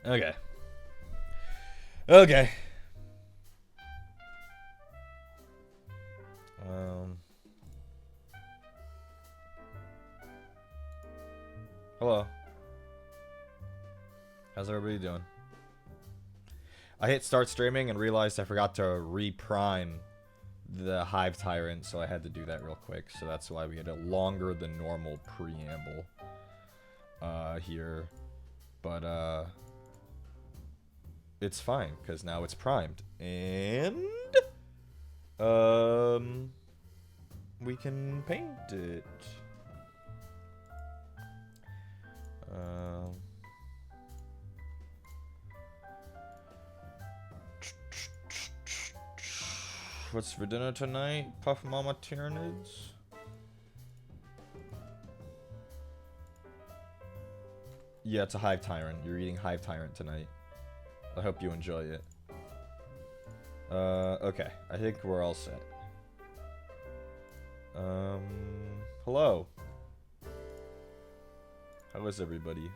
Okay. Okay. Hello. How's everybody doing? I hit start streaming and realized I forgot to reprime the hive tyrant, so I had to do that real quick. So that's why we had a longer than normal preamble here. But it's fine because now it's primed, and we can paint it. What's for dinner tonight? Puff Mama Tyranids? Yeah, it's a hive tyrant. You're eating hive tyrant tonight. I hope you enjoy it. Okay. I think we're all set. Hello. How is everybody?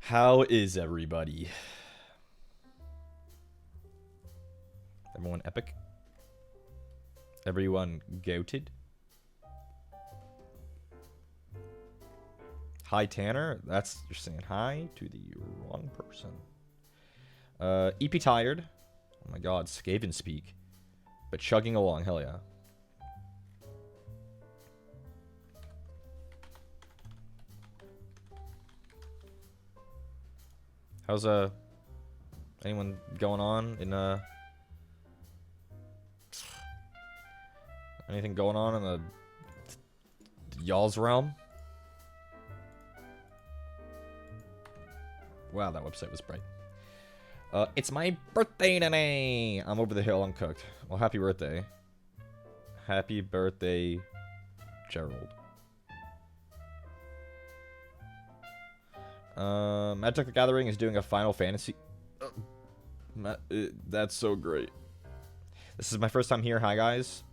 How is everybody? Everyone epic? Everyone goated? Hi, Tanner. That's, you're saying hi to the wrong person. EP tired. Oh my god, Skaven speak. But chugging along, hell yeah. How's, anyone going on in, anything going on in the y'all's realm? Wow, that website was bright. It's my birthday today! I'm over the hill, I'm cooked. Well, happy birthday. Happy birthday, Gerald. Magic the Gathering is doing a Final Fantasy... that's so great. This is my first time here. Hi, guys.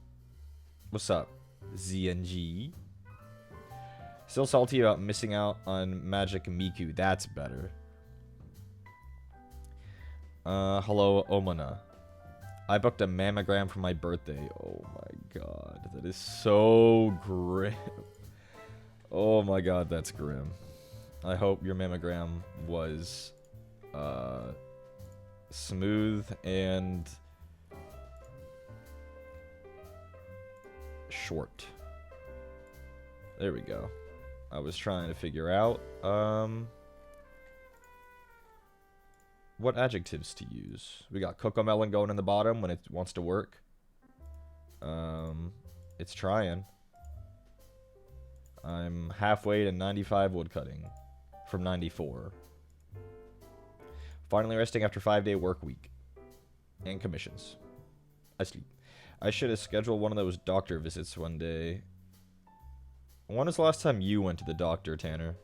What's up? ZNG. Still salty about missing out on Magic Miku. That's better. Hello, Omana. I booked a mammogram for my birthday. Oh my god. That is so grim. Oh my god, that's grim. I hope your mammogram was, smooth and short. There we go. I was trying to figure out, what adjectives to use. We got Cocomelon going in the bottom when it wants to work. It's trying. I'm halfway to 95 woodcutting from 94. Finally resting after 5-day work week. And commissions. I sleep. I should have scheduled one of those doctor visits one day. When was the last time you went to the doctor, Tanner?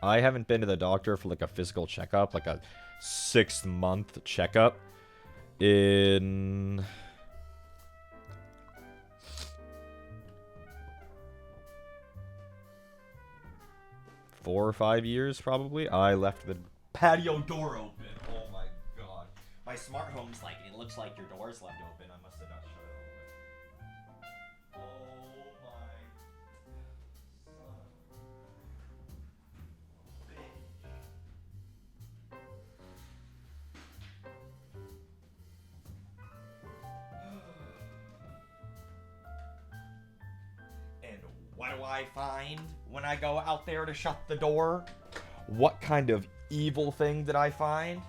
I haven't been to the doctor for like a physical checkup, like a 6-month checkup in... four or 5 years, probably. I left the patio door open. Oh my god. My smart home's like, it looks like your door's left open. I must have not shut it open. Oh my... And what do I find when I go out there to shut the door? What kind of evil thing did I find?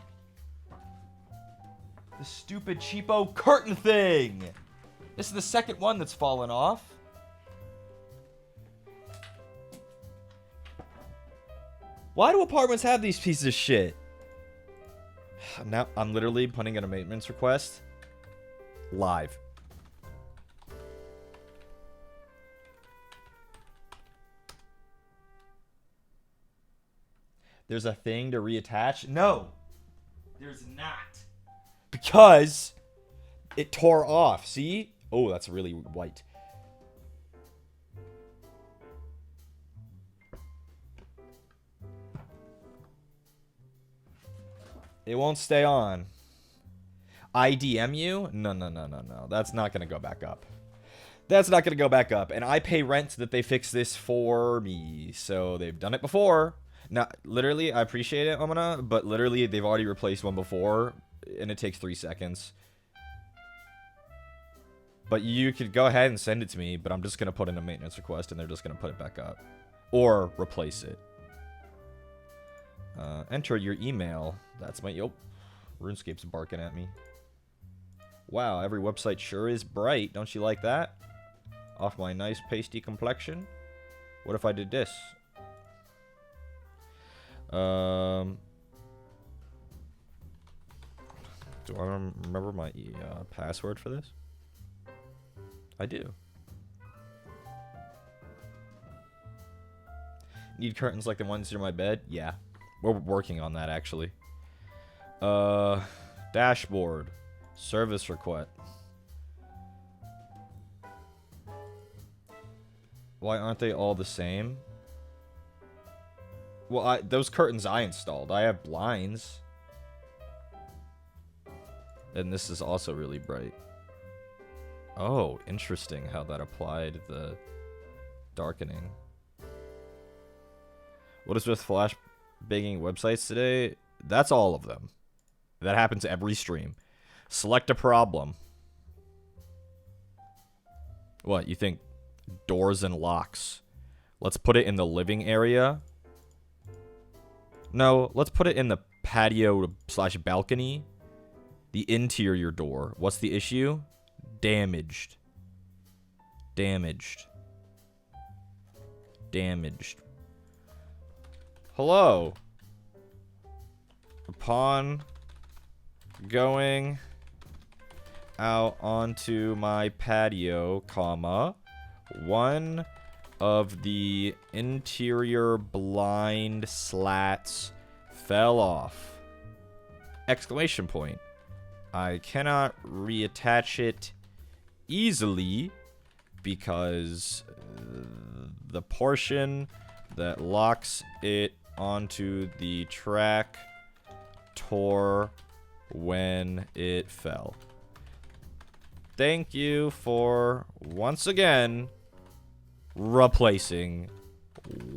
The stupid cheapo curtain thing! This is the second one that's fallen off. Why do apartments have these pieces of shit? Now, I'm literally putting in a maintenance request. Live. There's a thing to reattach? No! There's not. Because It tore off. See? Oh, that's really white. It won't stay on. IDM you? No, no, no, no, no. That's not going to go back up. That's not going to go back up. And I pay rent that they fix this for me. So they've done it before. Now, literally, I appreciate it, Omana, but literally, they've already replaced one before, and it takes 3 seconds. But you could go ahead and send it to me, but I'm just going to put in a maintenance request, and they're just going to put it back up. Or replace it. Enter your email. That's my... Yep. RuneScape's barking at me. Wow, every website sure is bright. Don't you like that? Off my nice pasty complexion. What if I did this? Do I remember my password for this? I do. Need curtains like the ones near my bed? Yeah. We're working on that, actually. Dashboard. Service request. Why aren't they all the same? Well, those curtains I installed. I have blinds. And this is also really bright. Oh, interesting how that applied the darkening. What is with flash banging websites today? That's all of them. That happens every stream. Select a problem. What, you think doors and locks? Let's put it in the living area. No, let's put it in the patio / balcony. The interior door. What's the issue? Damaged. Damaged. Damaged. Hello. Upon going out onto my patio, comma, one of the interior blind slats fell off. Exclamation point. I cannot reattach it easily because the portion that locks it onto the track tore when it fell. Thank you for once again replacing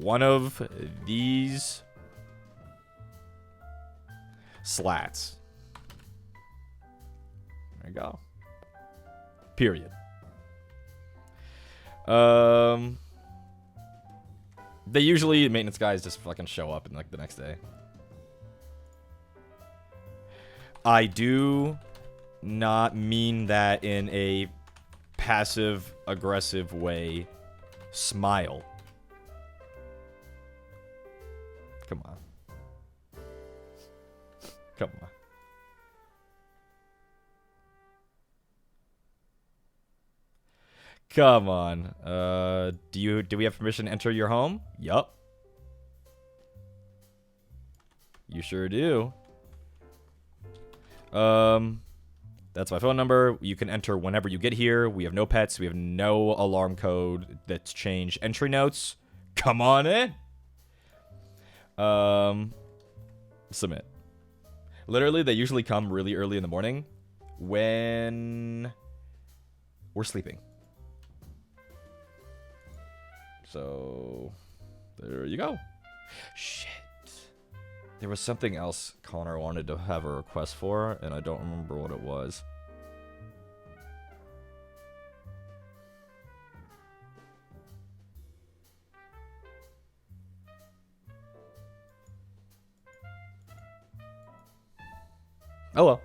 one of these slats. There you go. Period. They usually, maintenance guys just fucking show up and like the next day. I do not mean that in a passive aggressive way. Smile. Come on. Come on. Come on. Do we have permission to enter your home? Yup. You sure do. That's my phone number. You can enter whenever you get here. We have no pets. We have no alarm code that's changed. Entry notes. Come on in. Submit. Literally, they usually come really early in the morning when we're sleeping. So, there you go. Shit. There was something else Connor wanted to have a request for, and I don't remember what it was. Oh well.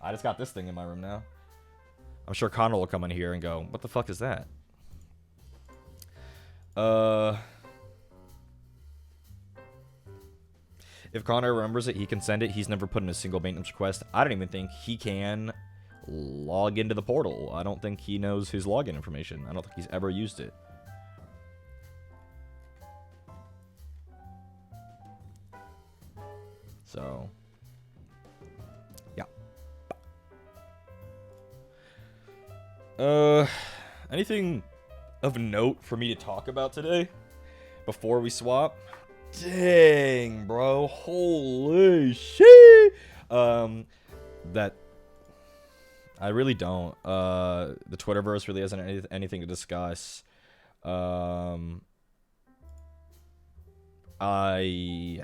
I just got this thing in my room now. I'm sure Connor will come in here and go, what the fuck is that? If Connor remembers it, he can send it. He's never put in a single maintenance request. I don't even think he can log into the portal. I don't think he knows his login information. I don't think he's ever used it. So, yeah. Uh, anything of note for me to talk about today before we swap? Dang, bro. Holy shit. That I really don't. The Twitterverse really hasn't anything to discuss. I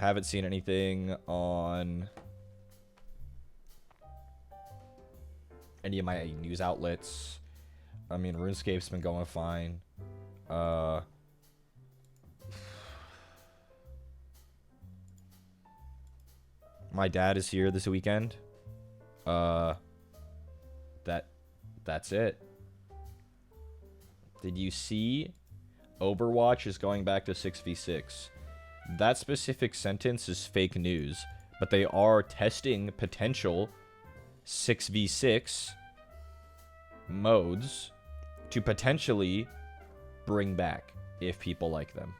haven't seen anything on any of my news outlets. I mean, RuneScape's been going fine. My dad is here this weekend. That's it. Did you see Overwatch is going back to 6v6? That specific sentence is fake news, but they are testing potential 6v6 modes to potentially bring back if people like them.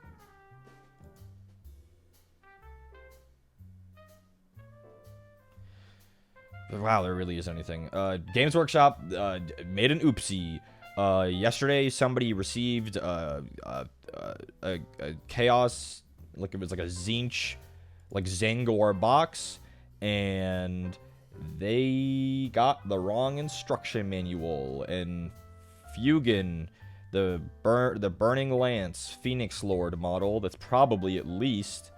Wow, there really is anything. Games Workshop made an oopsie. Yesterday, somebody received a chaos, like it was like a Zinch, like Zangor box, and they got the wrong instruction manual. And Fugan, the Burning Lance Phoenix Lord model, that's probably at least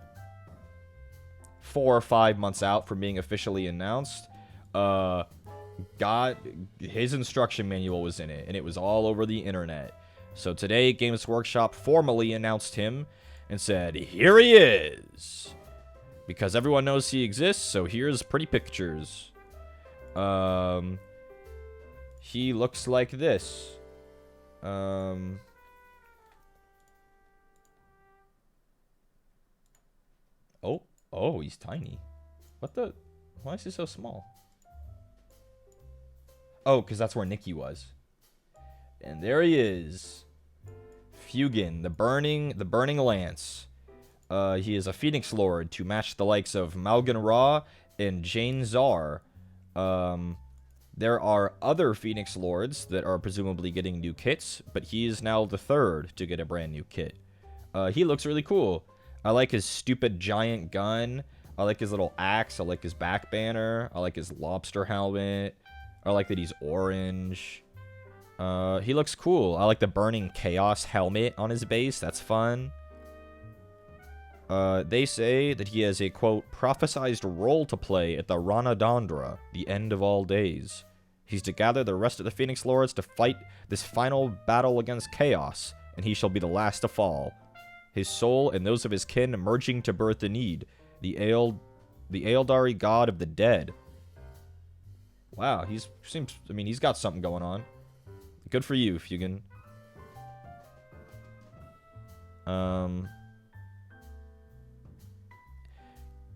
4 or 5 months out from being officially announced, got his instruction manual was in it, and it was all over the internet. So today, Games Workshop formally announced him and said, here he is, because everyone knows he exists. So here's pretty pictures. He looks like this. Oh, he's tiny. What the? Why is he so small? Oh, because that's where Nikki was. And there he is. Fugan, the burning lance. He is a Phoenix Lord to match the likes of Malgan Ra and Jane Czar. There are other Phoenix Lords that are presumably getting new kits, but he is now the third to get a brand new kit. He looks really cool. I like his stupid giant gun. I like his little axe. I like his back banner. I like his lobster helmet. I like that he's orange. He looks cool. I like the burning chaos helmet on his base. That's fun. They say that he has a, quote, prophesized role to play at the Ranadandra, the end of all days. He's to gather the rest of the Phoenix Lords to fight this final battle against chaos, and he shall be the last to fall. His soul and those of his kin merging to birth the need, the Ealdari god of the dead. Wow, he's got something going on. Good for you, Fugan.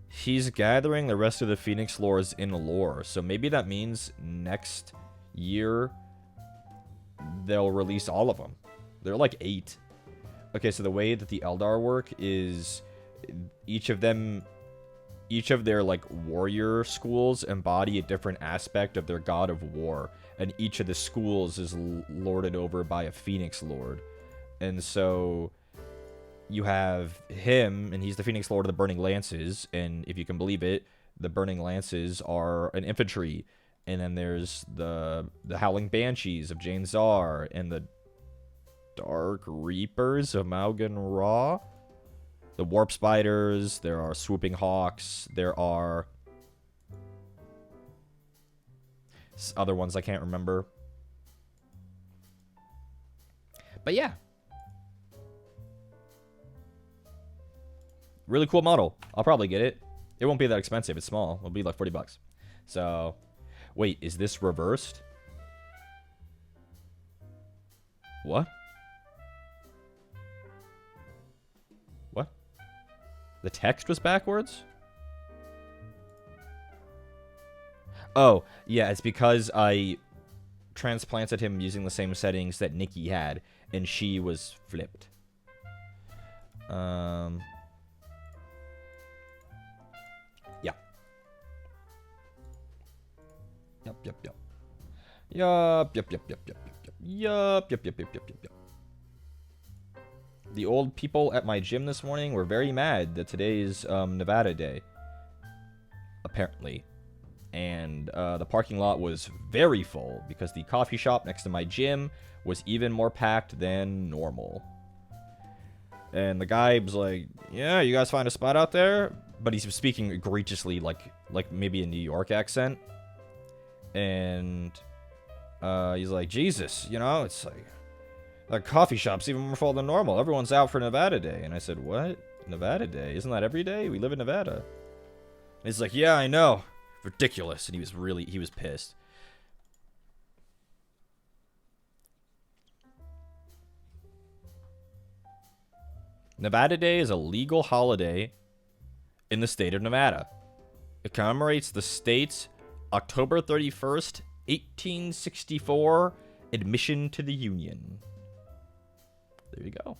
He's gathering the rest of the Phoenix Lords in lore, so maybe that means next year they'll release all of them. They're like 8. Okay, so the way that the Eldar work is each of their like warrior schools embody a different aspect of their god of war, and each of the schools is lorded over by a Phoenix Lord. And so you have him, and he's the Phoenix Lord of the Burning Lances, and if you can believe it, the Burning Lances are an infantry. And then there's the Howling Banshees of Jane Czar, and the Dark Reapers of Malgan Ra. The Warp Spiders, there are Swooping Hawks, there are other ones I can't remember. But yeah. Really cool model. I'll probably get it. It won't be that expensive. It's small. It'll be like 40 bucks. So, wait, is this reversed? What? What? The text was backwards? Oh, yeah, it's because I transplanted him using the same settings that Nikki had, and she was flipped. Yeah. Yup. Yup. The old people at my gym this morning were very mad that today's Nevada Day. Apparently. And the parking lot was very full because the coffee shop next to my gym was even more packed than normal. And the guy was like, yeah, you guys find a spot out there? But he's speaking egregiously like maybe a New York accent. And he's like, Jesus, you know, it's like, the coffee shop's even more full than normal. Everyone's out for Nevada Day. And I said, what? Nevada Day? Isn't that every day? We live in Nevada. And he's like, yeah, I know. Ridiculous. And he was pissed. Nevada Day is a legal holiday in the state of Nevada. It commemorates the state's October 31st, 1864 admission to the Union. There you go.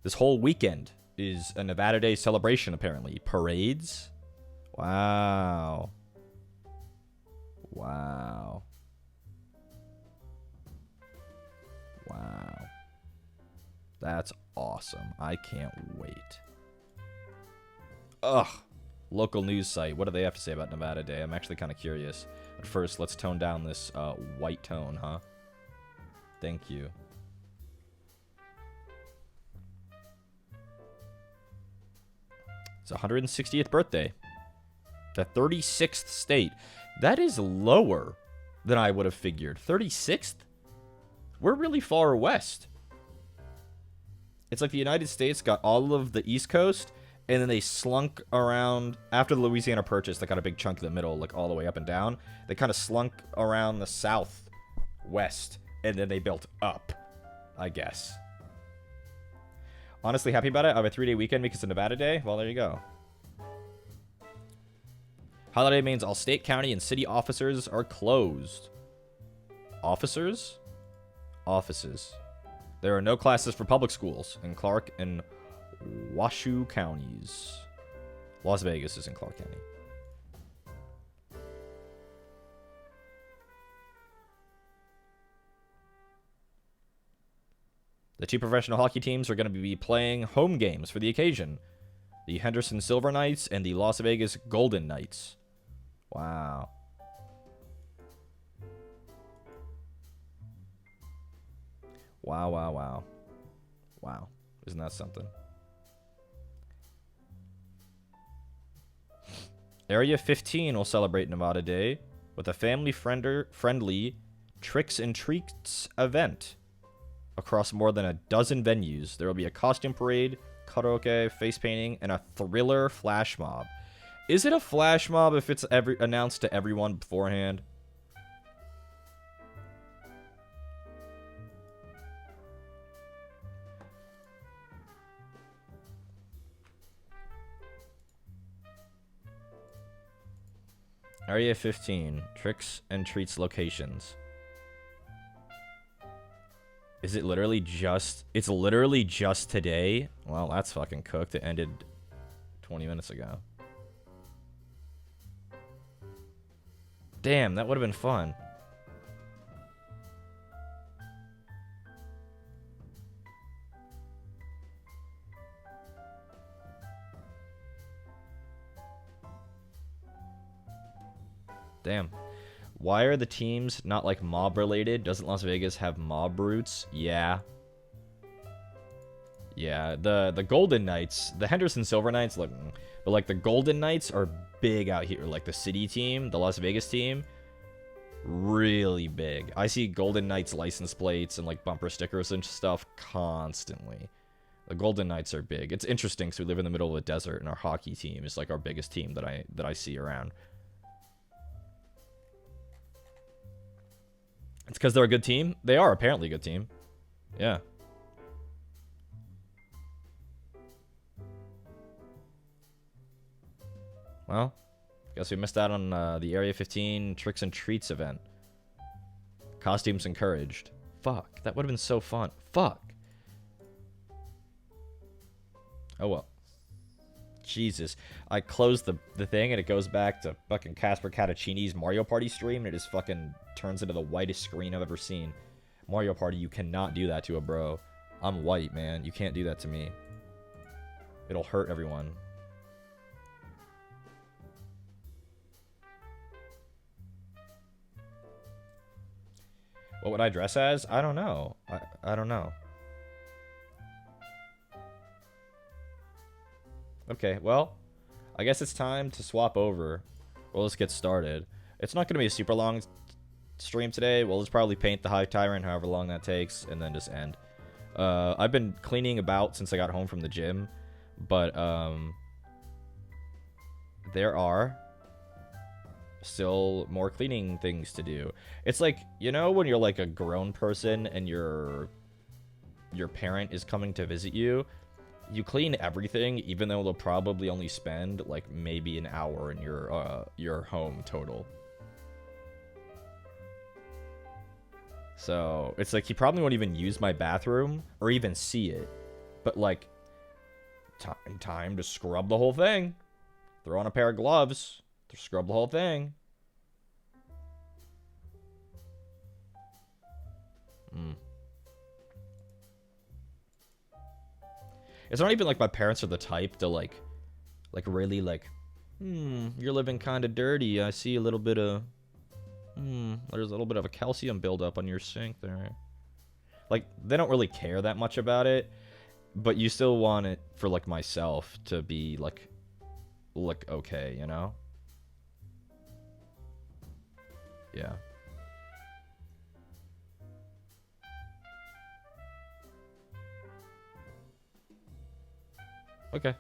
This whole weekend is a Nevada Day celebration, apparently. Parades. Wow. Wow. Wow. That's awesome. I can't wait. Ugh. Local news site. What do they have to say about Nevada Day? I'm actually kind of curious. But first, let's tone down this white tone, huh? Thank you. It's 160th birthday. The 36th state. That is lower than I would have figured. 36th? We're really far west. It's like the United States got all of the East Coast, and then they slunk around. After the Louisiana Purchase, they got a big chunk in the middle, like all the way up and down. They kind of slunk around the southwest, and then they built up, I guess. Honestly, happy about it. I have a 3-day weekend because of Nevada Day. Well, there you go. Holiday means all state, county, and city offices are closed. Officers? Offices. There are no classes for public schools in Clark and Washoe counties. Las Vegas is in Clark County. The two professional hockey teams are going to be playing home games for the occasion. The Henderson Silver Knights and the Las Vegas Golden Knights. Wow. Wow, wow, wow. Wow. Isn't that something? Area 15 will celebrate Nevada Day with a family-friendly Tricks and Treats event. Across more than a dozen venues, there will be a costume parade, karaoke, face painting, and a thriller flash mob. Is it a flash mob if it's announced to everyone beforehand? Area 15, Tricks and Treats locations. Is it literally just... It's literally just today? Well, that's fucking cooked. It ended 20 minutes ago. Damn, that would have been fun. Damn. Why are the teams not like mob related? Doesn't Las Vegas have mob roots? Yeah. Yeah, the Golden Knights, the Henderson Silver Knights, look, but like the Golden Knights are big out here. Like the city team, the Las Vegas team, really big. I see Golden Knights license plates and like bumper stickers and stuff constantly. The Golden Knights are big. It's interesting because we live in the middle of a desert and our hockey team is like our biggest team that I see around. It's because they're a good team? They are apparently a good team. Yeah. Well, guess we missed out on the Area 15 Tricks and Treats event. Costumes encouraged. Fuck, that would have been so fun. Fuck. Oh well. Jesus. I close the thing and it goes back to fucking Casper Cataccini's Mario Party stream and it just fucking turns into the whitest screen I've ever seen. Mario Party, you cannot do that to a bro. I'm white, man. You can't do that to me. It'll hurt everyone. What would I dress as? I don't know. I don't know. Okay, well, I guess it's time to swap over. Well, let's get started. It's not going to be a super long stream today. We'll just probably paint the hive tyrant, however long that takes, and then just end. I've been cleaning about since I got home from the gym, but there are still more cleaning things to do. It's like, you know, when you're like a grown person and your parent is coming to visit you, you clean everything, even though they'll probably only spend like maybe an hour in your home total. So it's like he probably won't even use my bathroom or even see it, but like time to scrub the whole thing. Throw on a pair of gloves to scrub the whole thing. It's not even like my parents are the type to like really like, you're living kind of dirty. I see a little bit of, there's a little bit of a calcium buildup on your sink there. Like, they don't really care that much about it, but you still want it for like myself to be like okay, you know? Yeah. Okay.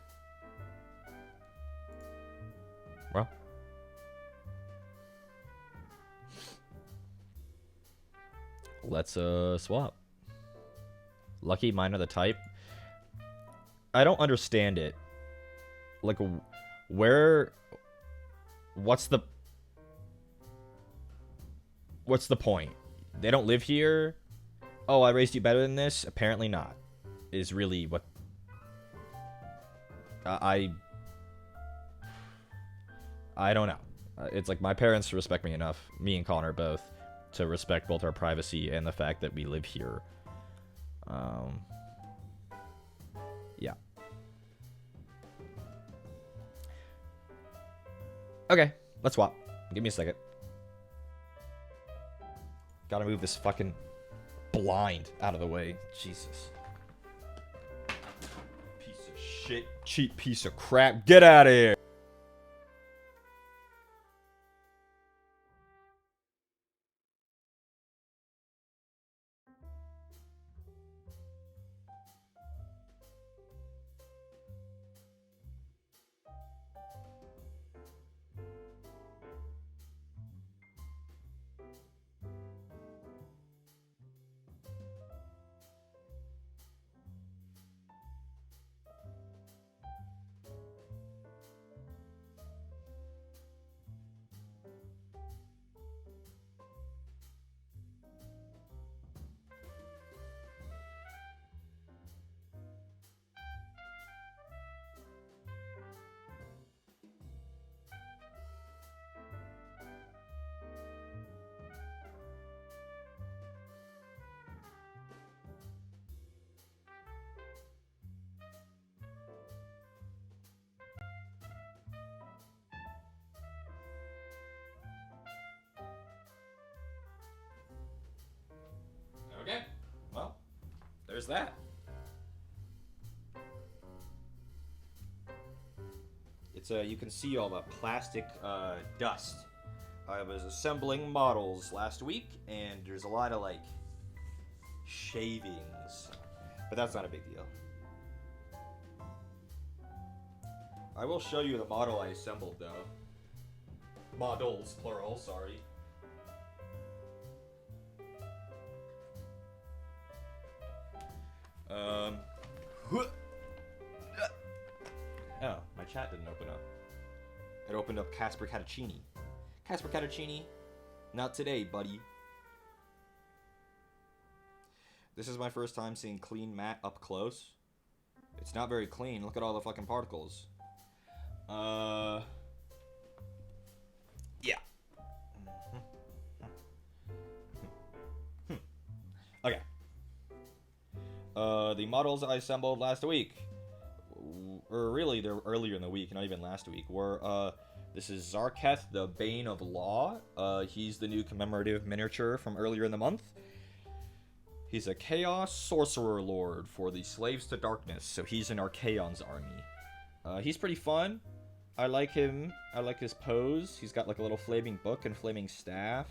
Well. Let's swap. Lucky, mine are the type. I don't understand it. Like, what's the point? They don't live here? Oh, I raised you better than this? Apparently not. Is really what I don't know. It's like my parents respect me enough, me and Connor both, to respect both our privacy and the fact that we live here. Yeah. Okay, let's swap. Give me a second. Gotta move this fucking blind out of the way. Jesus. Piece of shit. Cheap piece of crap. Get out of here. Okay, well, there's that. It's you can see all the plastic dust. I was assembling models last week, and there's a lot of like shavings, but that's not a big deal. I will show you the model I assembled, though. Models, plural, sorry. Oh, my chat didn't open up. It opened up Casper Cataccini. Casper Cataccini, not today, buddy. This is my first time seeing clean matte up close. It's not very clean. Look at all the fucking particles. Yeah. Okay. The models I assembled last week, or really they're earlier in the week, not even last week, were, this is Zarketh, the Bane of Law. He's the new commemorative miniature from earlier in the month. He's a Chaos Sorcerer Lord for the Slaves to Darkness, so he's in Archaon's army. He's pretty fun. I like him. I like his pose. He's got like a little flaming book and flaming staff.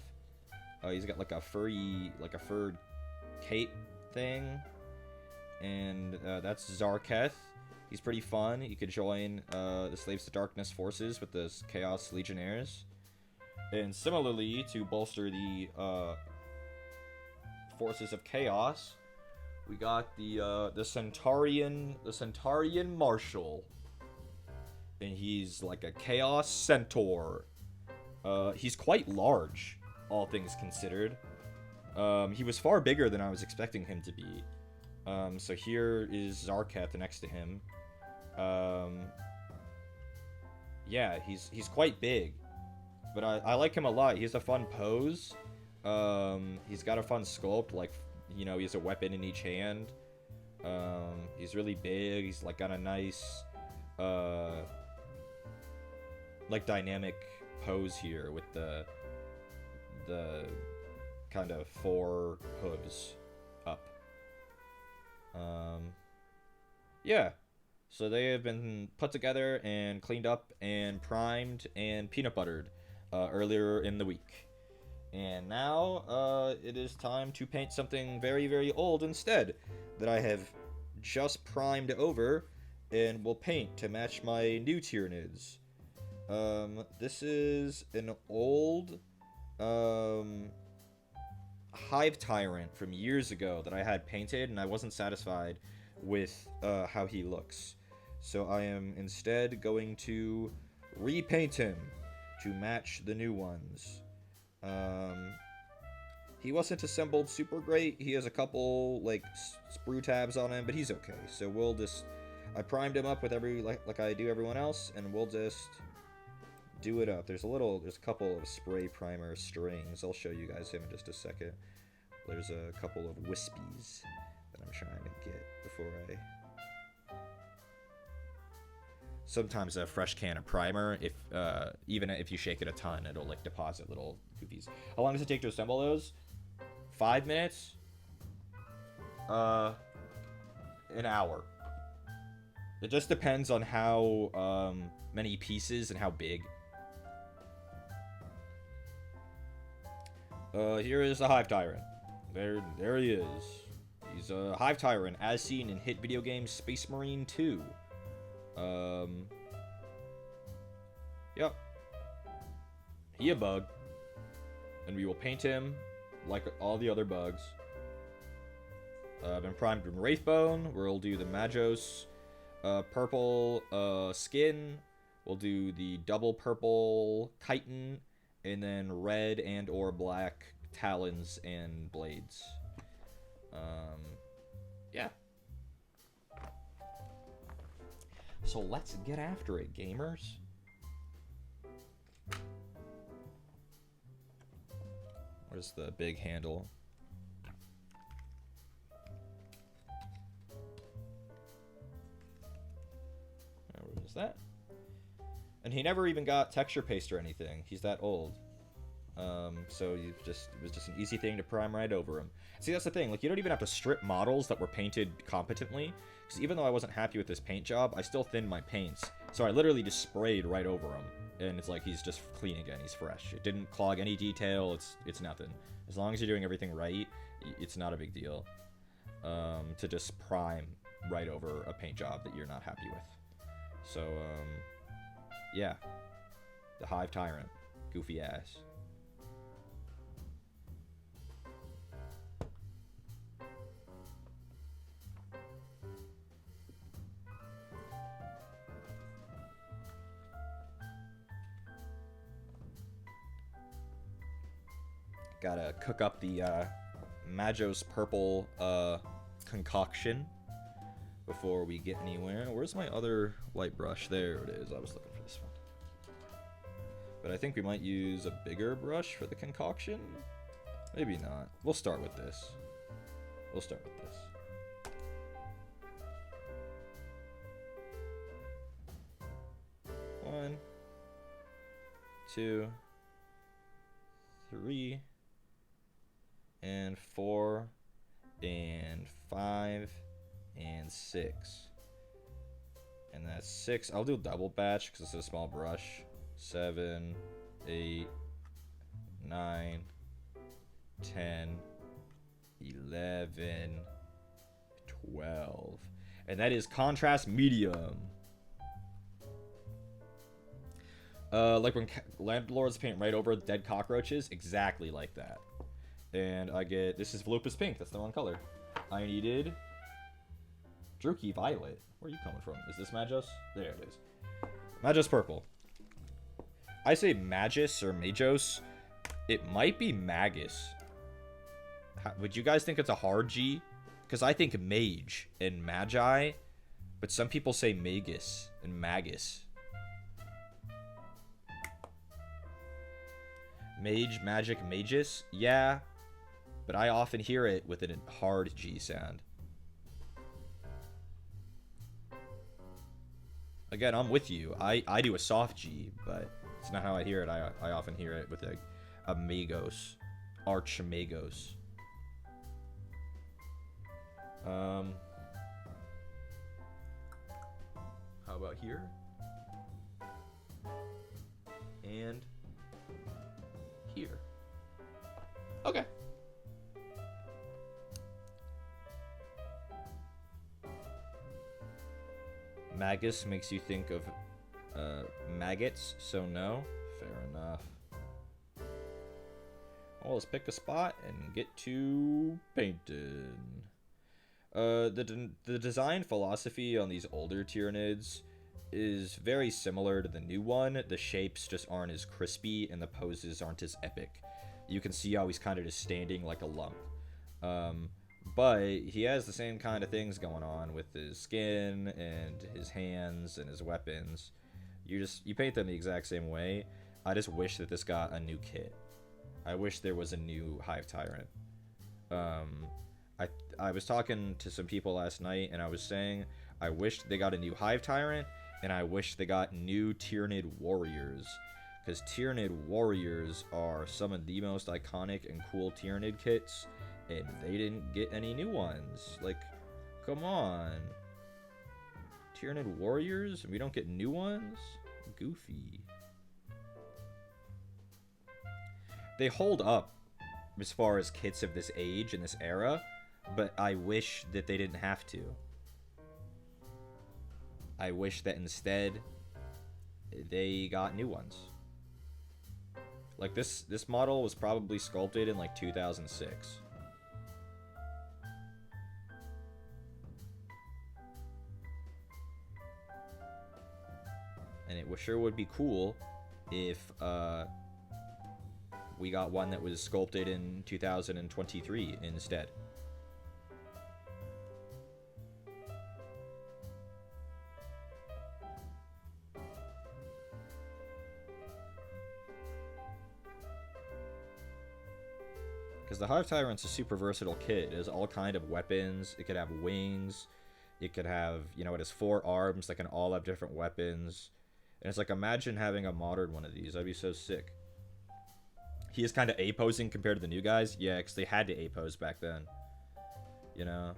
He's got like a furred cape thing. And that's Zarketh. He's pretty fun. You could join the Slaves to Darkness forces with the Chaos Legionnaires. And similarly, to bolster the forces of Chaos, we got the Centaurian Marshal. And he's like a Chaos Centaur. He's quite large, all things considered. He was far bigger than I was expecting him to be. So here is Zarketh next to him. Yeah, he's quite big. But I like him a lot. He has a fun pose. He's got a fun sculpt, like, you know, he has a weapon in each hand. He's really big. He's like got a nice like dynamic pose here with the kind of 4 hooves up. Yeah, so they have been put together and cleaned up and primed and peanut buttered earlier in the week. And now it is time to paint something very, very old instead that I have just primed over and will paint to match my new Tyranids. This is an old hive tyrant from years ago that I had painted, and I wasn't satisfied with how he looks. So I am instead going to repaint him to match the new ones. He wasn't assembled super great. He has a couple like sprue tabs on him, but he's okay. So we'll just, I primed him up with like I do everyone else, and we'll just do it up. There's a couple of spray primer strings. I'll show you guys him in just a second. There's a couple of wispies that I'm trying to get before I... Sometimes a fresh can of primer, if even if you shake it a ton, it'll like deposit little goofies. How long does it take to assemble those? 5 minutes? An hour. It just depends on how many pieces and how big. Here is the Hive Tyrant. There he is. He's a Hive Tyrant, as seen in hit video game Space Marine 2. Yep. He a bug. And we will paint him like all the other bugs. I've been primed with Wraithbone. We'll do the Magos purple skin. We'll do the double purple chitin. And then red and or black talons and blades. Yeah. So let's get after it, gamers. Where's the big handle? Where is that? And he never even got texture paste or anything. He's that old. So it was just an easy thing to prime right over him. See, that's the thing. Like, you don't even have to strip models that were painted competently. Because even though I wasn't happy with this paint job, I still thinned my paints. So I literally just sprayed right over him. And it's like he's just clean again. He's fresh. It didn't clog any detail. It's nothing. As long as you're doing everything right, it's not a big deal. To just prime right over a paint job that you're not happy with. So, yeah. The Hive Tyrant. Goofy ass. Gotta cook up the Magos purple concoction. before we get anywhere. Where's my other white brush? There it is. I was looking for this one. But I think we might use a bigger brush for the concoction. Maybe not. We'll start with this. We'll start with this. One, 2, 3, and 4, and 5, and 6. And that's 6. I'll do a double batch because it's a small brush. 7, 8, 9, 10, 11, 12. And that is contrast medium. Like when landlords paint right over dead cockroaches, exactly like that. And I get, this is Volupus pink, that's the wrong color. I needed Druchii violet. Where are you coming from? Is this Magos? There it is. Magos purple. I say Magus or Magos. It might be Magus. Would you guys think it's a hard G? Because I think mage and magi, but some people say magus and magus. Mage, magic, magus? Yeah, but I often hear it with a hard G sound. Again, I'm with you. I do a soft G, but it's not how I hear it. I often hear it with a magos, archmagos. How about here? And here. Okay. Magus makes you think of maggots, so no. Fair enough. Well, let's pick a spot and get to painting. The design philosophy on these older Tyranids is very similar to the new one. The shapes just aren't as crispy and the poses aren't as epic. You can see how he's kind of just standing like a lump. But he has the same kind of things going on with his skin and his hands and his weapons. You paint them the exact same way. I just wish that this got a new kit. I wish there was a new Hive Tyrant. I was talking to some people last night and I was saying I wish they got a new Hive Tyrant and I wish they got new Tyranid warriors. Because Tyranid warriors are some of the most iconic and cool Tyranid kits, and they didn't get any new ones. Like, come on. Tyranid warriors? And we don't get new ones? Goofy. They hold up as far as kits of this age and this era, but I wish that they didn't have to. I wish that instead they got new ones. Like this model was probably sculpted in like 2006. And it sure would be cool if we got one that was sculpted in 2023 instead. Because the Hive Tyrant's a super versatile kit. It has all kind of weapons. It could have wings. It could have, you know, it has 4 arms that can all have different weapons. And it's like, imagine having a modern one of these. That'd be so sick. He is kind of A-posing compared to the new guys. Yeah, because they had to A-pose back then. You know?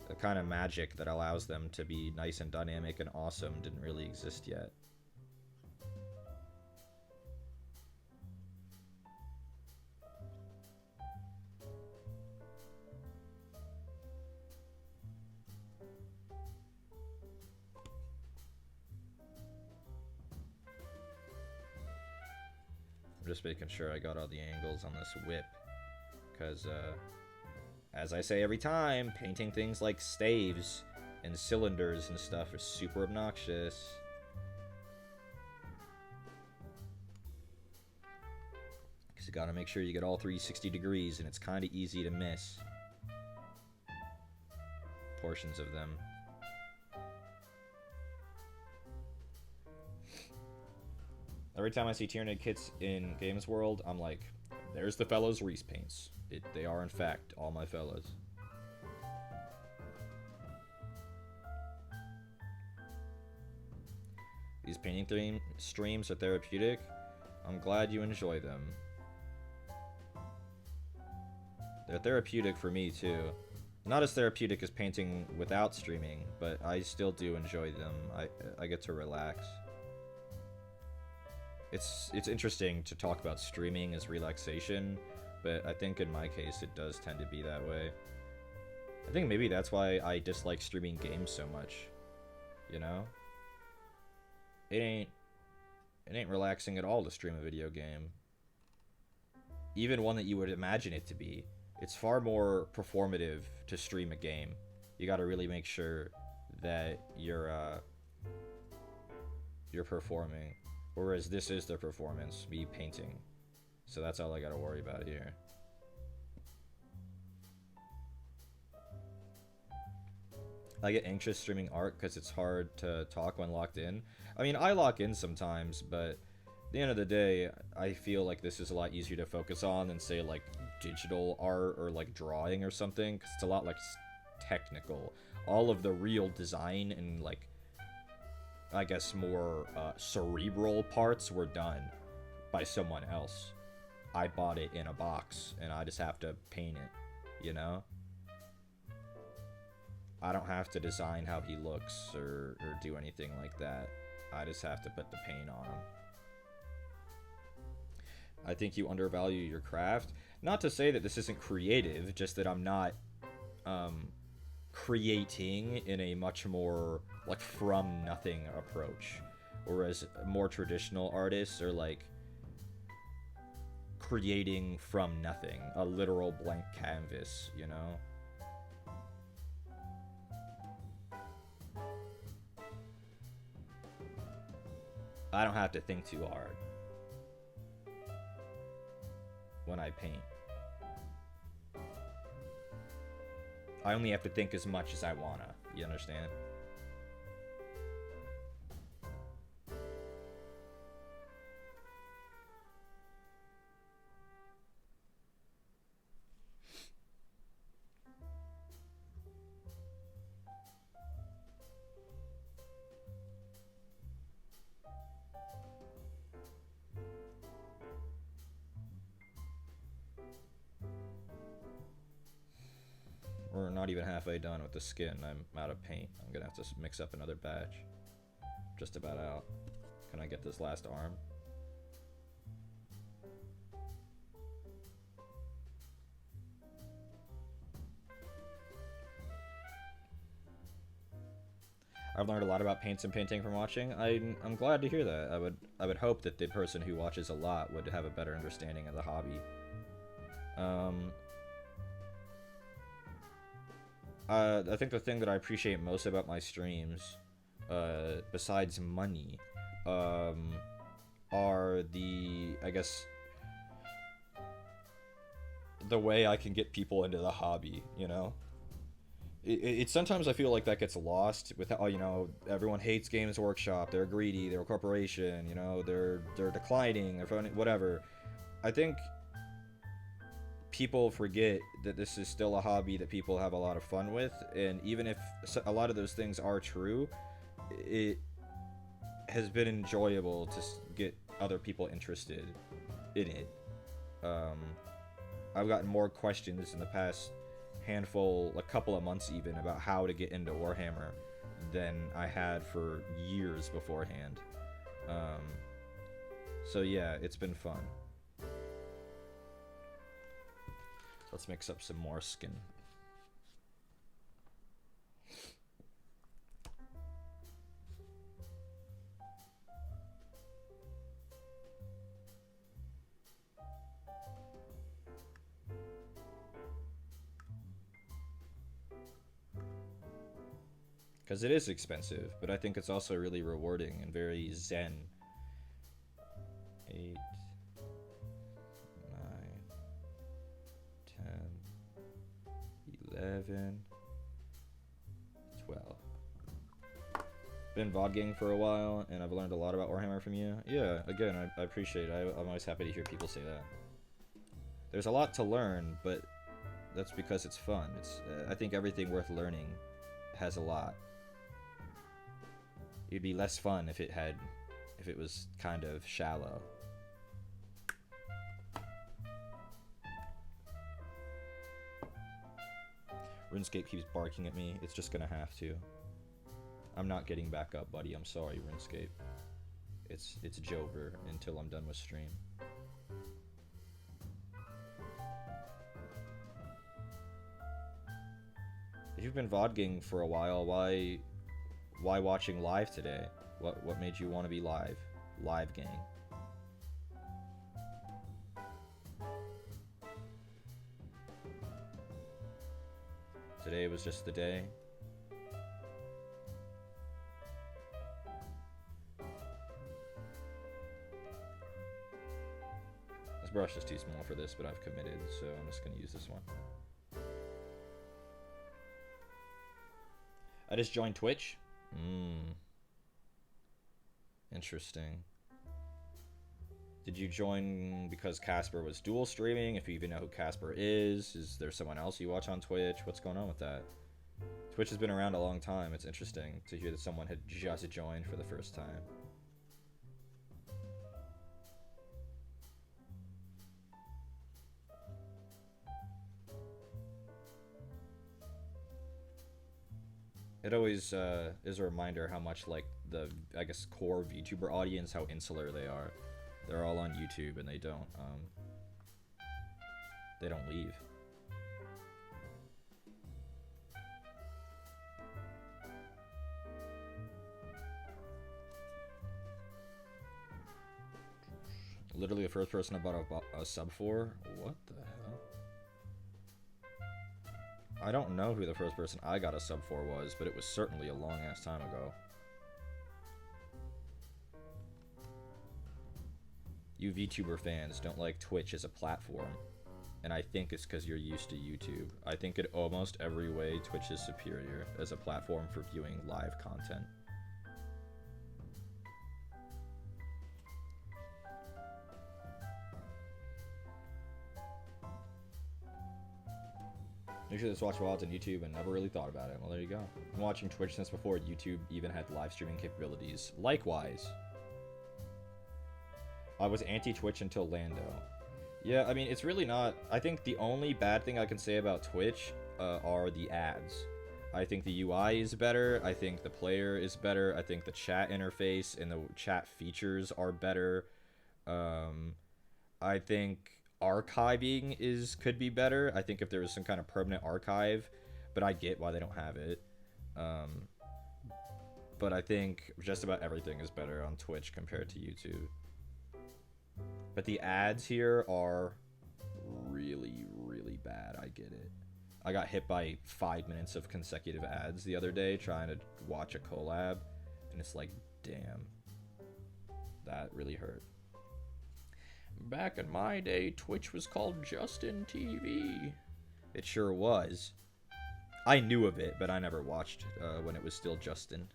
The kind of magic that allows them to be nice and dynamic and awesome didn't really exist yet. Just making sure I got all the angles on this whip, because as I say every time, painting things like staves and cylinders and stuff are super obnoxious. Because you gotta make sure you get all 360 degrees, and it's kind of easy to miss portions of them. Every time I see Tyranid kits in Games World, I'm like, there's the fellows Reese paints. They are, in fact, all my fellows. These painting streams are therapeutic. I'm glad you enjoy them. They're therapeutic for me, too. Not as therapeutic as painting without streaming, but I still do enjoy them. I get to relax. It's interesting to talk about streaming as relaxation, but I think in my case it does tend to be that way. I think maybe that's why I dislike streaming games so much. You know? It ain't relaxing at all to stream a video game. Even one that you would imagine it to be. It's far more performative to stream a game. You gotta really make sure that you're performing. Whereas this is the performance, me painting. So that's all I gotta worry about here. I get anxious streaming art because it's hard to talk when locked in. I mean, I lock in sometimes, but at the end of the day, I feel like this is a lot easier to focus on than, say, like, digital art or, like, drawing or something, because it's a lot, like, technical. All of the real design and, like, I guess more cerebral parts were done by someone else. I bought it in a box, and I just have to paint it, you know? I don't have to design how he looks or do anything like that. I just have to put the paint on him. I think you undervalue your craft. Not to say that this isn't creative, just that I'm not creating in a much more like from nothing approach. Whereas more traditional artists are like creating from nothing, a literal blank canvas, you know? I don't have to think too hard when I paint. I only have to think as much as I wanna, you understand? We're not even halfway done with the skin. I'm out of paint. I'm gonna have to mix up another batch. Just about out. Can I get this last arm? I've learned a lot about paints and painting from watching. I'm glad to hear that. I would hope that the person who watches a lot would have a better understanding of the hobby. I think the thing that I appreciate most about my streams, besides money, are the, I guess, the way I can get people into the hobby, you know? It sometimes I feel like that gets lost with, you know, everyone hates Games Workshop, they're greedy, they're a corporation, you know, they're declining, they're whatever. I think people forget that this is still a hobby that people have a lot of fun with, and even if a lot of those things are true, it has been enjoyable to get other people interested in it. I've gotten more questions in the past a couple of months even, about how to get into Warhammer than I had for years beforehand. So yeah, it's been fun. Let's mix up some more skin. Because it is expensive, but I think it's also really rewarding and very zen. 8, 9, 10, 11, 12. Been vogging for a while, and I've learned a lot about Warhammer from you. Yeah, again, I appreciate it. I'm always happy to hear people say that. There's a lot to learn, but that's because it's fun. I think everything worth learning has a lot. It'd be less fun if it was kind of shallow. RuneScape keeps barking at me. It's just gonna have to. I'm not getting back up, buddy. I'm sorry, RuneScape. It's Jover until I'm done with stream. If you've been vogging for a while, why watching live today? What made you want to be live? Live gang. Today was just the day. This brush is too small for this, but I've committed, so I'm just going to use this one. I just joined Twitch. Interesting. Did you join because Casper was dual streaming? If you even know who Casper is there someone else you watch on Twitch? What's going on with that? Twitch has been around a long time. It's interesting to hear that someone had just joined for the first time. It always is a reminder how much, like, the, I guess, core VTuber audience, how insular they are. They're all on YouTube and they don't leave. Literally the first person I bought a sub for? What the hell? I don't know who the first person I got a sub for was, but it was certainly a long ass time ago. You VTuber fans don't like Twitch as a platform, and I think it's because you're used to YouTube. I think in almost every way Twitch is superior as a platform for viewing live content. Usually just watch VODs on YouTube and never really thought about it. Well, there you go. I'm watching Twitch since before YouTube even had live streaming capabilities. Likewise. I was anti-Twitch until Lando. Yeah, I mean, it's really not... I think the only bad thing I can say about Twitch are the ads. I think the UI is better. I think the player is better. I think the chat interface and the chat features are better. I think archiving could be better. I think if there was some kind of permanent archive, but I get why they don't have it. But I think just about everything is better on Twitch compared to YouTube. But the ads here are really, really bad. I get it. I got hit by 5 minutes of consecutive ads the other day trying to watch a collab, and it's like, damn. That really hurt. Back in my day, Twitch was called Justin TV. It sure was. I knew of it, but I never watched when it was still Justin.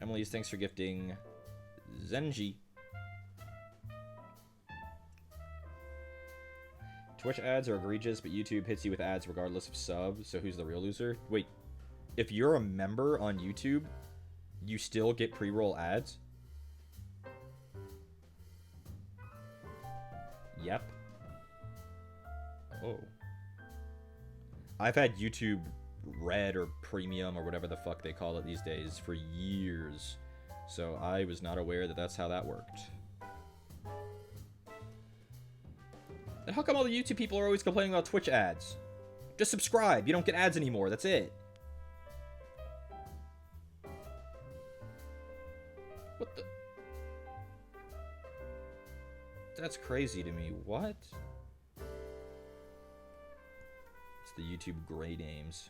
Emily's, thanks for gifting Zenji. Twitch ads are egregious, but YouTube hits you with ads regardless of sub, so who's the real loser? Wait, if you're a member on YouTube, you still get pre-roll ads? Yep. Oh. I've had YouTube Red or Premium or whatever the fuck they call it these days for years, so I was not aware that that's how that worked. And how come all the YouTube people are always complaining about Twitch ads? Just subscribe. You don't get ads anymore. That's it. What the? That's crazy to me. What? It's the YouTube gray names.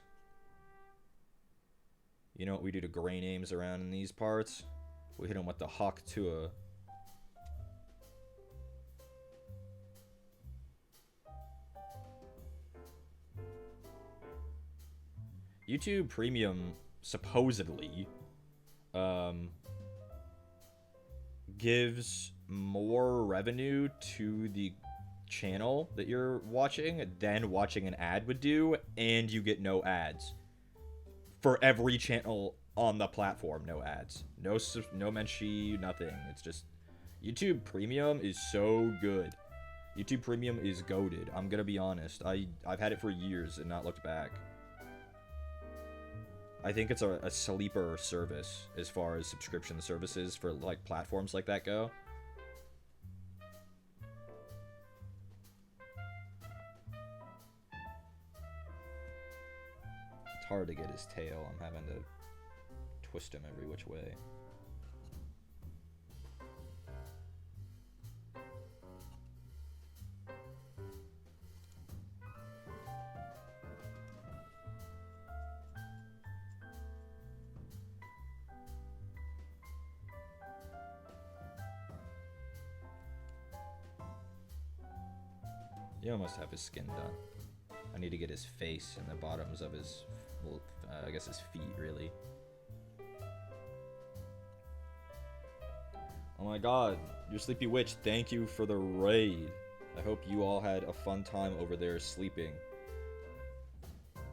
You know what we do to gray names around in these parts? We hit them with the Hawk Tua. YouTube Premium supposedly gives more revenue to the channel that you're watching than watching an ad would do, and you get no ads. For every channel on the platform, no ads. No Menchie, nothing. It's just... YouTube Premium is so good. YouTube Premium is goated. I'm gonna be honest. I've had it for years and not looked back. I think it's a sleeper service as far as subscription services for like platforms like that go. It's hard to get his tail. I'm having to twist him every which way. You almost have his skin done. I need to get his face and the bottoms of his, well, I guess his feet, really. Oh my god, your Sleepy Witch, thank you for the raid. I hope you all had a fun time over there sleeping.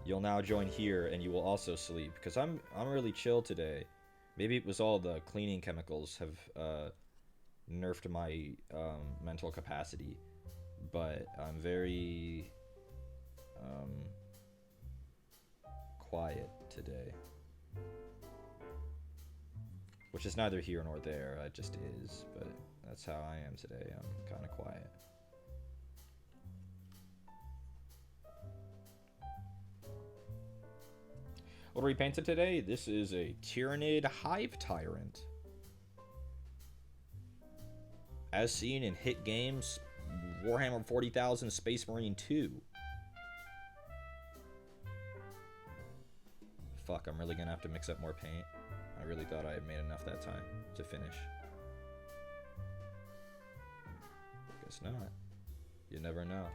You'll now join here and you will also sleep, because I'm really chill today. Maybe it was all the cleaning chemicals have nerfed my mental capacity. But I'm very quiet today, which is neither here nor there. It just is, but that's how I am today. I'm kind of quiet. What are we painting today? This is a Tyranid hive tyrant, as seen in hit games Warhammer 40,000 Space Marine 2. Fuck, I'm really gonna have to mix up more paint. I really thought I had made enough that time to finish. Guess not. You never know.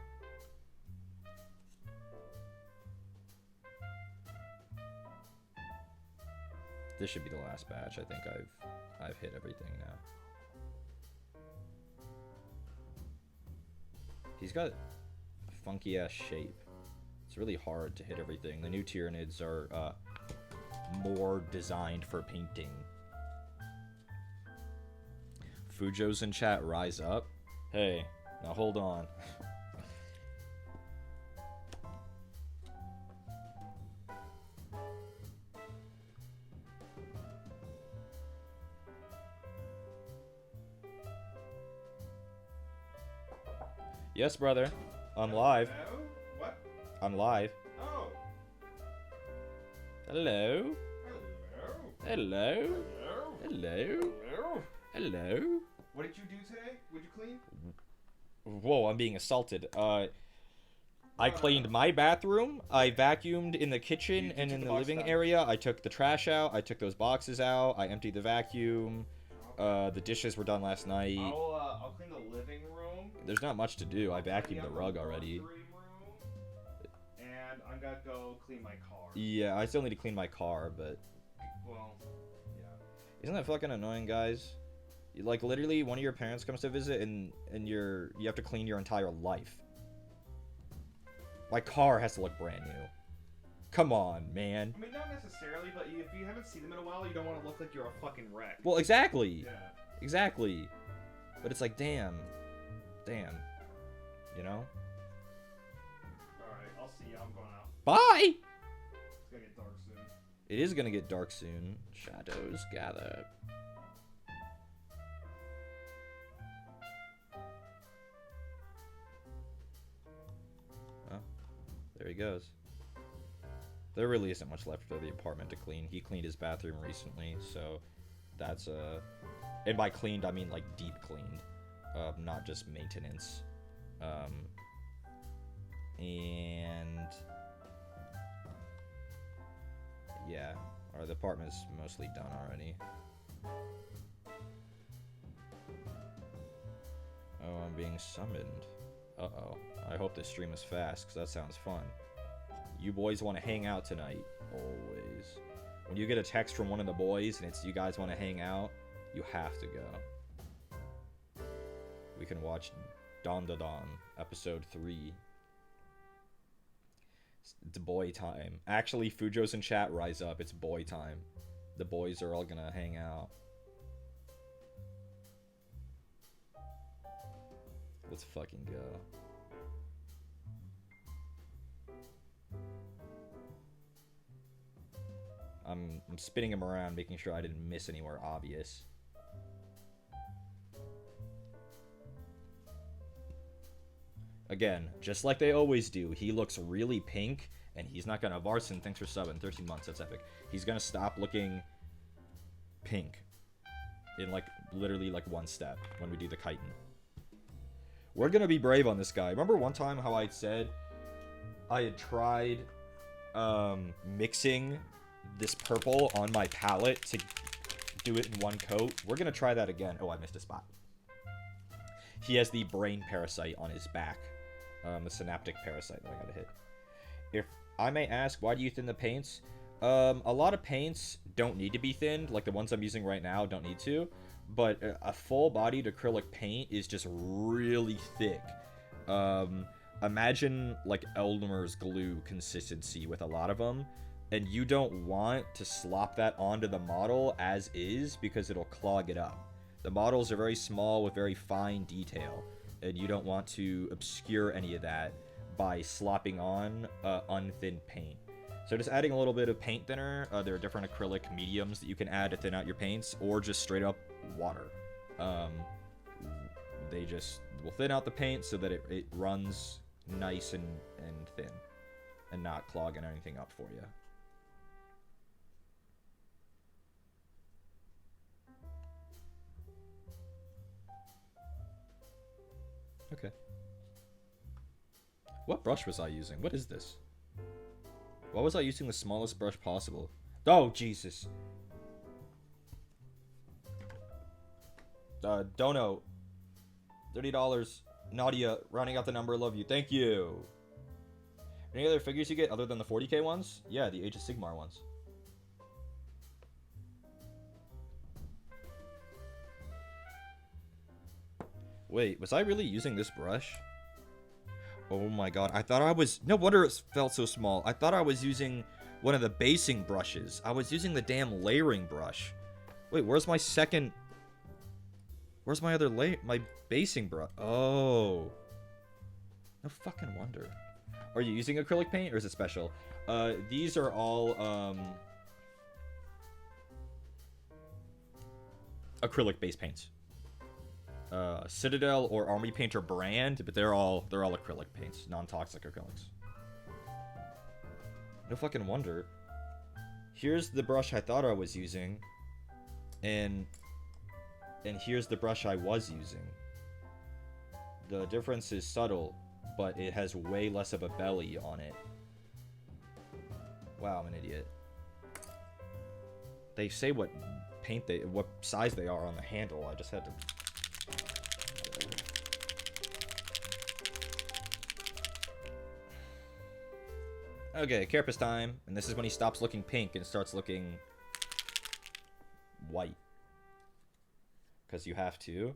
This should be the last batch. I think I've hit everything now. He's got a funky ass shape. It's really hard to hit everything. The new Tyranids are more designed for painting. Fujo's in chat, rise up. Hey, now hold on. Yes, brother. I'm live. Hello? What? I'm live. Oh. Hello. Hello. Hello. Hello. Hello. Hello. Hello. What did you do today? Would you clean? Whoa, I'm being assaulted. I cleaned my bathroom. I vacuumed in the kitchen and in the living area. I took the trash out. I took those boxes out. I emptied the vacuum. The dishes were done last night. I'll clean the living room. There's not much to do. I vacuumed the rug already. And I'm gonna go clean my car. Yeah, I still need to clean my car, but... Well, yeah. Isn't that fucking annoying, guys? Like, literally, one of your parents comes to visit and you have to clean your entire life. My car has to look brand new. Come on, man. I mean, not necessarily, but if you haven't seen them in a while, you don't want to look like you're a fucking wreck. Well, exactly. Yeah. Exactly. But it's like, damn. Damn. You know? Alright, I'll see you. I'm going out. Bye! It's gonna get dark soon. It is gonna get dark soon. Shadows gather. Oh, there he goes. There really isn't much left for the apartment to clean. He cleaned his bathroom recently, so that's and by cleaned I mean like deep cleaned, not just maintenance. And yeah, the apartment's mostly done already. Oh, I'm being summoned. Uh-oh. I hope this stream is fast, because that sounds fun. You boys want to hang out tonight. Always. When you get a text from one of the boys and it's you guys want to hang out, you have to go. We can watch Don Da Don, episode 3. It's boy time. Actually, Fujo's in chat, rise up. It's boy time. The boys are all gonna hang out. Let's fucking go. I'm spinning him around, making sure I didn't miss anywhere obvious. Again, just like they always do, he looks really pink, and he's not gonna... Varson, thanks for subbing. 13 months, that's epic. He's gonna stop looking pink in, like, literally, like, one step when we do the chitin. We're gonna be brave on this guy. Remember one time how I said I had tried mixing this purple on my palette to do it in one coat? We're gonna try that again. Oh, I missed a spot. He has the brain parasite on his back. The synaptic parasite that I gotta hit. If I may ask, why do you thin the paints? A lot of paints don't need to be thinned, like the ones I'm using right now don't need to. But a full-bodied acrylic paint is just really thick. Imagine, like, Elmer's glue consistency with a lot of them. And you don't want to slop that onto the model as is because it'll clog it up. The models are very small with very fine detail, and you don't want to obscure any of that by slopping on unthinned paint. So just adding a little bit of paint thinner. There are different acrylic mediums that you can add to thin out your paints, or just straight up water. They just will thin out the paint so that it runs nice and thin and not clogging anything up for you. Okay. What brush was I using? What is this? Why was I using the smallest brush possible? Oh, Jesus. Dono. $30. Nadia, rounding out the number, love you. Thank you. Any other figures you get other than the 40k ones? Yeah, the Age of Sigmar ones. Wait, was I really using this brush? Oh my god, I thought I was... No wonder it felt so small. I thought I was using one of the basing brushes. I was using the damn layering brush. Wait, where's my second... Where's my other my basing brush? Oh. No fucking wonder. Are you using acrylic paint or is it special? These are all, acrylic base paints. Citadel or Army Painter brand, but they're all acrylic paints, non-toxic acrylics. No fucking wonder. Here's the brush I thought I was using, and here's the brush I was using. The difference is subtle, but it has way less of a belly on it. Wow, I'm an idiot. They say what size they are on the handle. I just had to... Okay, Carapace time. And this is when he stops looking pink and starts looking white. Because you have to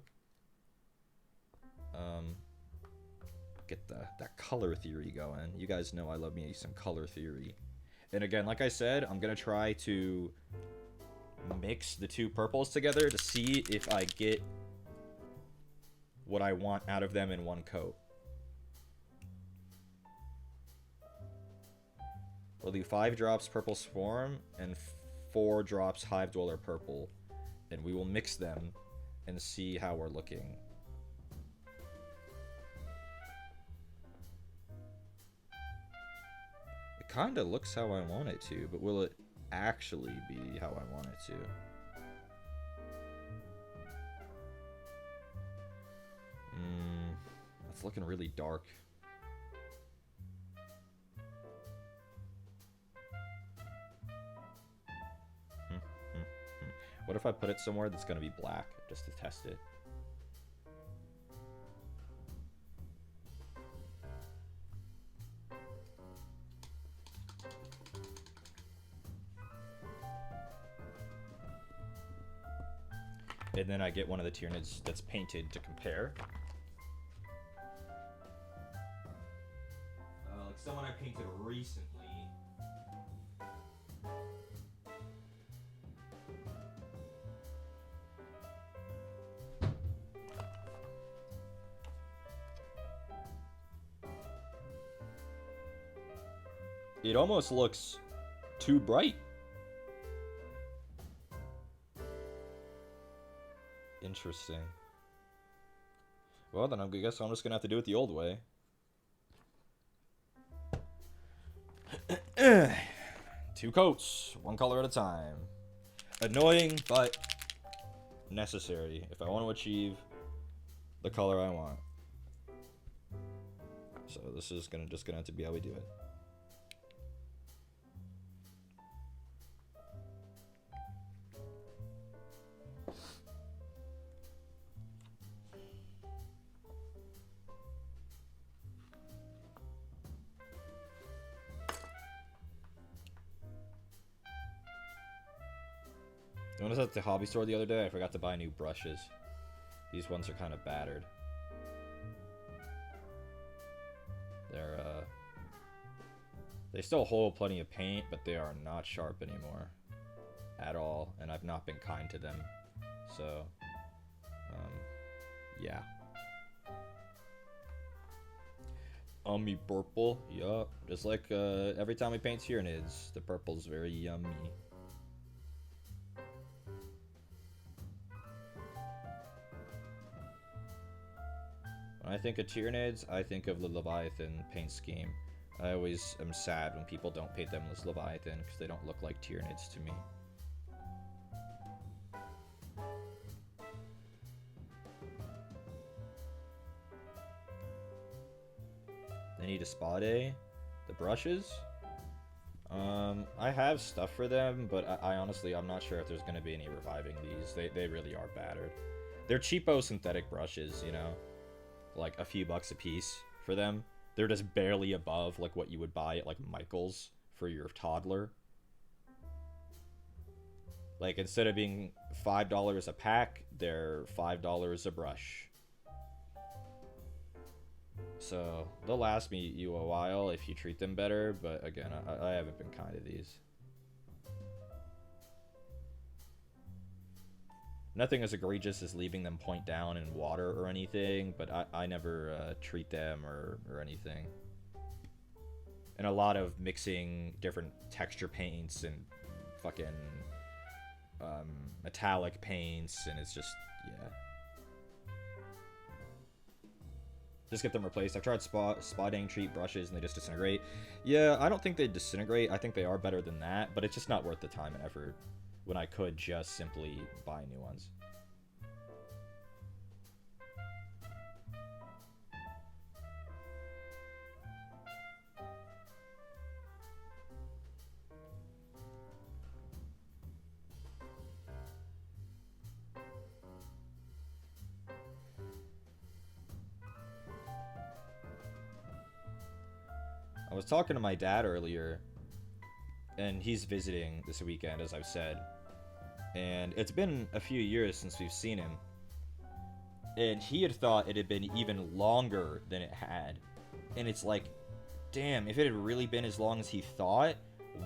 get that color theory going. You guys know I love me some color theory. And again, like I said, I'm going to try to mix the two purples together to see if I get what I want out of them in one coat. We'll do 5 drops Purple Swarm and 4 drops Hive Dweller Purple. And we will mix them and see how we're looking. It kind of looks how I want it to, but will it actually be how I want it to? That's looking really dark. What if I put it somewhere that's going to be black, just to test it? and then I get one of the Tyranids that's painted to compare. Like someone I painted recently. It almost looks too bright. Interesting. Well, then I guess I'm just gonna have to do it the old way. 2 coats, 1 color at a time. Annoying, but necessary if I want to achieve the color I want. So this is just gonna have to be how we do it. I was at the hobby store the other day. I forgot to buy new brushes. These ones are kind of battered. They still hold plenty of paint, but they are not sharp anymore. At all. And I've not been kind to them. So, yeah. Ummy purple. Yup. Just like every time we paint Tyranids, the purple's very yummy. When I think of Tyranids, I think of the Leviathan paint scheme. I always am sad when people don't paint them as Leviathan because they don't look like Tyranids to me. They need a spa day. The brushes? I have stuff for them, but I honestly, I'm not sure if there's going to be any reviving these. They really are battered. They're cheapo synthetic brushes, you know? Like a few bucks a piece for them. They're just barely above like what you would buy at like Michael's for your toddler. Like instead of being $5 a pack, they're $5 a brush. So they'll last you a while if you treat them better, but again, I haven't been kind to these. Nothing as egregious as leaving them point down in water or anything, but I never treat them or anything. And a lot of mixing different texture paints and fucking metallic paints, and it's just, yeah. Just get them replaced. I've tried spotting treat brushes and they just disintegrate. Yeah, I don't think they disintegrate. I think they are better than that, but it's just not worth the time and effort when I could just simply buy new ones. I was talking to my dad earlier, and he's visiting this weekend, as I've said. And it's been a few years since we've seen him. And he had thought it had been even longer than it had. And it's like, damn, if it had really been as long as he thought,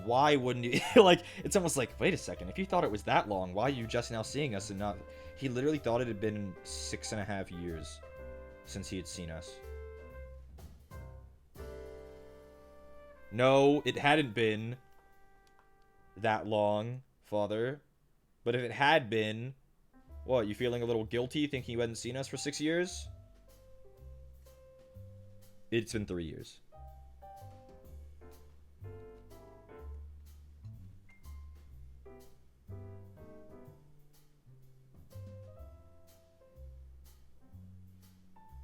why wouldn't you? Like, it's almost like, wait a second, if you thought it was that long, why are you just now seeing us and not... He literally thought it had been 6.5 years since he had seen us. No, it hadn't been that long, Father. But if it had been, what, you feeling a little guilty thinking you hadn't seen us for 6 years? It's been 3 years.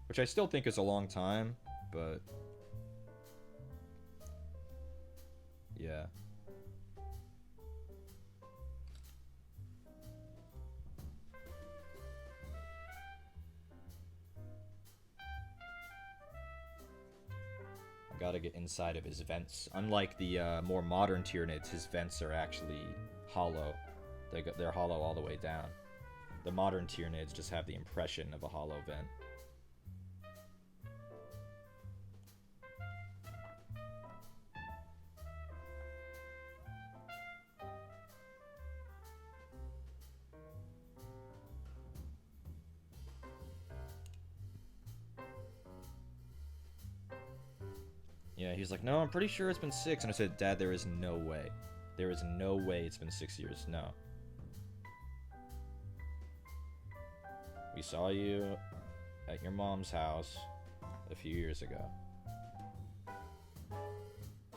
Which I still think is a long time, but... yeah. I gotta get inside of his vents. Unlike the more modern Tyranids, his vents are actually hollow. They're hollow all the way down. The modern Tyranids just have the impression of a hollow vent. Yeah, he's like, no, I'm pretty sure it's been 6. And I said, Dad, there is no way. There is no way it's been 6 years. No. We saw you at your mom's house a few years ago.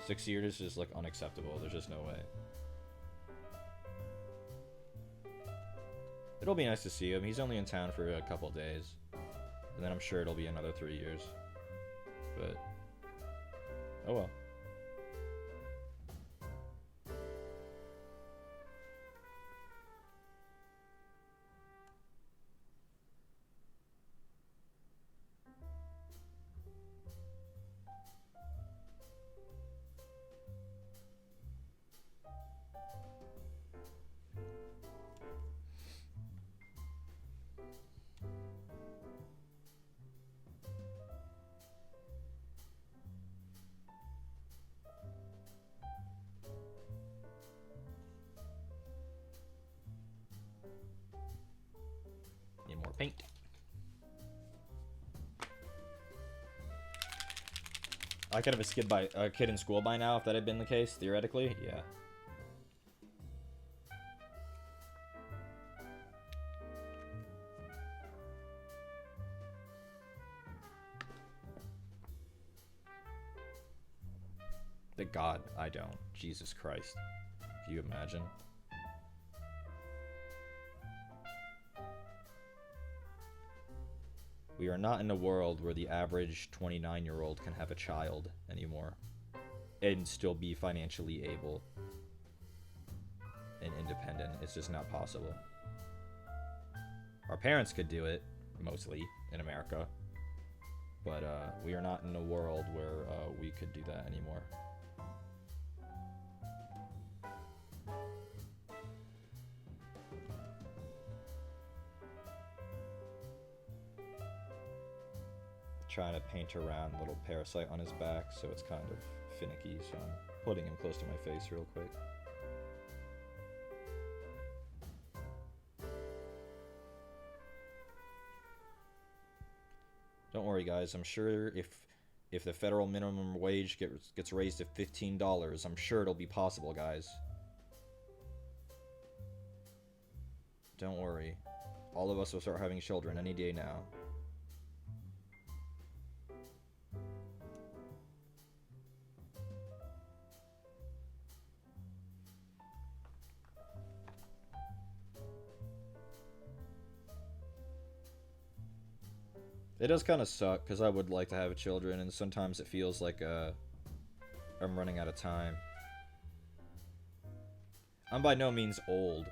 6 years is, like, unacceptable. There's just no way. It'll be nice to see him. He's only in town for a couple days. And then I'm sure it'll be another 3 years. But... oh well. Need more paint. I could have a kid in school by now if that had been the case, theoretically. Yeah. Thank God I don't. Jesus Christ. Can you imagine? We are not in a world where the average 29-year-old can have a child anymore and still be financially able and independent. It's just not possible. Our parents could do it, mostly, in America. But we are not in a world where we could do that anymore. Trying to paint around a little parasite on his back, so it's kind of finicky, so I'm putting him close to my face real quick. Don't worry, guys. I'm sure if the federal minimum wage gets raised to $15, I'm sure it'll be possible, guys. Don't worry. All of us will start having children any day now. It does kind of suck, because I would like to have children, and sometimes it feels like I'm running out of time. I'm by no means old,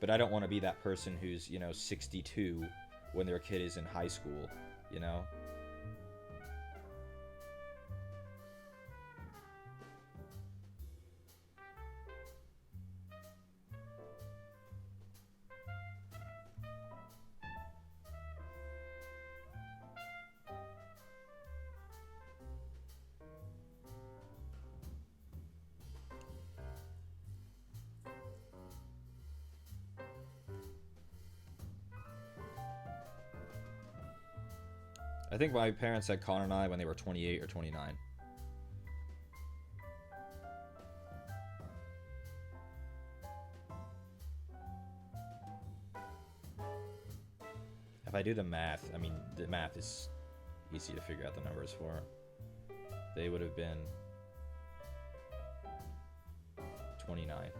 but I don't want to be that person who's, 62 when their kid is in high school, you know? I think my parents had Connor and I when they were 28 or 29. If I do the math, I mean, the math is easy to figure out the numbers for. They would have been 29.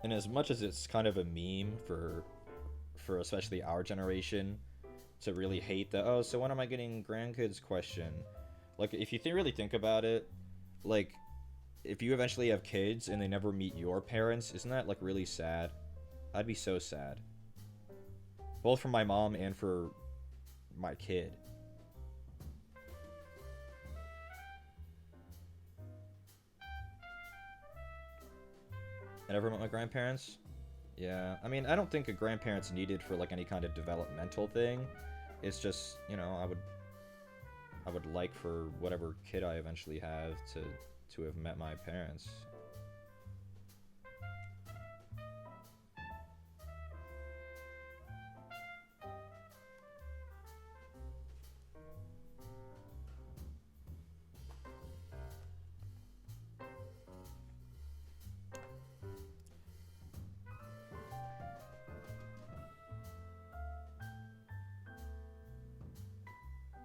And as much as it's kind of a meme for especially our generation to really hate the, oh, so when am I getting grandkids question, like, if you really think about it, like, if you eventually have kids and they never meet your parents, isn't that like really sad? I'd be so sad. Both for my mom and for my kid. I never met my grandparents. Yeah, I mean, I don't think a grandparent's needed for like any kind of developmental thing. It's just, you know, I would like for whatever kid I eventually have to have met my parents.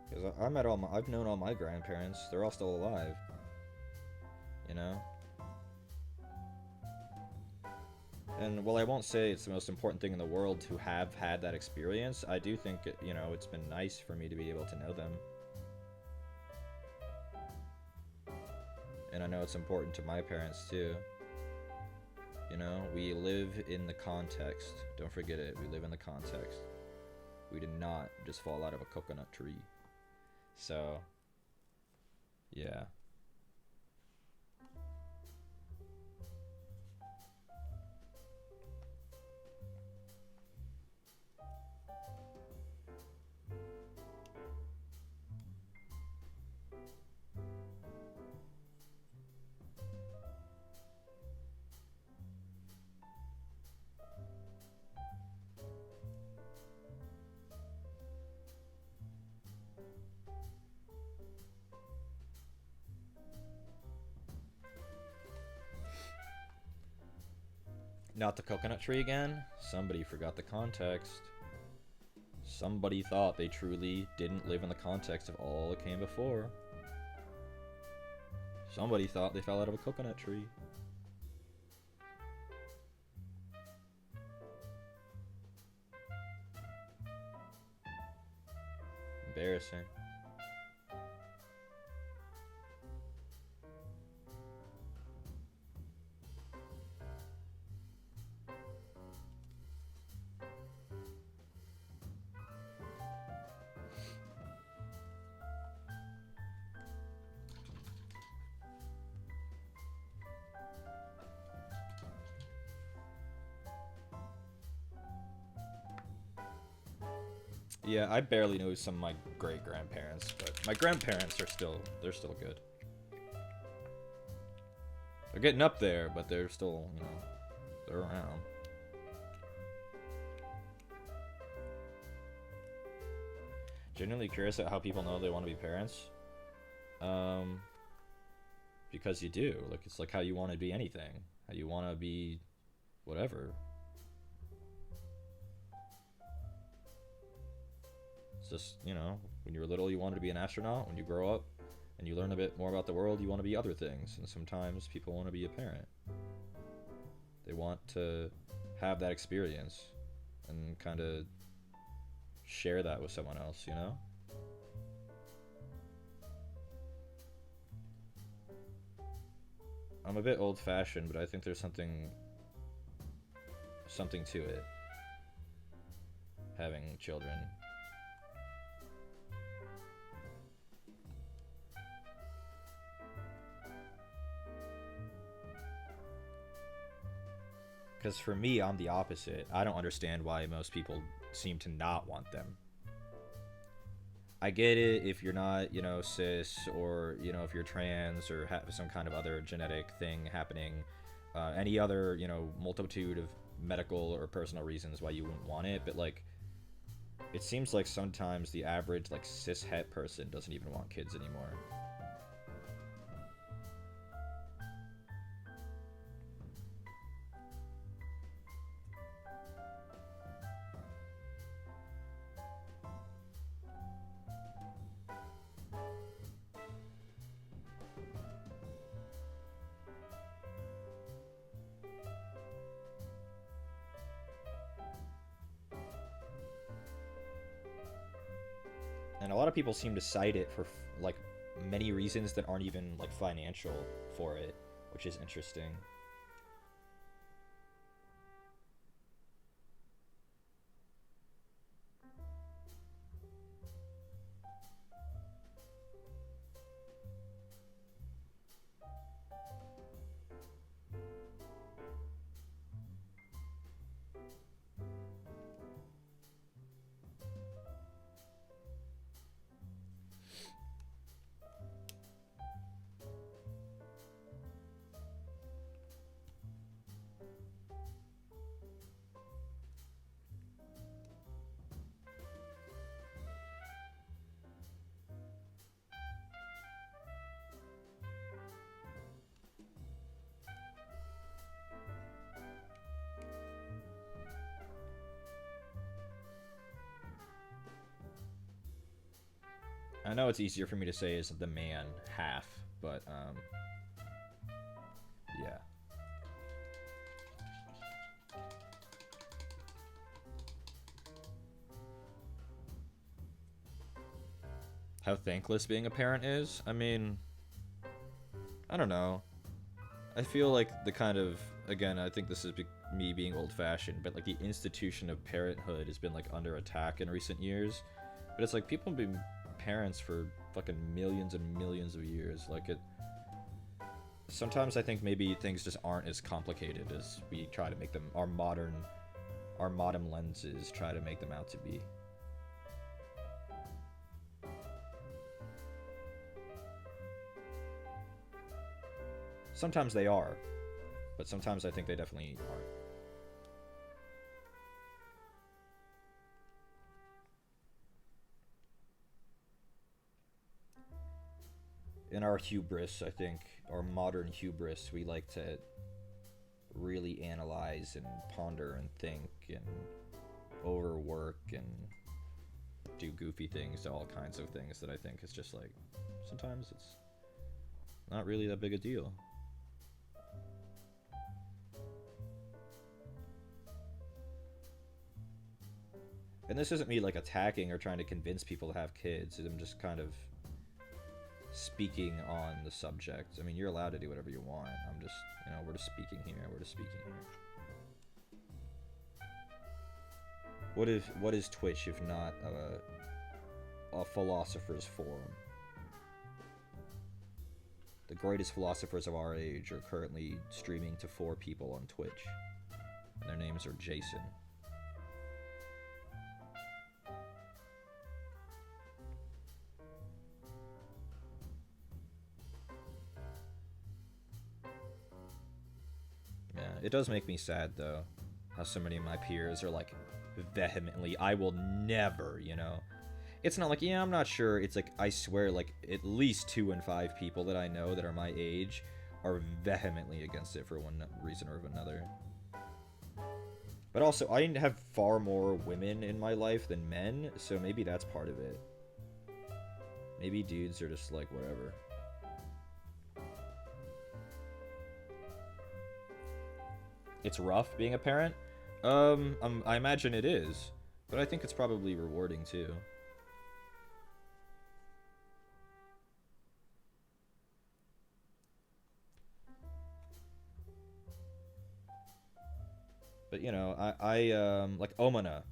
Because I've known all my grandparents. They're all still alive. You know? And while I won't say it's the most important thing in the world to have had that experience, I do think, you know, it's been nice for me to be able to know them. And I know it's important to my parents too. You know, we live in the context. Don't forget it. We live in the context. We did not just fall out of a coconut tree. So, yeah. Not the coconut tree again? Somebody forgot the context. Somebody thought they truly didn't live in the context of all that came before. Somebody thought they fell out of a coconut tree. Embarrassing. Yeah, I barely know some of my great-grandparents, but my grandparents are they're still good. They're getting up there, but they're still, you know, they're around. Genuinely curious at how people know they want to be parents. Because you do. Like, it's like how you want to be anything. How you want to be whatever. It's just, you know, when you were little, you wanted to be an astronaut. When you grow up and you learn a bit more about the world, you want to be other things. And sometimes people want to be a parent. They want to have that experience and kind of share that with someone else, you know? I'm a bit old-fashioned, but I think there's something to it. Having children. Because for me, I'm the opposite. I don't understand why most people seem to not want them. I get it if you're not, you know, cis, or, you know, if you're trans, or have some kind of other genetic thing happening. Any other, you know, multitude of medical or personal reasons why you wouldn't want it. But, like, it seems like sometimes the average, like, cis-het person doesn't even want kids anymore. And a lot of people seem to cite it for, like, many reasons that aren't even, like, financial for it. which is interesting. I know it's easier for me to say as the man half, but yeah. How thankless being a parent is? I mean, I don't know. I feel like the kind of, again, I think this is me being old-fashioned, but like the institution of parenthood has been like under attack in recent years. But it's like people have been parents for fucking millions and millions of years. Like it. Sometimes I think maybe things just aren't as complicated as we try to make them. Our modern lenses try to make them out to be. Sometimes they are, but sometimes I think they definitely aren't. In our hubris, I think, our modern hubris, we like to really analyze and ponder and think and overwork and do goofy things, all kinds of things that I think is just like, sometimes it's not really that big a deal. And this isn't me like attacking or trying to convince people to have kids. I'm just kind of speaking on the subject. I mean, you're allowed to do whatever you want. I'm just, you know, we're just speaking here. What is Twitch if not a philosopher's forum? The greatest philosophers of our age are currently streaming to 4 people on Twitch, and their names are Jason. Yeah, it does make me sad, though, how so many of my peers are, like, vehemently, I will never, you know? It's not like, yeah, I'm not sure. It's like, I swear, like, at least 2 in 5 people that I know that are my age are vehemently against it for one reason or another. But also, I have far more women in my life than men, so maybe that's part of it. Maybe dudes are just like, whatever. It's rough being a parent? I imagine it is, but I think it's probably rewarding too. But you know, I like Omana.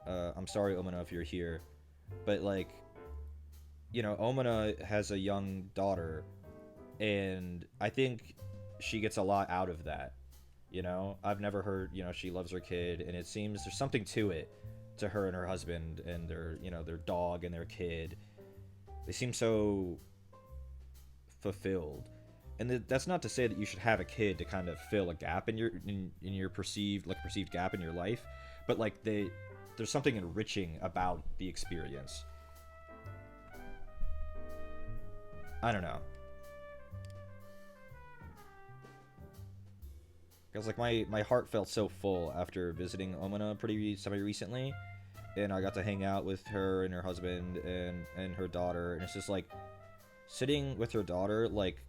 I'm sorry, Omana, if you're here, but like, you know, Omana has a young daughter, and I think she gets a lot out of that. You know, I've never heard, you know, she loves her kid, and it seems there's something to it, to her and her husband and their, you know, their dog and their kid. They seem so fulfilled. And that's not to say that you should have a kid to kind of fill a gap in your perceived gap in your life, but like there's something enriching about the experience. I don't know. Because like my heart felt so full after visiting Omana semi recently, and I got to hang out with her and her husband and her daughter, and it's just like sitting with her daughter, like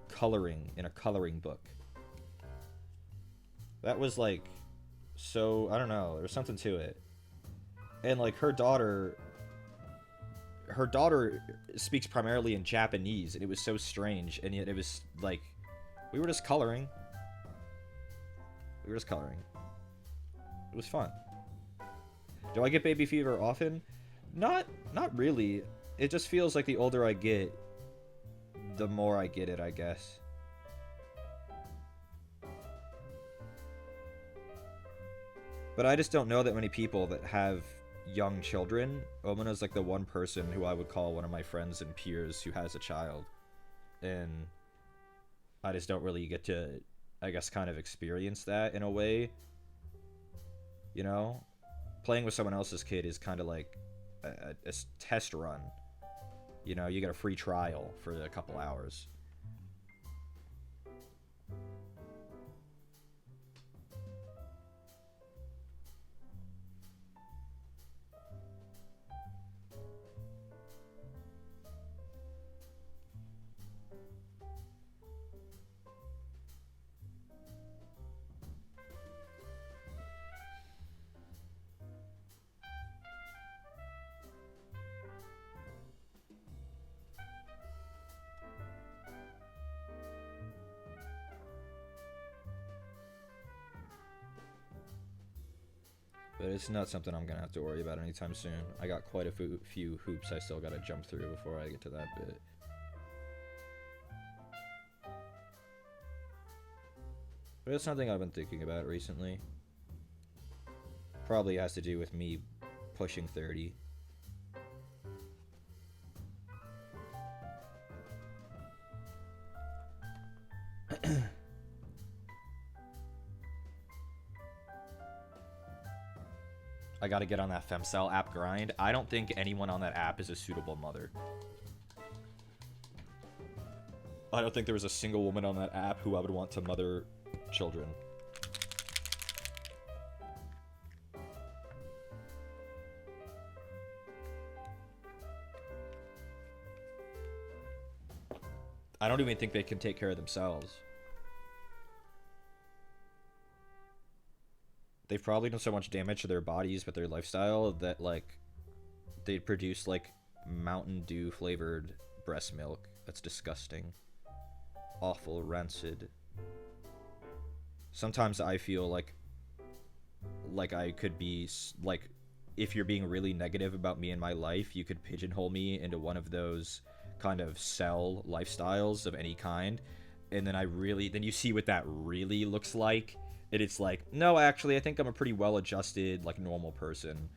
coloring in a coloring book. That was like, so I don't know, there's something to it. And like her daughter, her daughter speaks primarily in Japanese, and it was so strange, and yet it was like, we were just coloring. We were just coloring. It was fun. Do I get baby fever often? Not really. It just feels like the older I get, the more I get it, I guess. But I just don't know that many people that have young children. Omena's like the one person who I would call one of my friends and peers who has a child. And I just don't really get to, I guess, kind of experience that in a way. You know? Playing with someone else's kid is kind of like a test run. You know, you get a free trial for a couple hours. But it's not something I'm gonna have to worry about anytime soon. I got quite a few hoops I still gotta jump through before I get to that bit. But it's something I've been thinking about recently. Probably has to do with me pushing 30. I gotta get on that Femcell app grind. I don't think anyone on that app is a suitable mother. I don't think there was a single woman on that app who I would want to mother children. I don't even think they can take care of themselves. They've probably done so much damage to their bodies with their lifestyle that, like, they produce, like, Mountain Dew flavored breast milk. That's disgusting. Awful, rancid. Sometimes I feel like I could be, like, if you're being really negative about me and my life, you could pigeonhole me into one of those kind of cell lifestyles of any kind. And then then you see what that really looks like. And it's like, no, actually, I think I'm a pretty well-adjusted, like, normal person.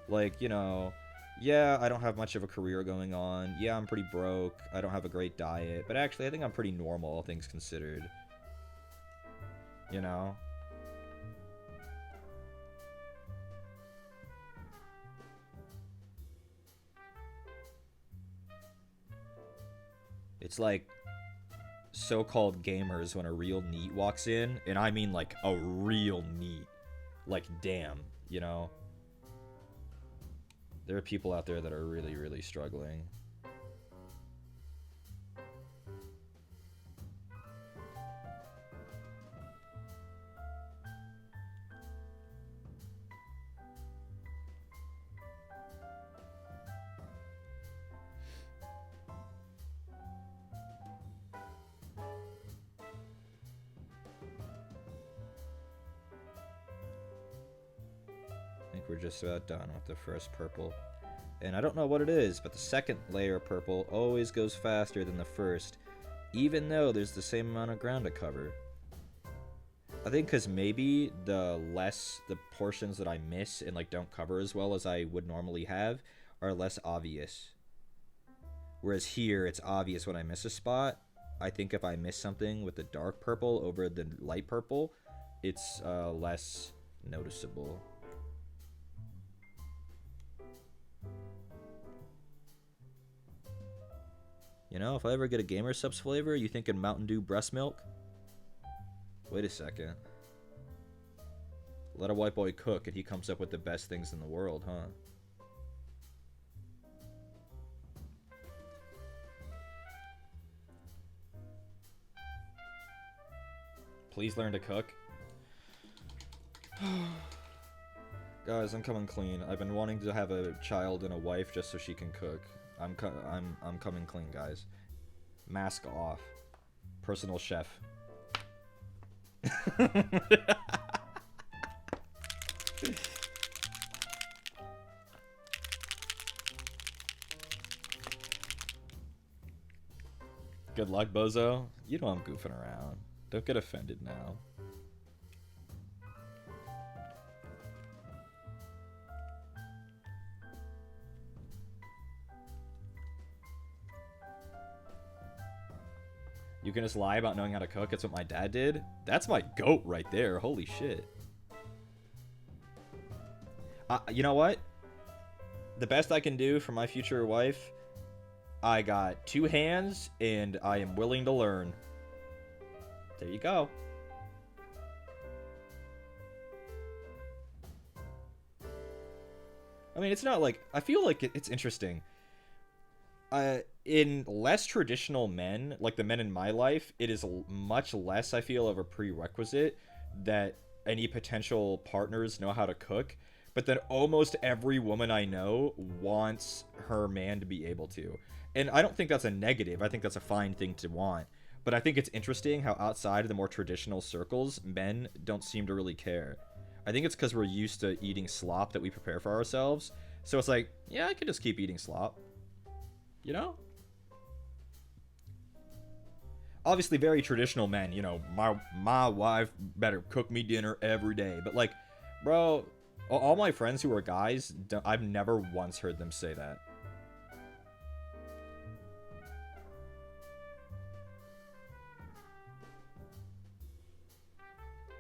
Like, you know, yeah, I don't have much of a career going on. Yeah, I'm pretty broke. I don't have a great diet. But actually, I think I'm pretty normal, all things considered. You know? It's like so-called gamers when a real NEET walks in, and I mean like a real NEET. Like, damn, you know? There are people out there that are really, really struggling. We're just about done with the first purple. And I don't know what it is, but the second layer of purple always goes faster than the first, even though there's the same amount of ground to cover. I think because maybe the portions that I miss and like don't cover as well as I would normally have are less obvious. Whereas here, it's obvious when I miss a spot. I think if I miss something with the dark purple over the light purple, it's less noticeable. You know, if I ever get a Gamer Subs flavor, you thinking Mountain Dew breast milk? Wait a second. Let a white boy cook and he comes up with the best things in the world, huh? Please learn to cook. Guys, I'm coming clean. I've been wanting to have a child and a wife just so she can cook. I'm coming clean, guys. Mask off. Personal chef. Good luck, bozo. You know I'm goofing around. Don't get offended now. You can just lie about knowing how to cook. It's what my dad did. That's my goat right there. Holy shit. You know what? The best I can do for my future wife, I got 2 hands, and I am willing to learn. There you go. I mean, it's not like... I feel like it's interesting. In less traditional men, like the men in my life, it is much less, I feel, of a prerequisite that any potential partners know how to cook. But then almost every woman I know wants her man to be able to. And I don't think that's a negative. I think that's a fine thing to want. But I think it's interesting how outside of the more traditional circles, men don't seem to really care. I think it's because we're used to eating slop that we prepare for ourselves. So it's like, yeah, I could just keep eating slop. You know? Obviously, very traditional men, you know, my wife better cook me dinner every day. But like, bro, all my friends who are guys, I've never once heard them say that.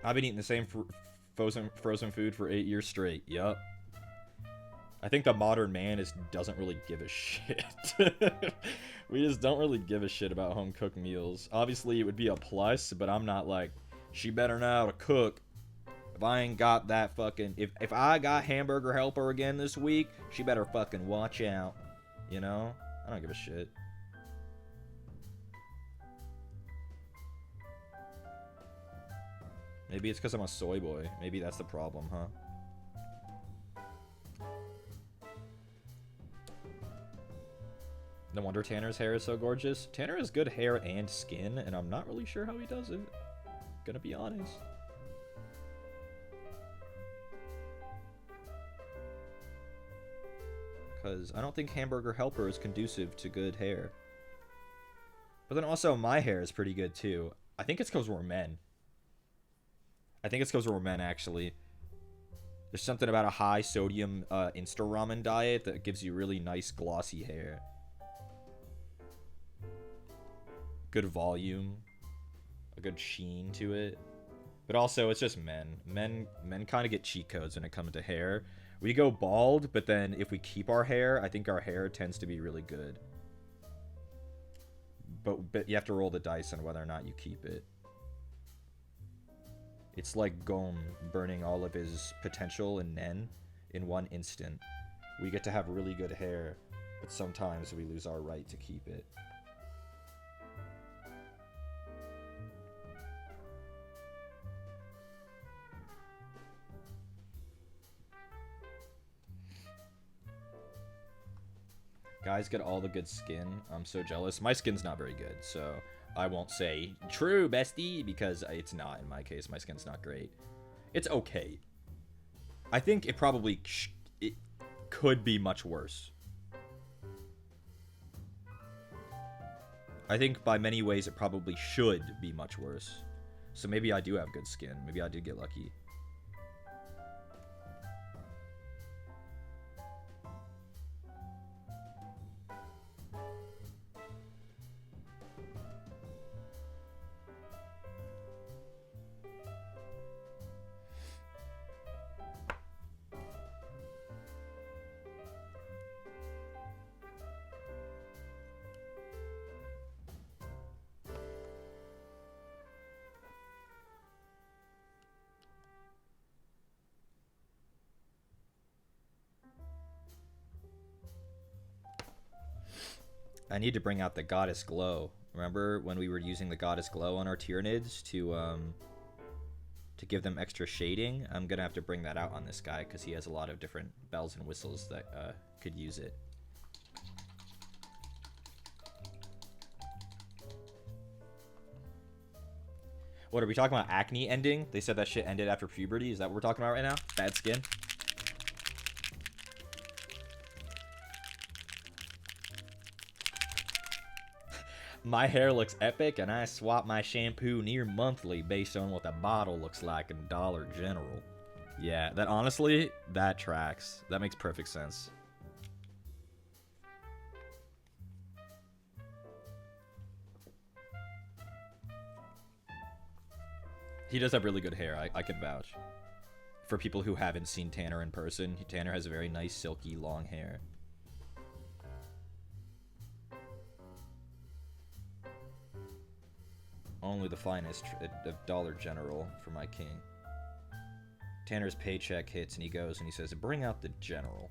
I've been eating the same frozen food for 8 years straight. Yup. I think the modern man doesn't really give a shit. We just don't really give a shit about home-cooked meals. Obviously, it would be a plus, but I'm not like, she better know how to cook. If I ain't got that fucking... If I got hamburger helper again this week, she better fucking watch out. You know? I don't give a shit. Maybe it's because I'm a soy boy. Maybe that's the problem, huh? No wonder Tanner's hair is so gorgeous. Tanner has good hair and skin, and I'm not really sure how he does it. Gonna be honest. Because I don't think hamburger helper is conducive to good hair. But then also, my hair is pretty good too. I think it's because we're men. I think it's because we're men, actually. There's something about a high sodium Insta ramen diet that gives you really nice glossy hair. Good volume. A good sheen to it. But also, it's just men. Men kind of get cheat codes when it comes to hair. We go bald, but then if we keep our hair, I think our hair tends to be really good. But you have to roll the dice on whether or not you keep it. It's like Gom burning all of his potential in Nen in one instant. We get to have really good hair, but sometimes we lose our right to keep it. Guys get all the good skin. I'm so jealous. My skin's not very good, so I won't say true, bestie, because it's not in my case. My skin's not great. It's okay. I think it probably it could be much worse. I think by many ways it probably should be much worse. So maybe I do have good skin. Maybe I did get lucky. I need to bring out the Goddess Glow. Remember when we were using the Goddess Glow on our Tyranids to give them extra shading? I'm gonna have to bring that out on this guy because he has a lot of different bells and whistles that could use it. What, are we talking about acne ending? They said that shit ended after puberty. Is that what we're talking about right now? Bad skin? My hair looks epic, and I swap my shampoo near monthly based on what the bottle looks like in Dollar General. Yeah, that honestly, that tracks. That makes perfect sense. He does have really good hair, I can vouch. For people who haven't seen Tanner in person, Tanner has a very nice, silky, long hair. Only the finest of Dollar General for my king. Tanner's paycheck hits and he goes and he says, bring out the General.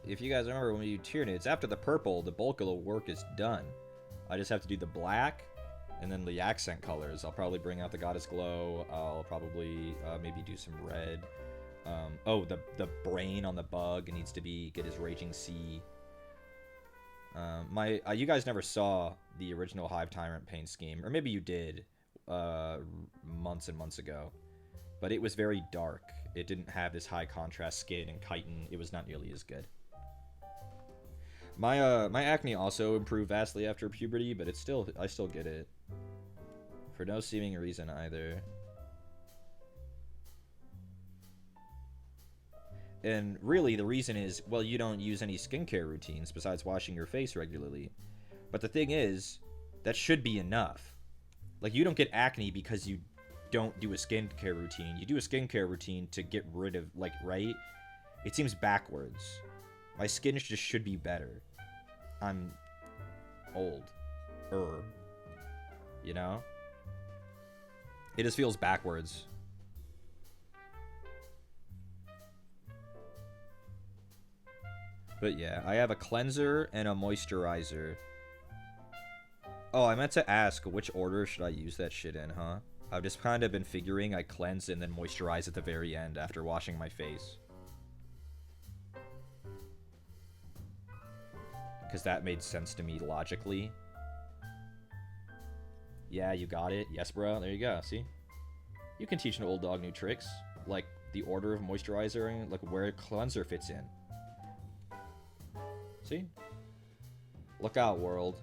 If you guys remember when we do Tyranids, after the purple, the bulk of the work is done. I just have to do the black and then the accent colors. I'll probably bring out the Goddess Glow. I'll probably maybe do some red. Oh, the brain on the bug needs to get his Raging Sea. You guys never saw the original Hive Tyrant paint scheme, or maybe you did months and months ago, but it was very dark. It didn't have this high contrast skin and chitin. It was not nearly as good. My acne also improved vastly after puberty, but I still get it for no seeming reason either. And really, the reason is, well, you don't use any skincare routines besides washing your face regularly. But the thing is, that should be enough. Like, you don't get acne because you don't do a skincare routine. You do a skincare routine to get rid of, like, right? It seems backwards. My skin just should be better. I'm old. You know? It just feels backwards. But yeah, I have a cleanser and a moisturizer. Oh, I meant to ask, which order should I use that shit in, huh? I've just kind of been figuring I cleanse and then moisturize at the very end after washing my face. Because that made sense to me logically. Yeah, you got it. Yes, bro. There you go. See? You can teach an old dog new tricks. Like the order of moisturizer and like where a cleanser fits in. See? Look out, world.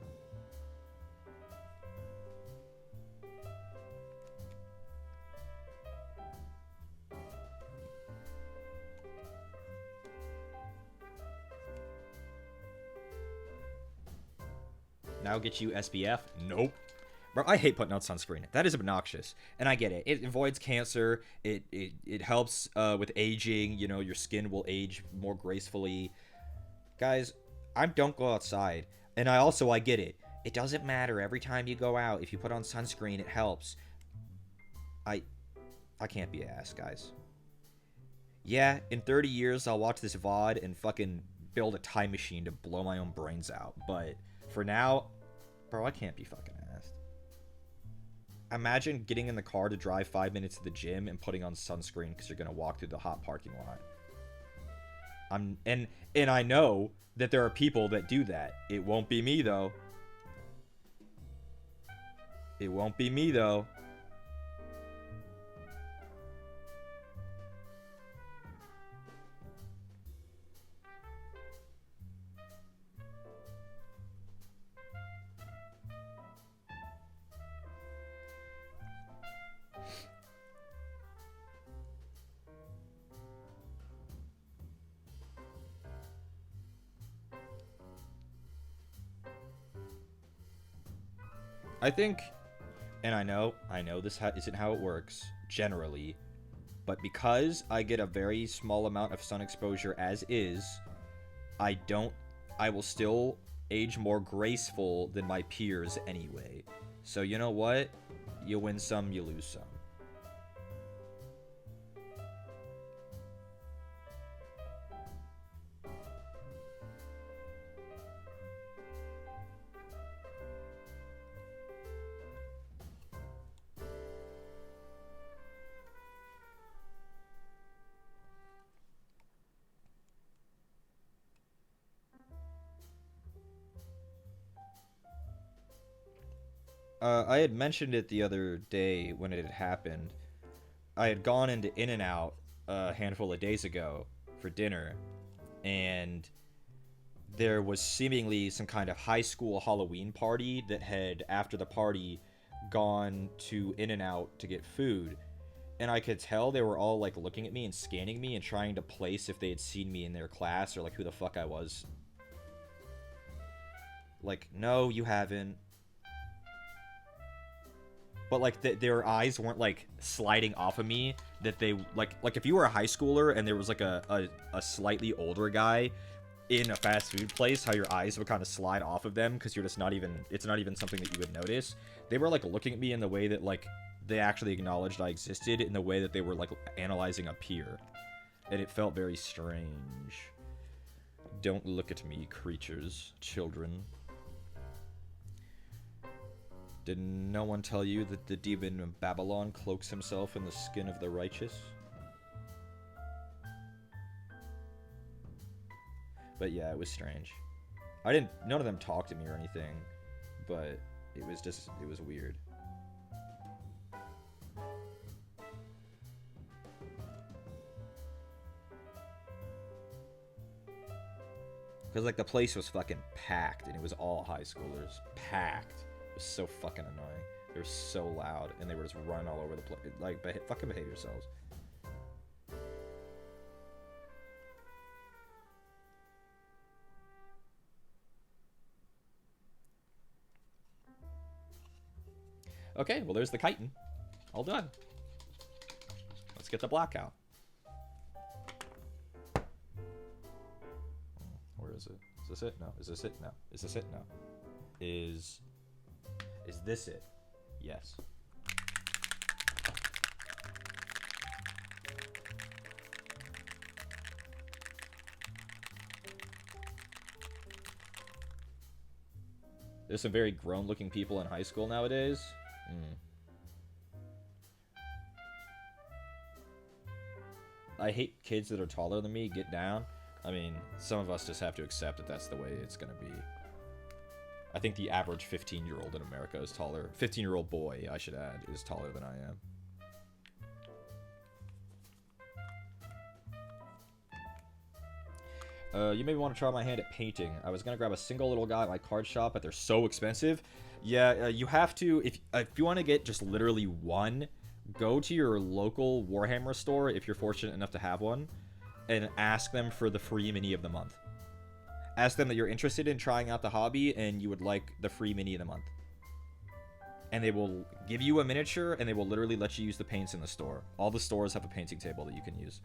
Now get you SPF? Nope. Bro, I hate putting out sunscreen. That is obnoxious. And I get it. It avoids cancer. It helps with aging. You know, your skin will age more gracefully. Guys, don't go outside. And I get it. It doesn't matter every time you go out. If you put on sunscreen, it helps. I can't be asked, guys. Yeah, in 30 years, I'll watch this VOD and fucking build a time machine to blow my own brains out. But for now, bro, I can't be fucking asked. Imagine getting in the car to drive 5 minutes to the gym and putting on sunscreen because you're gonna walk through the hot parking lot. And I know that there are people that do that. It won't be me though. It won't be me though. I think, and I know this isn't how it works, generally, but because I get a very small amount of sun exposure as is, I will still age more graceful than my peers anyway. So you know what? You win some, you lose some. I had mentioned it the other day when it had happened. I had gone into In-N-Out a handful of days ago for dinner, and there was seemingly some kind of high school Halloween party that had, after the party, gone to In-N-Out to get food. And I could tell they were all, like, looking at me and scanning me and trying to place if they had seen me in their class or, like, who the fuck I was. Like, no, you haven't. But, like, their eyes weren't, like, sliding off of me. That they, like if you were a high schooler and there was, like, a slightly older guy in a fast food place, how your eyes would kind of slide off of them because you're just not even, it's not even something that you would notice. They were, like, looking at me in the way that, like, they actually acknowledged I existed, in the way that they were, like, analyzing a peer. And it felt very strange. Don't look at me, creatures, children. Did no one tell you that the demon of Babylon cloaks himself in the skin of the righteous? But yeah, it was strange. None of them talked to me or anything, but it was weird. Because, like, the place was fucking packed, and it was all high schoolers. Packed. It was so fucking annoying. They were so loud, and they were just running all over the place. Like, fucking behave yourselves. Okay, well, there's the chitin. All done. Let's get the block out. Where is it? Is this it? No. Is this it? No. Is this it? No. Is this it? Yes. There's some very grown-looking people in high school nowadays. I hate kids that are taller than me. Get down. I mean, some of us just have to accept that that's the way it's gonna be. I think the average 15-year-old in America is taller. 15-year-old boy, I should add, is taller than I am. You maybe want to try my hand at painting. I was gonna grab a single little guy at my card shop, but they're so expensive. Yeah, you have to, if you want to get just literally one, go to your local Warhammer store, if you're fortunate enough to have one, and ask them for the free mini of the month. Ask them that you're interested in trying out the hobby and you would like the free mini of the month. And they will give you a miniature, and they will literally let you use the paints in the store. All the stores have a painting table that you can use.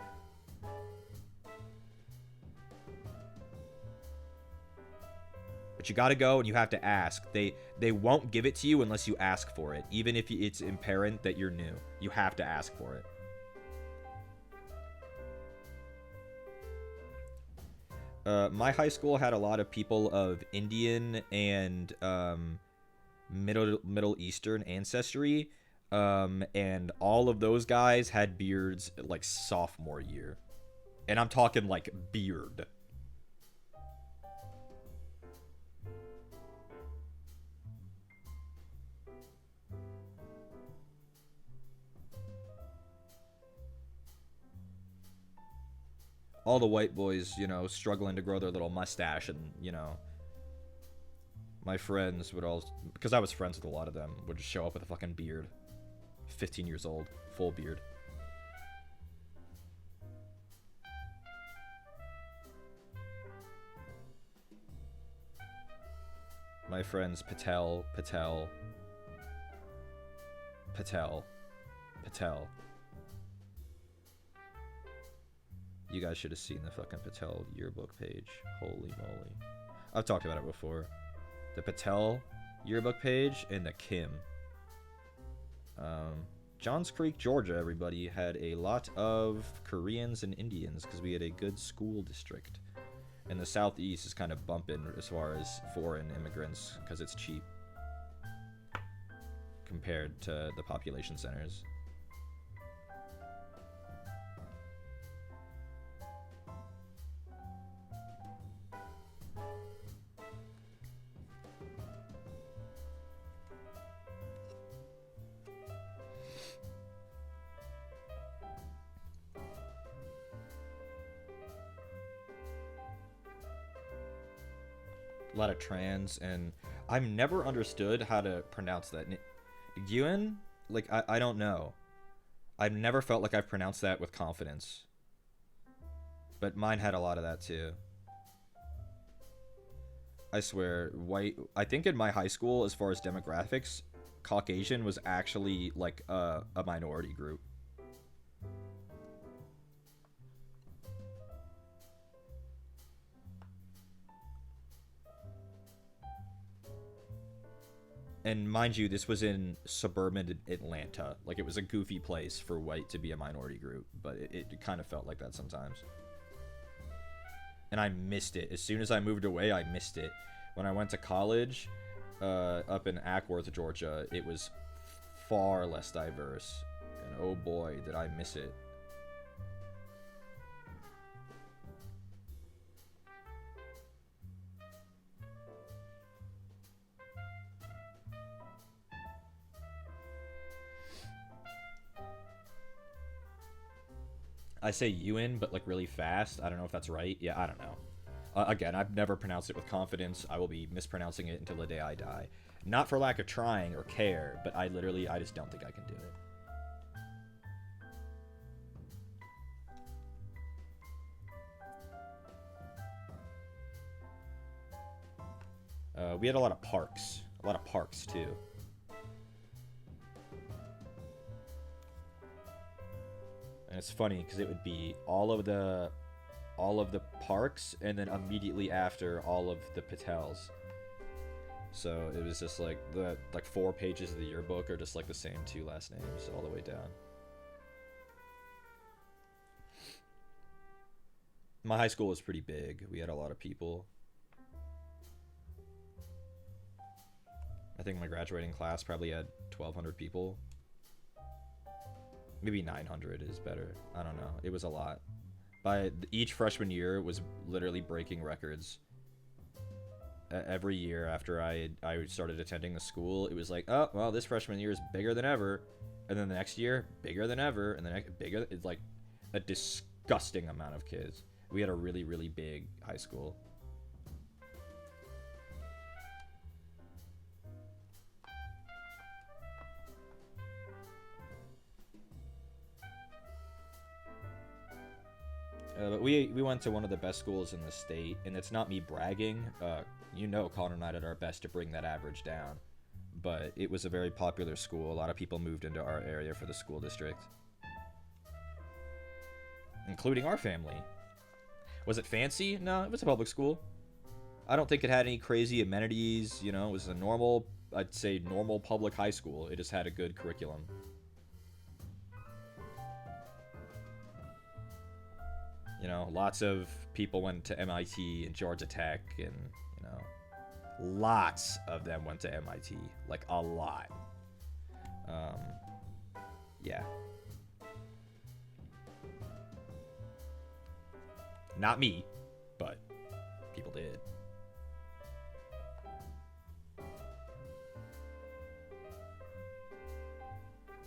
But you gotta go and you have to ask. They won't give it to you unless you ask for it. Even if it's apparent that you're new. You have to ask for it. My high school had a lot of people of Indian and Middle Eastern ancestry. And all of those guys had beards like sophomore year. And I'm talking like beard. All the white boys, you know, struggling to grow their little mustache, and, you know, my friends would all, because I was friends with a lot of them, would just show up with a fucking beard. 15 years old, full beard. My friends Patel. You guys should have seen the fucking Patel yearbook page. Holy moly. I've talked about it before. The Patel yearbook page and the Kim. Johns Creek, Georgia, everybody, had a lot of Koreans and Indians because we had a good school district. And the Southeast is kind of bumping as far as foreign immigrants because it's cheap compared to the population centers. a lot of trans, and I've never understood how to pronounce that. Yuen? Like, I don't know. I've never felt like I've pronounced that with confidence. But mine had a lot of that too. I swear, white... I think in my high school, as far as demographics, Caucasian was actually, like, a minority group. And mind you, this was in suburban Atlanta. Like, it was a goofy place for white to be a minority group, but it kind of felt like that sometimes. And I missed it. As soon as I moved away, I missed it. When I went to college, up in Ackworth, Georgia, it was far less diverse. And oh boy, did I miss it. I say Ewan, but like really fast. I don't know if that's right. Yeah, I don't know. Again, I've never pronounced it with confidence. I will be mispronouncing it until the day I die. Not for lack of trying or care, but I just don't think I can do it. We had a lot of parks. A lot of parks, too. And it's funny, because it would be all of the parks, and then immediately after, all of the Patels. So it was just like, the 4 pages of the yearbook are just like the same 2 last names all the way down. My high school was pretty big. We had a lot of people. I think my graduating class probably had 1,200 people. Maybe 900 is better. I don't know. It was a lot. By each freshman year was literally breaking records. Every year after I started attending the school, it was like, oh, well, this freshman year is bigger than ever. And then the next year, bigger than ever. And the next, bigger. It's like a disgusting amount of kids. We had a really, really big high school. But we went to one of the best schools in the state, and it's not me bragging. Connor and I did our best to bring that average down. But it was a very popular school. A lot of people moved into our area for the school district. Including our family. Was it fancy? No, it was a public school. I don't think it had any crazy amenities. You know, it was a normal, I'd say normal public high school. It just had a good curriculum. You know, lots of people went to MIT and Georgia Tech, and, you know, lots of them went to MIT. Like, a lot. Yeah. Not me, but people did.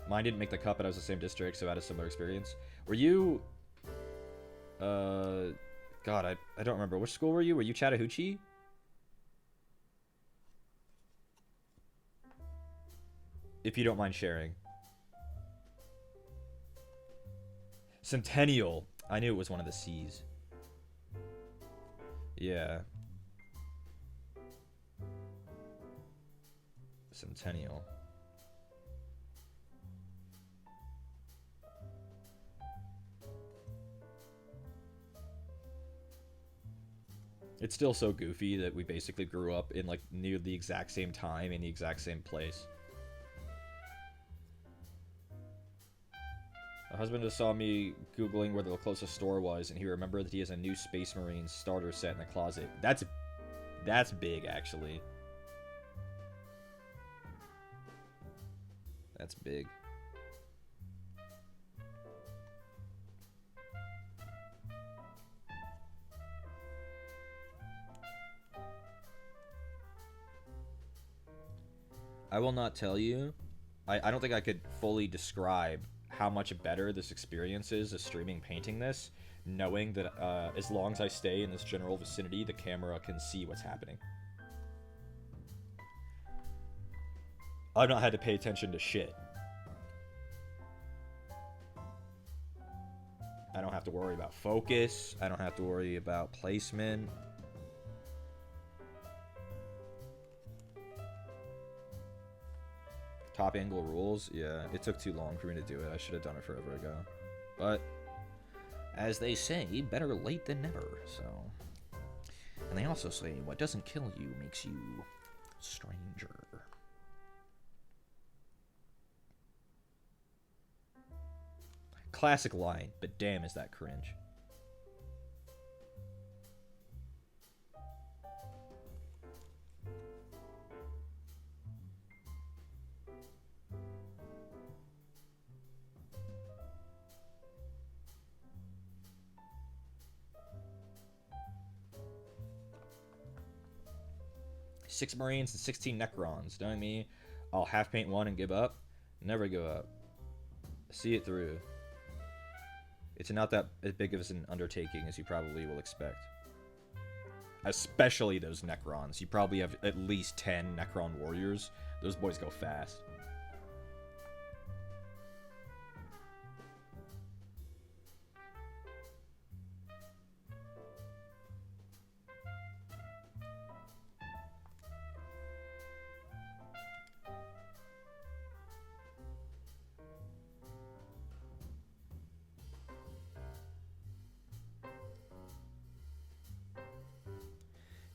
Mine didn't make the cut, but I was the same district, so I had a similar experience. Were you... God, I don't remember. Which school were you? Were you Chattahoochee? If you don't mind sharing. Centennial. I knew it was one of the C's. Yeah. Centennial. It's still so goofy that we basically grew up in, like, near the exact same time in the exact same place. My husband just saw me Googling where the closest store was, and he remembered that he has a new Space Marines starter set in the closet. That's big, actually. That's big. I will not tell you. I don't think I could fully describe how much better this experience is of streaming painting this, knowing that as long as I stay in this general vicinity, the camera can see what's happening. I've not had to pay attention to shit. I don't have to worry about focus. I don't have to worry about placement. Top angle rules? Yeah, it took too long for me to do it. I should have done it forever ago. But, as they say, better late than never, so... And they also say, what doesn't kill you makes you stranger. Classic line, but damn is that cringe. Six Marines and 16 Necrons. Knowing me, I'll half paint one and give up. Never give up. See it through. It's not that big of an undertaking as you probably will expect. Especially those Necrons. You probably have at least 10 Necron warriors. Those boys go fast.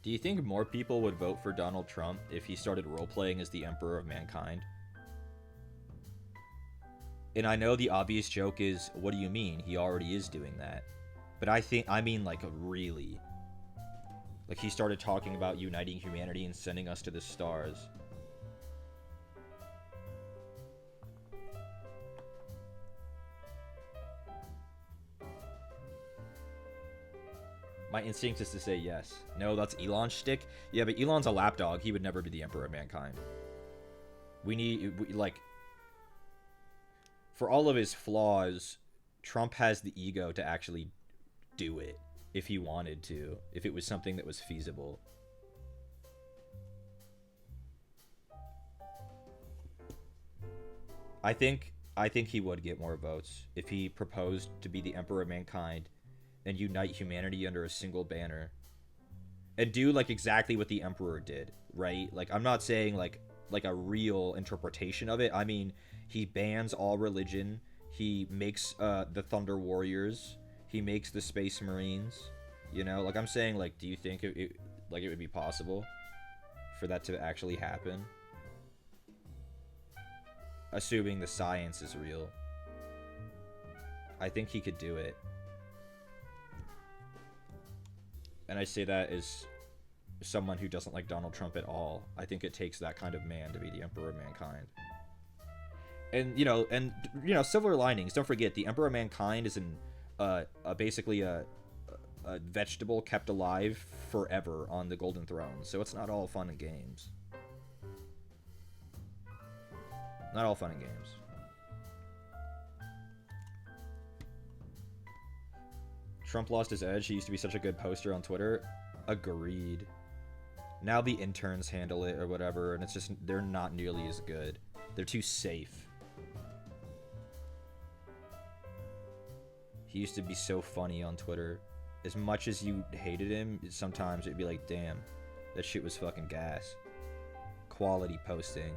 Do you think more people would vote for Donald Trump if he started role-playing as the Emperor of Mankind? And I know the obvious joke is, what do you mean? He already is doing that. But I mean like really. Like he started talking about uniting humanity and sending us to the stars. My instinct is to say yes. No, that's Elon's shtick. Yeah, but Elon's a lapdog. He would never be the Emperor of Mankind. Like, for all of his flaws, Trump has the ego to actually do it if he wanted to, if it was something that was feasible. I think he would get more votes if he proposed to be the Emperor of Mankind and unite humanity under a single banner. And do, like, exactly what the Emperor did, right? Like, I'm not saying, like a real interpretation of it. I mean, he bans all religion. He makes the Thunder Warriors. He makes the Space Marines. You know? Like, I'm saying, like, do you think it would be possible for that to actually happen? Assuming the science is real. I think he could do it. And I say that as someone who doesn't like Donald Trump at all. I think it takes that kind of man to be the Emperor of Mankind. And, silver linings. Don't forget, the Emperor of Mankind is basically a vegetable kept alive forever on the Golden Throne. So it's not all fun and games. Not all fun and games. Trump lost his edge. He used to be such a good poster on Twitter. Agreed. Now the interns handle it or whatever, and it's just, they're not nearly as good. They're too safe. He used to be so funny on Twitter. As much as you hated him, sometimes it'd be like, damn, that shit was fucking gas. Quality posting.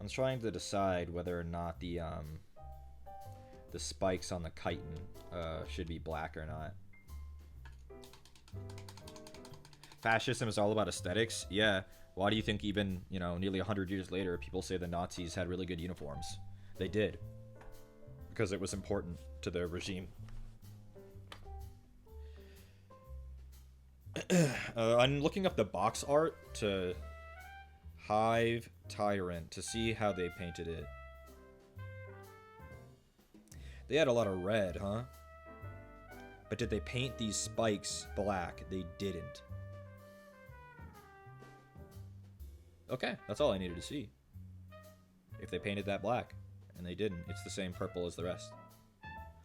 I'm trying to decide whether or not the spikes on the chitin should be black or not. Fascism is all about aesthetics? Yeah. Why do you think even, nearly 100 years later, people say the Nazis had really good uniforms? They did. Because it was important to their regime. I'm looking up the box art to Hive Tyrant to see how they painted it. They had a lot of red, huh? But did they paint these spikes black? They didn't. Okay, that's all I needed to see. if they painted that black. And they didn't. It's the same purple as the rest.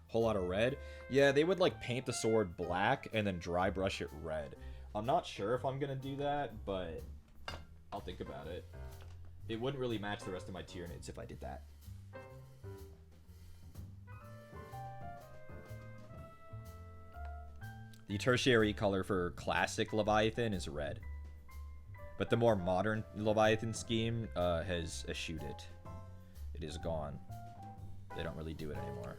Whole lot of red. Yeah, they would like paint the sword black and then dry brush it red. I'm not sure if I'm gonna do that, but I'll think about it. It wouldn't really match the rest of my Tyranids if I did that. The tertiary color for classic Leviathan is red. But the more modern Leviathan scheme has eschewed it. It is gone. They don't really do it anymore.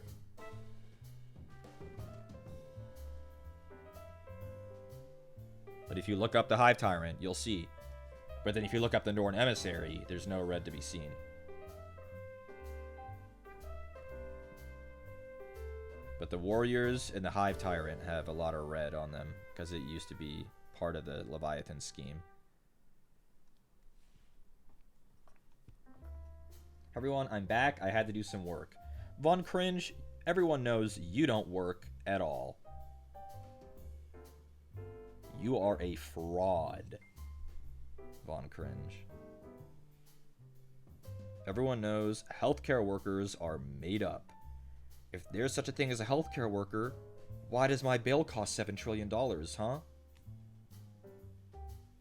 But if you look up the Hive Tyrant, you'll see. But then if you look up the Norn Emissary, there's no red to be seen. But the Warriors and the Hive Tyrant have a lot of red on them, because it used to be part of the Leviathan scheme. Everyone, I'm back. I had to do some work. Von Cringe, everyone knows you don't work at all. You are a fraud, Von Cringe. Everyone knows healthcare workers are made up. If there's such a thing as a healthcare worker, why does my bill cost $7 trillion, huh?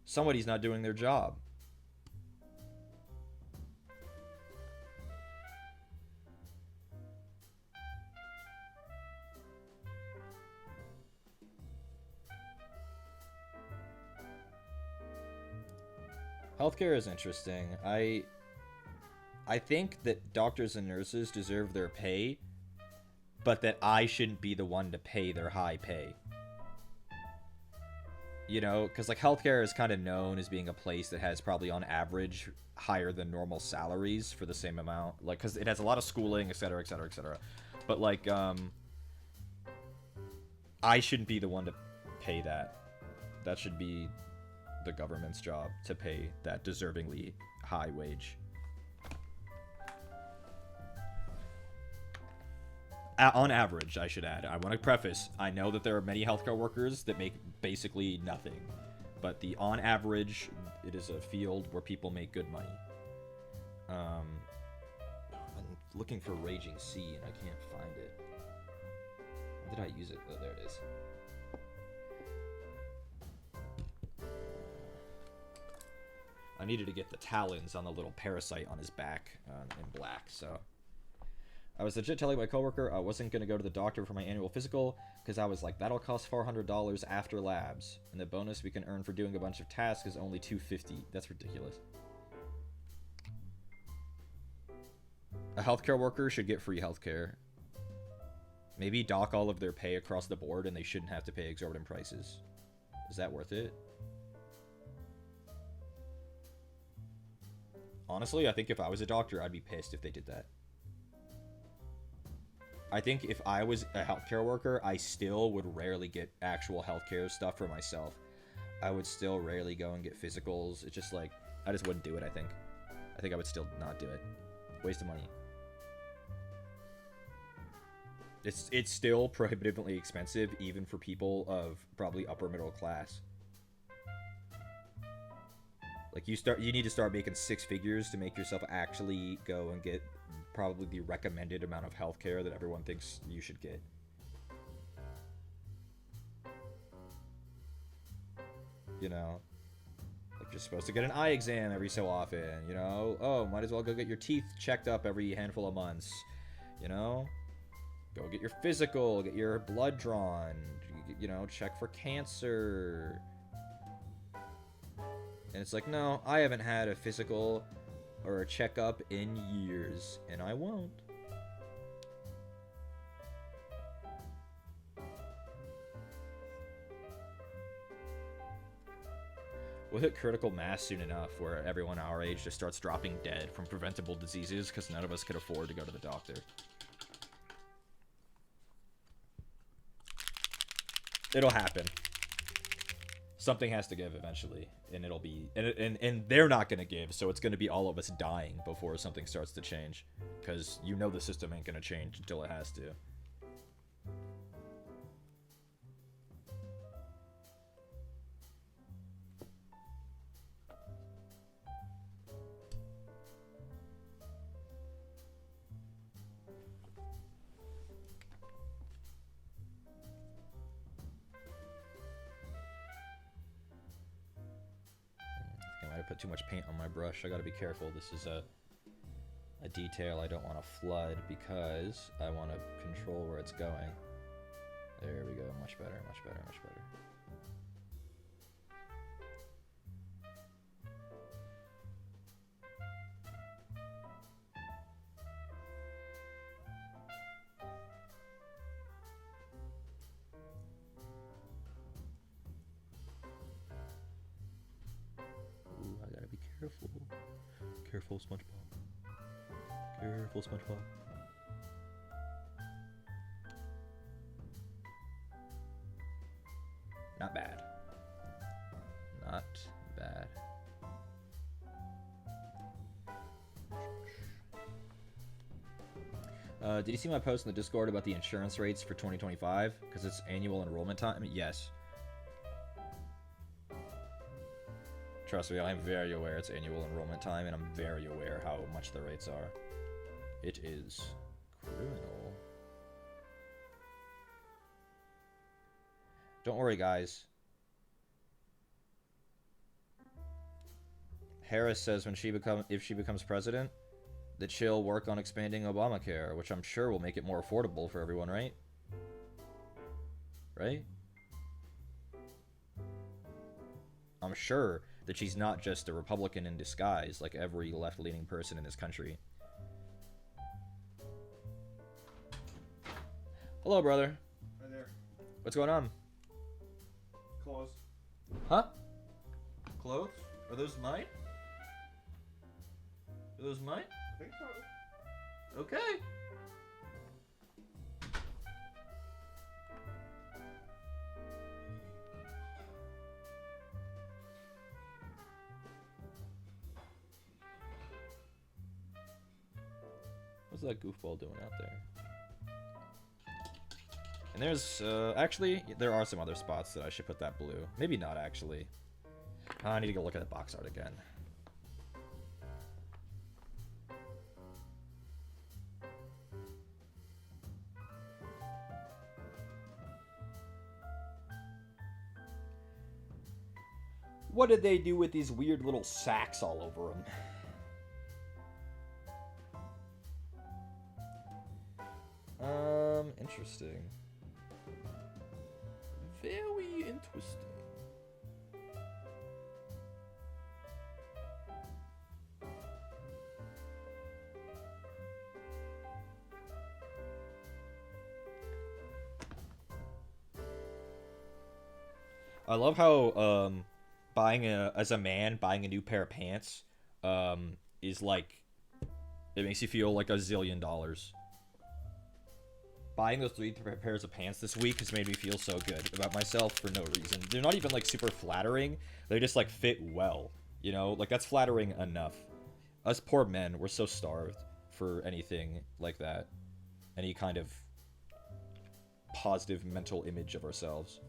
Somebody's not doing their job. Healthcare is interesting. I think that doctors and nurses deserve their pay, but that I shouldn't be the one to pay their high pay. You know, because like healthcare is kind of known as being a place that has probably on average higher than normal salaries for the same amount. Like, because it has a lot of schooling, etc., etc., etc. But like, I shouldn't be the one to pay that. That should be the government's job to pay that deservingly high wage. On average, I should add. I want to preface, I know that there are many healthcare workers that make basically nothing. But the on average, it is a field where people make good money. I'm looking for Raging Sea and I can't find it. When did I use it? Oh, there it is. I needed to get the talons on the little parasite on his back in black, so... I was legit telling my coworker I wasn't going to go to the doctor for my annual physical, because I was like, that'll cost $400 after labs, and the bonus we can earn for doing a bunch of tasks is only $250. That's ridiculous. A healthcare worker should get free healthcare. Maybe dock all of their pay across the board and they shouldn't have to pay exorbitant prices. Is that worth it? Honestly, I think if I was a doctor, I'd be pissed if they did that. I think if I was a healthcare worker, I still would rarely get actual healthcare stuff for myself. I would still rarely go and get physicals. It's just like, I just wouldn't do it, I think. I think I would still not do it. Waste of money. It's still prohibitively expensive, even for people of probably upper middle class. Like, you need to start making six figures to make yourself actually go and get probably the recommended amount of healthcare that everyone thinks you should get. You know? Like, you're supposed to get an eye exam every so often, you know? Oh, might as well go get your teeth checked up every handful of months, you know? Go get your physical, get your blood drawn, you know, check for cancer. And it's like, no, I haven't had a physical or a checkup in years, and I won't. We'll hit critical mass soon enough where everyone our age just starts dropping dead from preventable diseases because none of us could afford to go to the doctor. It'll happen. Something has to give eventually, and it'll be, and they're not gonna give, so it's gonna be all of us dying before something starts to change, because you know the system ain't gonna change until it has to. too much paint on my brush. I gotta be careful. This is a detail I don't want to flood because I want to control where it's going. There we go. Much better, much better, much better. Ooh, I gotta be careful. Careful, SpongeBob. Careful, SpongeBob. Not bad. Not bad. Did you see my post in the Discord about the insurance rates for 2025? Because it's annual enrollment time? Yes. Trust me, I'm very aware it's annual enrollment time, and I'm very aware how much the rates are. It is criminal. Don't worry, guys. Harris says if she becomes president, that she'll work on expanding Obamacare, which I'm sure will make it more affordable for everyone, right? Right? I'm sure that she's not just a Republican in disguise like every left-leaning person in this country. Hello, brother. Right there. What's going on? Clothes. Huh? Clothes? Are those mine? Are those mine? I think so. Okay. What's that goofball doing out there? And there's, actually, there are some other spots that I should put that blue. Maybe not, actually. I need to go look at the box art again. What did they do with these weird little sacks all over them? Interesting. Very interesting. I love how as a man buying a new pair of pants is like, it makes you feel like $1,000,000,000. Buying those 3 pairs of pants this week has made me feel so good about myself for no reason. They're not even like super flattering. They just like fit well, you know? Like that's flattering enough. Us poor men, we're so starved for anything like that. Any kind of positive mental image of ourselves.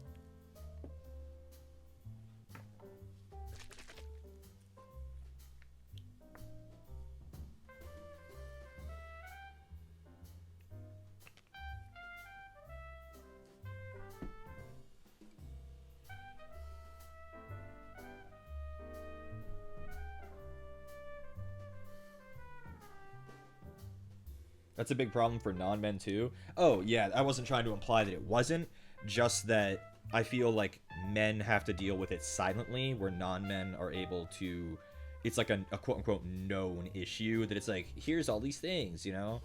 That's a big problem for non-men too. Oh, yeah, I wasn't trying to imply that it wasn't, just that I feel like men have to deal with it silently, where non-men are able to... It's like a quote-unquote known issue, that it's like, here's all these things, you know?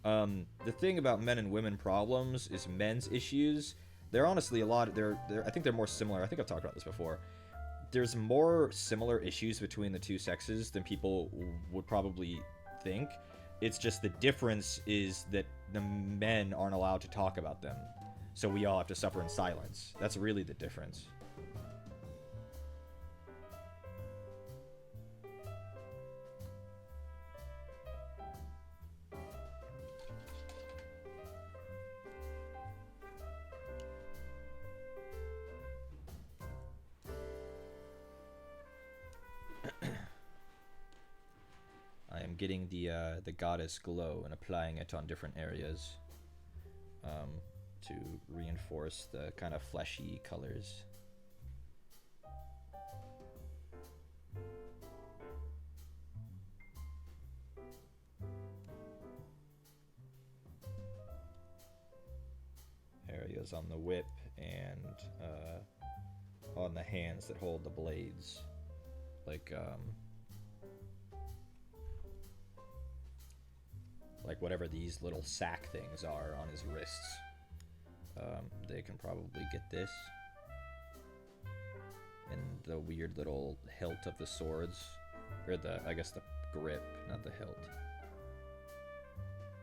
The thing about men and women problems is men's issues. They're honestly a lot... I think they're more similar. I think I've talked about this before. There's more similar issues between the two sexes than people would probably think. It's just the difference is that the men aren't allowed to talk about them. So we all have to suffer in silence. That's really the difference. Getting the goddess glow and applying it on different areas to reinforce the kind of fleshy colors. areas on the whip and on the hands that hold the blades. Like whatever these little sack things are on his wrists. They can probably get this. And the weird little hilt of the swords. Or I guess the grip, not the hilt.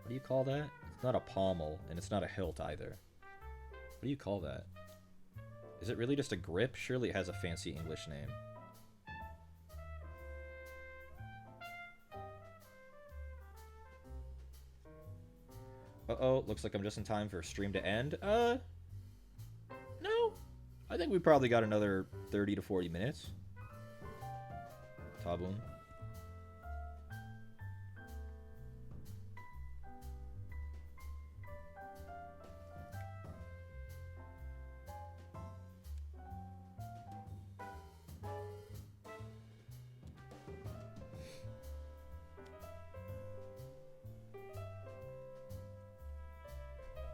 What do you call that? It's not a pommel, and it's not a hilt either. What do you call that? Is it really just a grip? Surely it has a fancy English name. Uh-oh, looks like I'm just in time for stream to end. No. I think we probably got another 30 to 40 minutes. Tabun.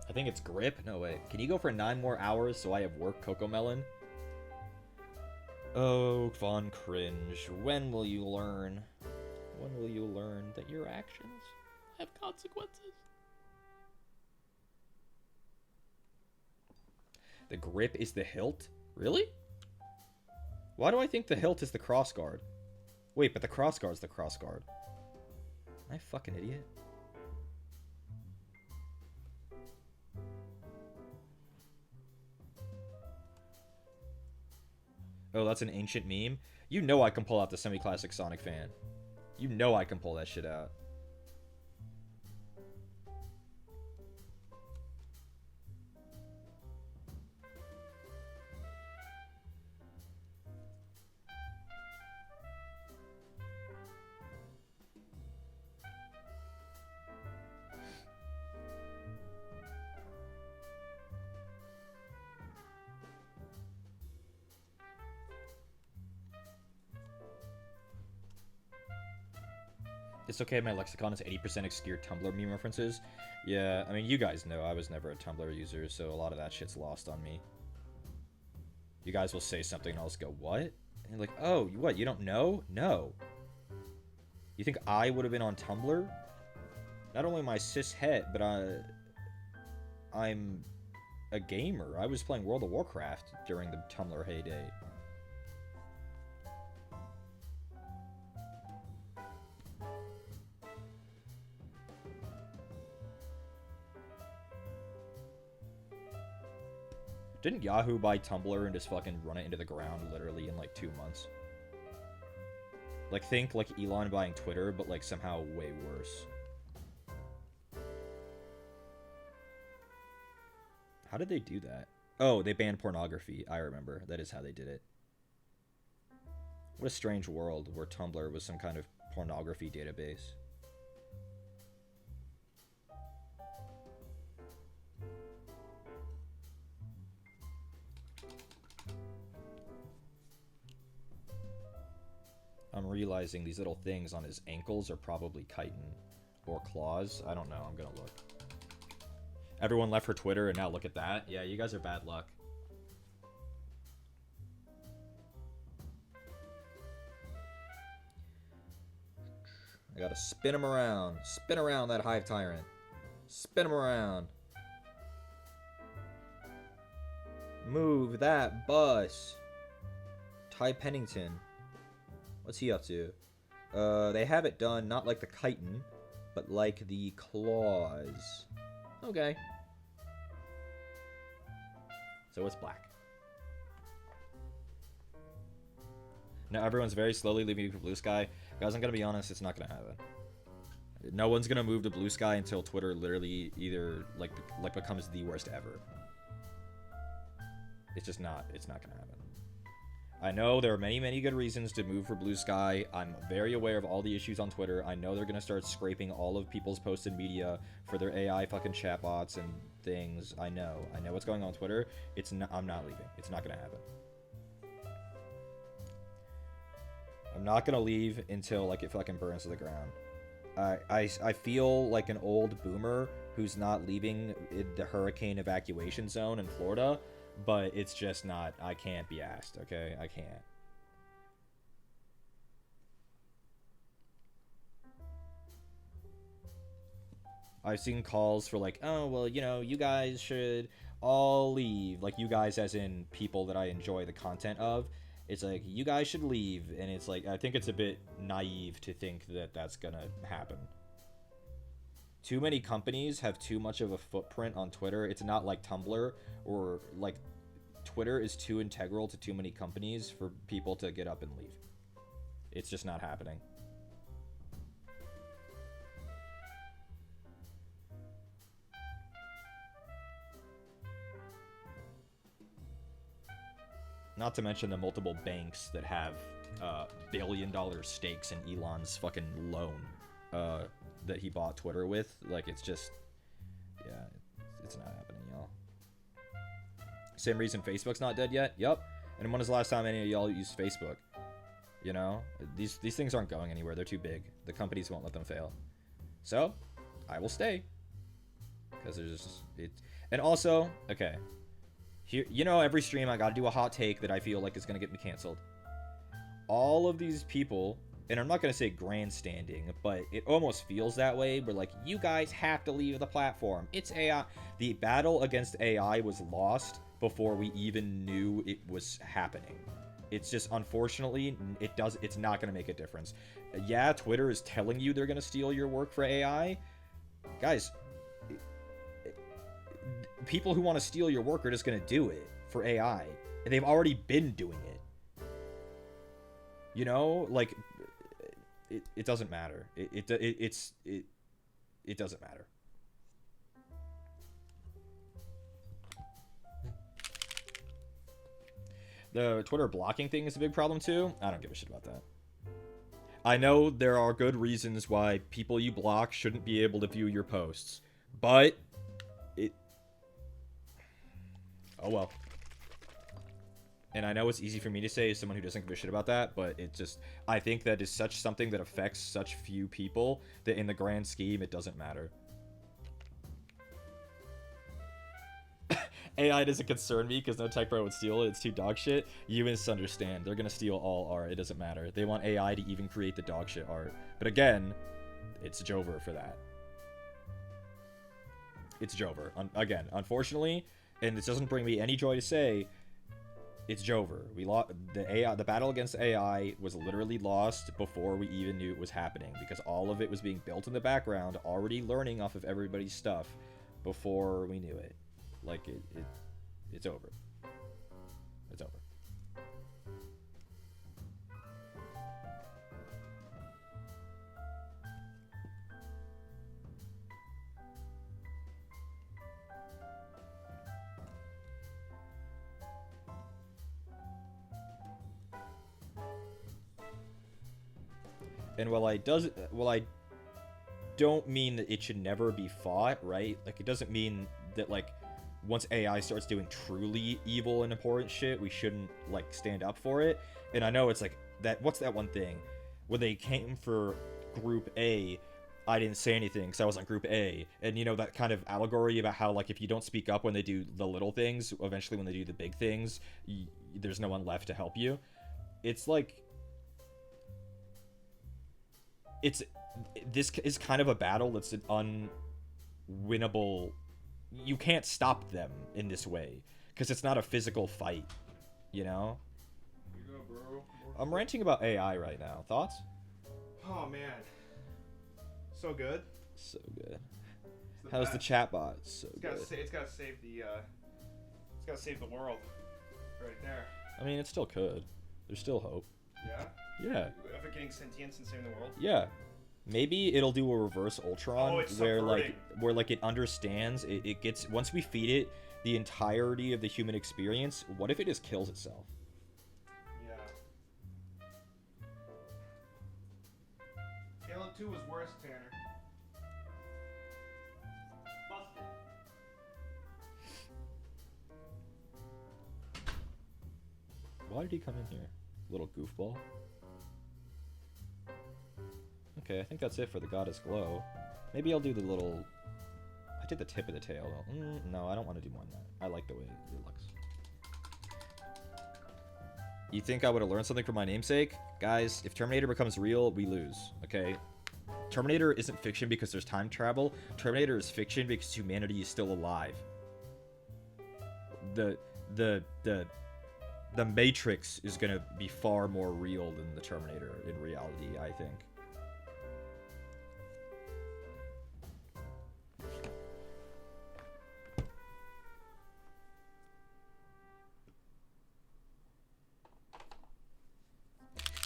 I think it's grip. No, wait. Can you go for 9 more hours so I have work, Cocomelon? Oh, Von Cringe. When will you learn? When will you learn that your actions have consequences? The grip is the hilt? Really? Why do I think the hilt is the crossguard? Wait, but the crossguard's the crossguard. Am I a fucking idiot? Oh, that's an ancient meme? You know I can pull out the semi-classic Sonic fan. You know I can pull that shit out. It's okay, my lexicon is 80% obscure Tumblr meme references. Yeah, I mean, you guys know I was never a Tumblr user, so a lot of that shit's lost on me. You guys will say something and I'll just go, what? And you're like, oh, what, you don't know? No. You think I would have been on Tumblr? Not only am I cishet, but I'm a gamer. I was playing World of Warcraft during the Tumblr heyday. Didn't Yahoo buy Tumblr and just fucking run it into the ground literally in like 2 months? Like, think like Elon buying Twitter, but like somehow way worse. How did they do that? Oh, they banned pornography. I remember. That is how they did it. What a strange world where Tumblr was some kind of pornography database. I'm realizing these little things on his ankles are probably chitin or claws. I don't know. I'm gonna look. Everyone left for Twitter, and now look at that. Yeah, you guys are bad luck. I gotta spin him around. Spin around that hive tyrant. Spin him around. Move that bus. Ty Pennington. What's he up to? They have it done not like the chitin, but like the claws. Okay. So it's black. Now everyone's very slowly leaving for Blue Sky. Guys, I'm gonna be honest, it's not gonna happen. No one's gonna move to Blue Sky until Twitter literally either like becomes the worst ever. It's just not. It's not gonna happen. I know there are many, many good reasons to move for Blue Sky. I'm very aware of all the issues on Twitter. I know they're going to start scraping all of people's posted media for their AI fucking chatbots and things. I know what's going on Twitter. I'm not leaving. It's not going to happen. I'm not going to leave until, like, it fucking burns to the ground. I feel like an old boomer who's not leaving the hurricane evacuation zone in Florida, but it's just not. I can't be asked. Okay, I can't. I've seen calls for like, oh, well, you know, you guys should all leave. Like, you guys as in people that I enjoy the content of. It's like, you guys should leave. And it's like, I think it's a bit naive to think that that's gonna happen. Too many companies have too much of a footprint on Twitter. It's not like Tumblr or like Twitter is too integral to too many companies for people to get up and leave. It's just not happening. Not to mention the multiple banks that have billion-dollar stakes in Elon's fucking loan that he bought Twitter with. Like, it's just, yeah, it's not happening, y'all. Same reason Facebook's not dead yet. Yup. And when was the last time any of y'all used Facebook? You know, these things aren't going anywhere. They're too big. The companies won't let them fail. So, I will stay because there's just it. And also, okay. Here, you know, every stream I gotta do a hot take that I feel like is gonna get me canceled. All of these people, and I'm not gonna say grandstanding, but it almost feels that way. We're like, you guys have to leave the platform. It's AI. The battle against AI was lost before we even knew it was happening. It's just, unfortunately, it's not gonna make a difference. Yeah, Twitter is telling you they're gonna steal your work for AI. Guys, people who want to steal your work are just going to do it for AI. And they've already been doing it. You know, like, it doesn't matter. It doesn't matter. The Twitter blocking thing is a big problem too. I don't give a shit about that. I know there are good reasons why people you block shouldn't be able to view your posts. But oh well. And I know it's easy for me to say as someone who doesn't give a shit about that, but it just, I think that is such something that affects such few people that in the grand scheme, it doesn't matter. AI doesn't concern me because no tech bro would steal it. It's too dog shit. You misunderstand. They're gonna steal all art. It doesn't matter. They want AI to even create the dog shit art. But again, it's Jover for that. It's Jover. Again, unfortunately, and this doesn't bring me any joy to say, it's Jover. We lost the battle against AI was literally lost before we even knew it was happening because all of it was being built in the background, already learning off of everybody's stuff before we knew it. Like it's over. It's over. And while I don't mean that it should never be fought, right? Like, it doesn't mean that, like, once AI starts doing truly evil and important shit, we shouldn't, like, stand up for it. And I know it's like, what's that one thing? When they came for Group A, I didn't say anything because I was on Group A. And, you know, that kind of allegory about how, like, if you don't speak up when they do the little things, eventually when they do the big things, there's no one left to help you. It's like... This is kind of a battle that's an unwinnable. You can't stop them in this way because it's not a physical fight, you know. Here you go, bro. I'm ranting about AI right now. Thoughts? Oh man, so good. So good. The How's the chatbot? So good. It's gotta save the world, right there. I mean, it still could. There's still hope. Yeah. Yeah. Of it getting sentience and saving the world. Yeah. Maybe it'll do a reverse Ultron where like it understands it gets once we feed it the entirety of the human experience. What if it just kills itself? Yeah. Halo 2 was worse, Tanner. Busted. Why did he come in here? Little goofball. Okay, I think that's it for the goddess glow. Maybe I'll do the little... I did the tip of the tail. No, I don't want to do more than that. I like the way it looks. You think I would have learned something from my namesake? Guys, if Terminator becomes real, we lose, okay? Terminator isn't fiction because there's time travel. Terminator is fiction because humanity is still alive. The Matrix is gonna be far more real than the Terminator in reality, I think.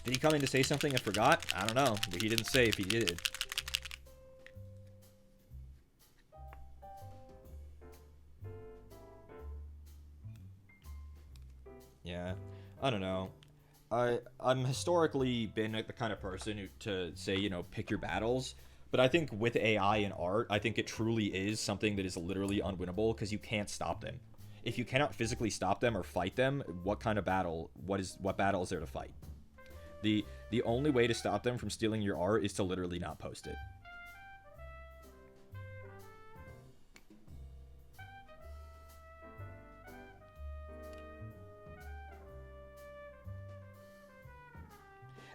Did he come in to say something and forgot? I don't know, but he didn't say if he did. Yeah, I don't know. I'm historically been the kind of person who to say, you know, pick your battles. But I think with AI and art, I think it truly is something that is literally unwinnable because you can't stop them. If you cannot physically stop them or fight them, what kind of battle? What battle is there to fight? The only way to stop them from stealing your art is to literally not post it.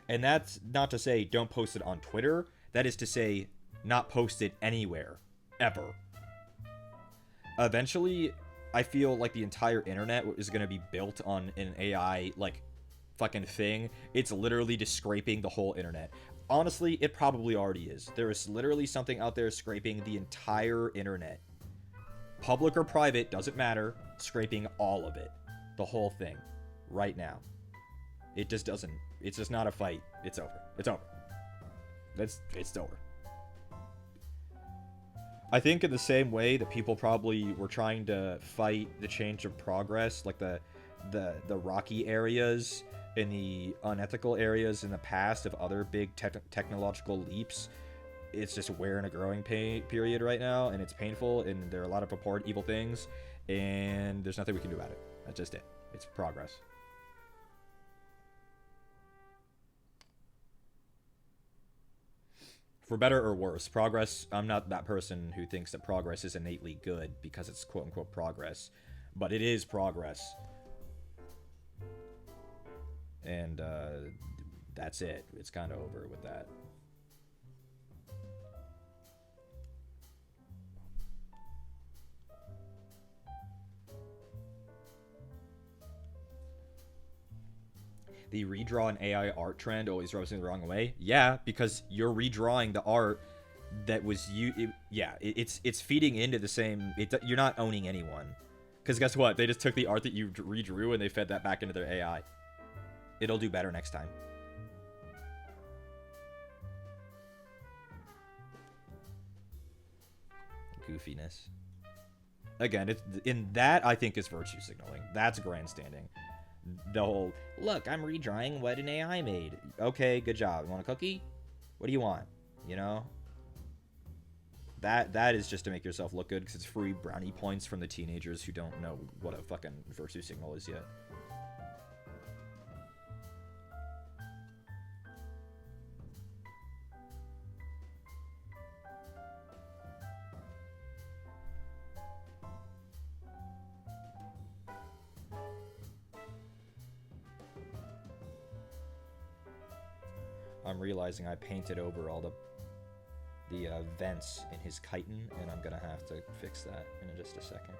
And that's not to say don't post it on Twitter. That is to say not post it anywhere, ever. Eventually, I feel like the entire internet is going to be built on an AI, like, fucking thing. It's literally just scraping the whole internet. Honestly, it probably already is. There is literally something out there scraping the entire internet. Public or private, doesn't matter. Scraping all of it. The whole thing. Right now. It just doesn't. It's just not a fight. It's over. It's over. It's over. I think in the same way that people probably were trying to fight the change of progress, like the rocky areas and the unethical areas in the past of other big technological leaps. It's just we're in a growing period right now, and it's painful, and there are a lot of purported evil things, and there's nothing we can do about it. That's just it. It's progress. For better or worse, progress, I'm not that person who thinks that progress is innately good because it's quote-unquote progress, but it is progress. And that's it. It's kind of over with that. The redraw an AI art trend always rubs me the wrong way. Yeah, because you're redrawing the art that was it's feeding into the same. You're not owning anyone, because guess what? They just took the art that you redrew and they fed that back into their AI. It'll do better next time. Goofiness. Again, in that I think is virtue signaling. That's grandstanding. The whole, look, I'm redrawing what an AI made. Okay, good job. You want a cookie? What do you want? You know? That is just to make yourself look good because it's free brownie points from the teenagers who don't know what a fucking virtue signal is yet. I'm realizing I painted over all the vents in his chitin, and I'm gonna have to fix that in just a second.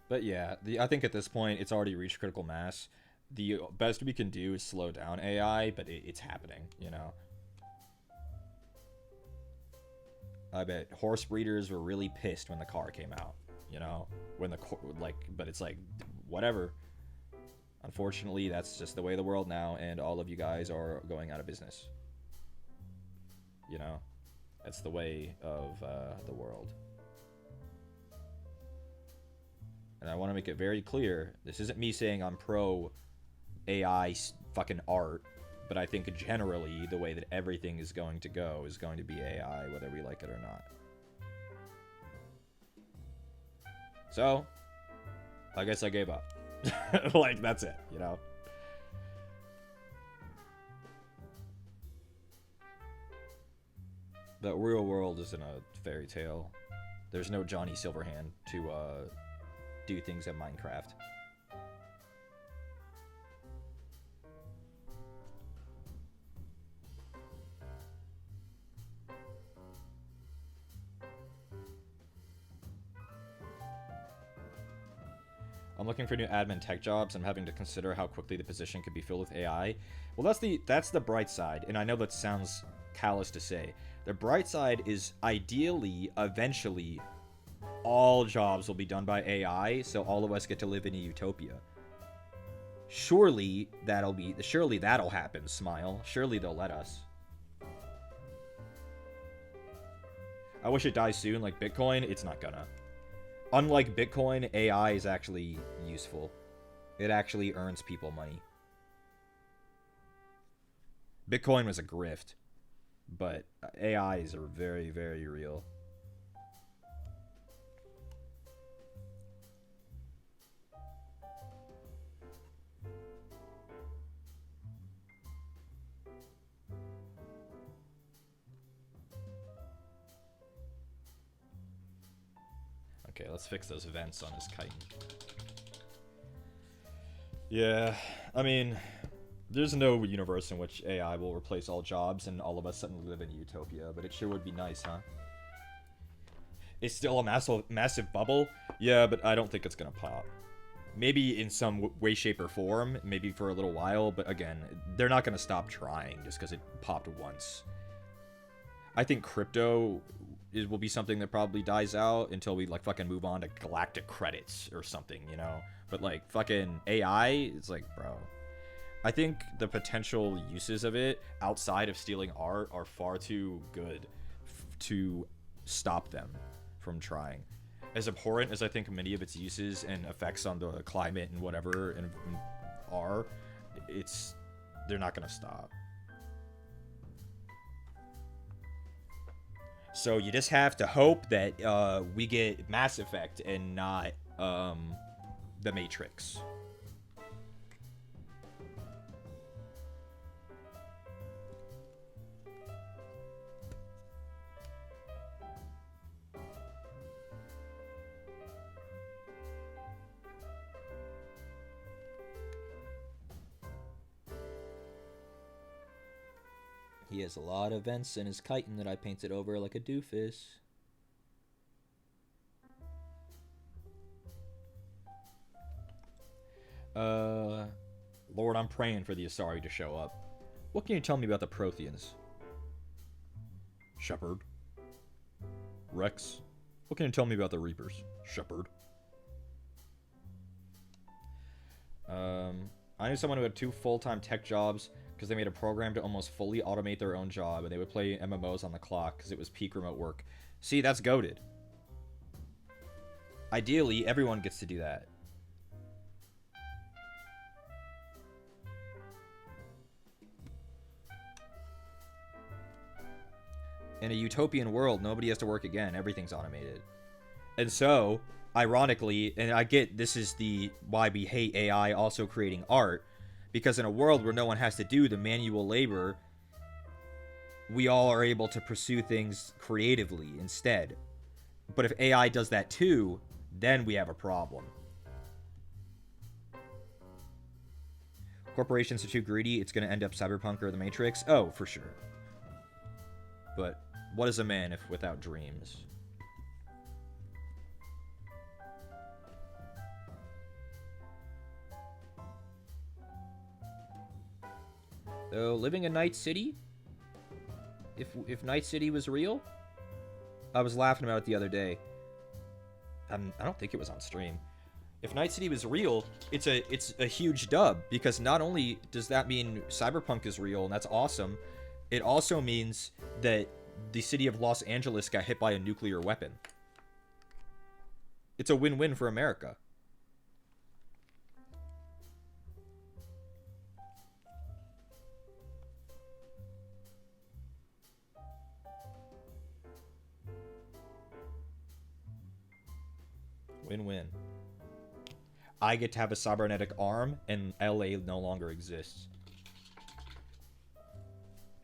But yeah, I think at this point it's already reached critical mass. The best we can do is slow down AI, but it's happening, you know. I bet horse breeders were really pissed when the car came out. You know, when but it's like, whatever. Unfortunately, that's just the way of the world now, and all of you guys are going out of business. You know, that's the way of the world. And I want to make it very clear, this isn't me saying I'm pro AI fucking art, but I think generally the way that everything is going to go is going to be AI, whether we like it or not. So, I guess I gave up. Like, that's it, you know? The real world isn't a fairy tale. There's no Johnny Silverhand to do things in Minecraft. I'm looking for new admin tech jobs. I'm having to consider how quickly the position could be filled with AI. Well, that's the bright side, and I know that sounds callous to say. The bright side is ideally, eventually, all jobs will be done by AI, so all of us get to live in a utopia. Surely that'll happen, Smile. Surely they'll let us. I wish it dies soon, like Bitcoin. It's not gonna. Unlike Bitcoin, AI is actually useful. It actually earns people money. Bitcoin was a grift, but AIs are very, very real. Okay, let's fix those vents on his kite. Yeah, I mean, there's no universe in which AI will replace all jobs and all of us suddenly live in a utopia, but it sure would be nice, huh? It's still a massive bubble? Yeah, but I don't think it's gonna pop. Maybe in some way, shape, or form, maybe for a little while, but again, they're not gonna stop trying just because it popped once. I think crypto will be something that probably dies out until we, like, fucking move on to galactic credits or something, you know? But, like, fucking AI, it's like, bro. I think the potential uses of it outside of stealing art are far too good to stop them from trying. As abhorrent as I think many of its uses and effects on the climate and whatever are, they're not gonna stop. So you just have to hope that we get Mass Effect and not The Matrix. He has a lot of vents in his chitin that I painted over like a doofus. Lord, I'm praying for the Asari to show up. What can you tell me about the Protheans? Shepard. Rex. What can you tell me about the Reapers? Shepard. I knew someone who had 2 full-time tech jobs because they made a program to almost fully automate their own job, and they would play MMOs on the clock because it was peak remote work. See, that's goated. Ideally, everyone gets to do that. In a utopian world, nobody has to work again. Everything's automated. And so, ironically, and I get this is why we hate AI also creating art, because in a world where no one has to do the manual labor, we all are able to pursue things creatively instead. But if AI does that too, then we have a problem. Corporations are too greedy, it's going to end up Cyberpunk or The Matrix? Oh, for sure. But what is a man if without dreams? Though living in Night City, if Night City was real, I was laughing about it the other day. I don't think it was on stream. If Night City was real, it's a huge dub, because not only does that mean Cyberpunk is real and that's awesome, it also means that the city of Los Angeles got hit by a nuclear weapon. It's a win-win for America. Win-win. I get to have a cybernetic arm, and LA no longer exists.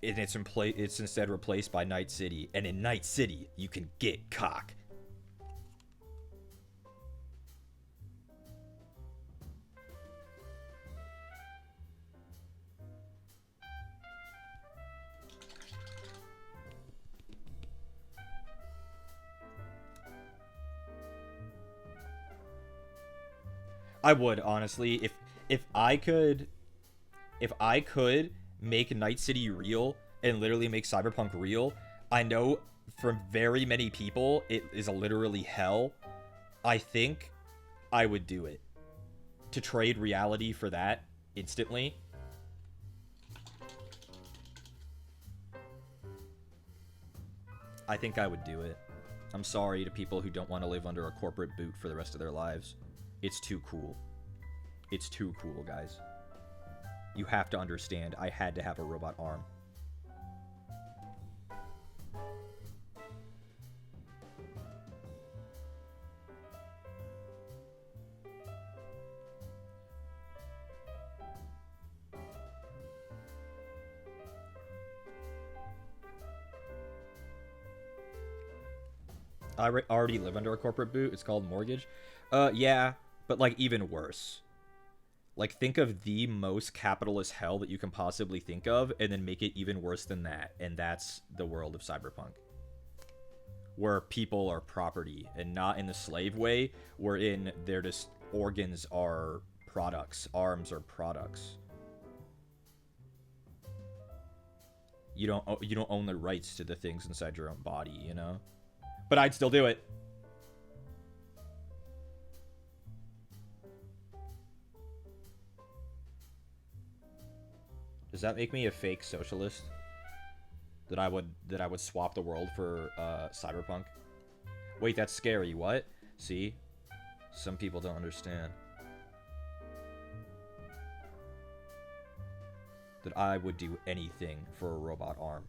And it's instead replaced by Night City, and in Night City, you can get cock. I would, honestly, if I could make Night City real and literally make Cyberpunk real, I know from very many people it is literally hell. I think I would do it. To trade reality for that instantly. I think I would do it. I'm sorry to people who don't want to live under a corporate boot for the rest of their lives. It's too cool. It's too cool, guys. You have to understand, I had to have a robot arm. I already live under a corporate boot. It's called mortgage. Yeah, but like even worse. Like think of the most capitalist hell that you can possibly think of, and then make it even worse than that. And that's the world of Cyberpunk. Where people are property, and not in the slave way, wherein they're just organs are products, arms are products. You don't own the rights to the things inside your own body, you know? But I'd still do it. Does that make me a fake socialist? That I would swap the world for Cyberpunk? Wait, that's scary. What? See? Some people don't understand. That I would do anything for a robot arm.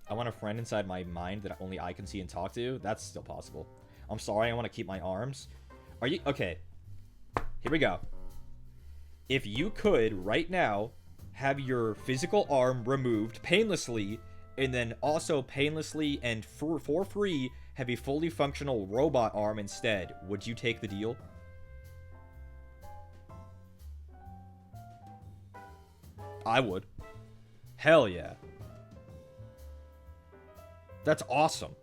I want a friend inside my mind that only I can see and talk to. That's still possible. I'm sorry, I want to keep my arms. Are you... Okay. Here we go. If you could, right now, have your physical arm removed painlessly, and then also painlessly and for free have a fully functional robot arm instead, would you take the deal? I would. Hell yeah. That's awesome.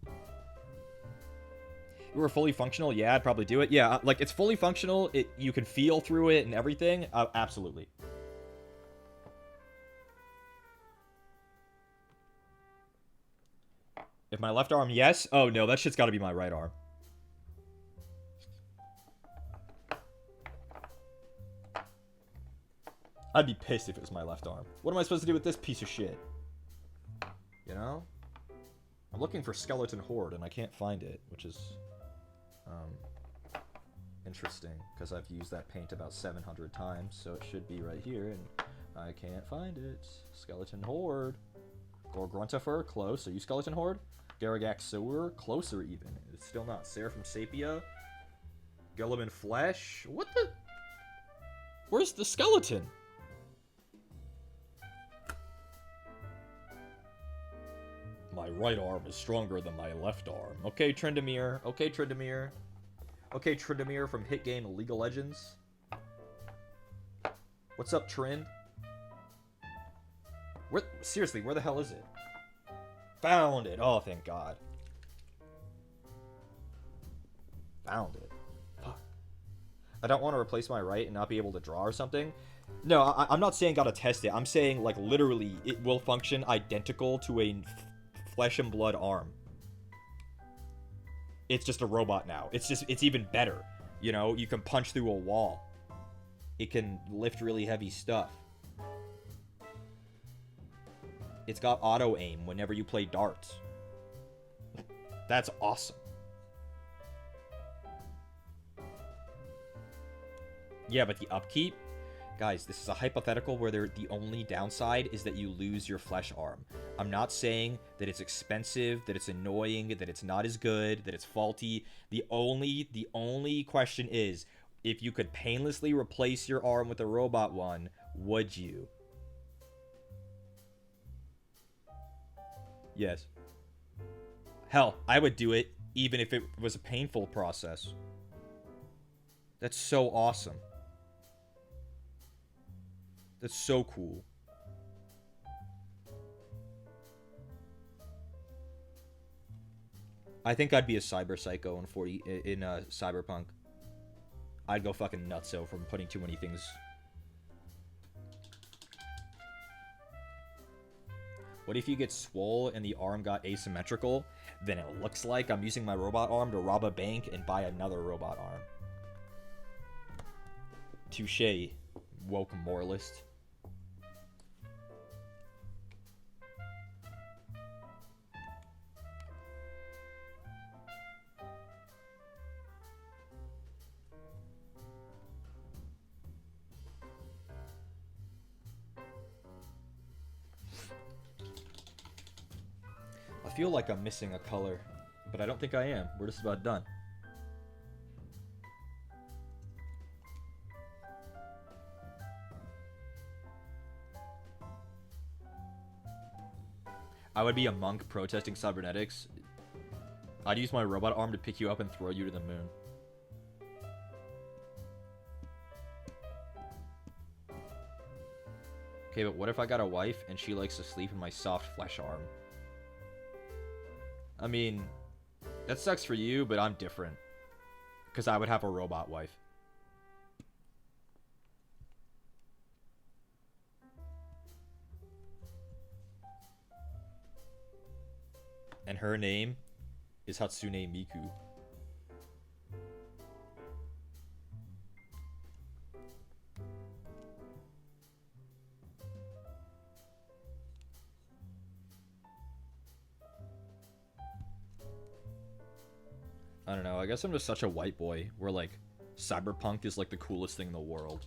If you were fully functional, yeah, I'd probably do it. Yeah, like, it's fully functional. You can feel through it and everything. Absolutely. If my left arm, yes. Oh, no, that shit's gotta be my right arm. I'd be pissed if it was my left arm. What am I supposed to do with this piece of shit? You know? I'm looking for Skeleton Horde, and I can't find it, which is... interesting, because I've used that paint about 700 times, so it should be right here, and I can't find it. Skeleton Horde. Gorgruntifer, close. Are you Skeleton Horde? Garagax Sewer, closer even. It's still not. Seraphim Sapia. Guilliman Flesh. What the... Where's the skeleton? My right arm is stronger than my left arm. Okay, Trindamere. Okay, Trindamere. Okay, Trindamere from hit game League of Legends. What's up, Trind? Seriously, where the hell is it? Found it. Oh, thank God. Found it. Fuck. I don't want to replace my right and not be able to draw or something. No, I'm not saying gotta test it. I'm saying, like, literally, it will function identical to a flesh and blood arm. It's just a robot now. It's even better. You know, you can punch through a wall. It can lift really heavy stuff. It's got auto aim whenever you play darts. That's awesome. Yeah, but the upkeep? Guys, this is a hypothetical where the only downside is that you lose your flesh arm. I'm not saying that it's expensive, that it's annoying, that it's not as good, that it's faulty. The only question is, if you could painlessly replace your arm with a robot one, would you? Yes. Hell, I would do it even if it was a painful process. That's so awesome. That's so cool. I think I'd be a cyber psycho in Cyberpunk. I'd go fucking nutso from putting too many things. What if you get swole and the arm got asymmetrical? Then it looks like I'm using my robot arm to rob a bank and buy another robot arm. Touché, woke moralist. I feel like I'm missing a color, but I don't think I am. We're just about done. I would be a monk protesting cybernetics. I'd use my robot arm to pick you up and throw you to the moon. Okay, but what if I got a wife and she likes to sleep in my soft flesh arm? I mean, that sucks for you, but I'm different. Because I would have a robot wife. And her name is Hatsune Miku. I don't know, I guess I'm just such a white boy where, like, cyberpunk is, like, the coolest thing in the world.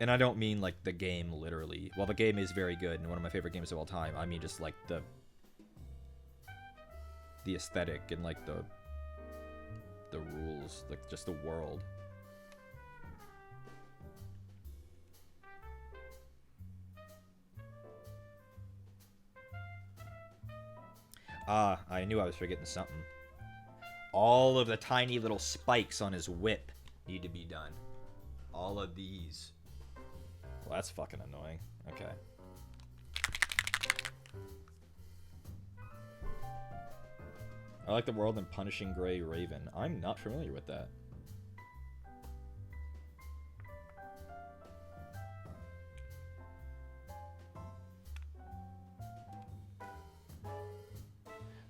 And I don't mean, like, the game, literally. While the game is very good and one of my favorite games of all time, I mean just, like, the aesthetic and, like, the rules, like, just the world. Ah, I knew I was forgetting something. All of the tiny little spikes on his whip need to be done. All of these. Well, that's fucking annoying. Okay. I like the world in Punishing Gray Raven. I'm not familiar with that.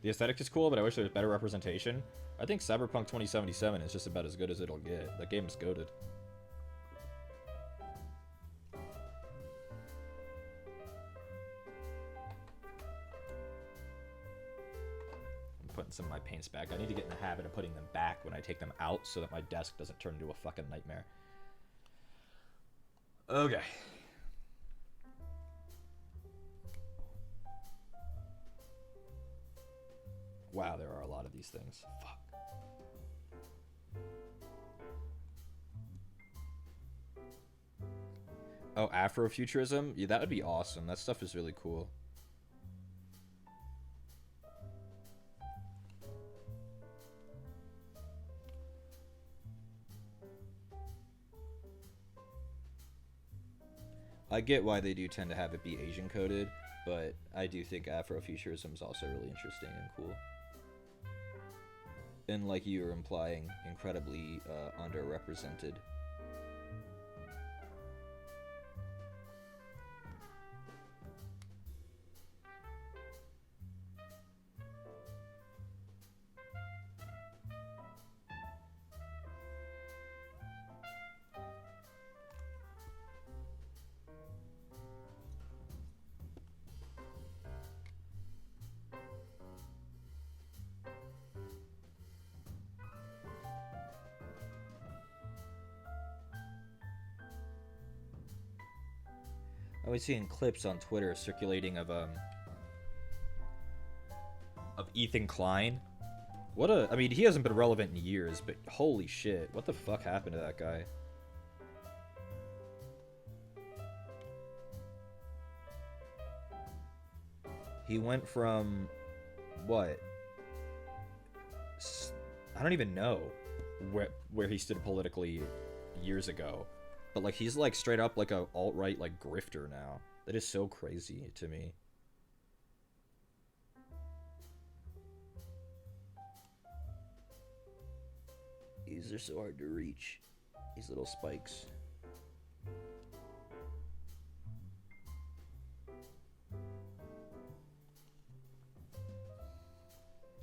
The aesthetic is cool, but I wish there was better representation. I think Cyberpunk 2077 is just about as good as it'll get. That game is goated. I'm putting some of my paints back. I need to get in the habit of putting them back when I take them out so that my desk doesn't turn into a fucking nightmare. Okay. Wow, there are a lot of these things. Fuck. Oh, Afrofuturism? Yeah, that would be awesome. That stuff is really cool. I get why they do tend to have it be Asian coded, but I do think Afrofuturism is also really interesting and cool. And like you were implying, incredibly underrepresented. always seeing clips on Twitter circulating of Ethan Klein. I mean, he hasn't been relevant in years, but holy shit, what the fuck happened to that guy? He went from, what? I don't even know where he stood politically years ago. But, like, he's, like, straight up, like, a alt-right, like, grifter now. That is so crazy to me. These are so hard to reach. These little spikes.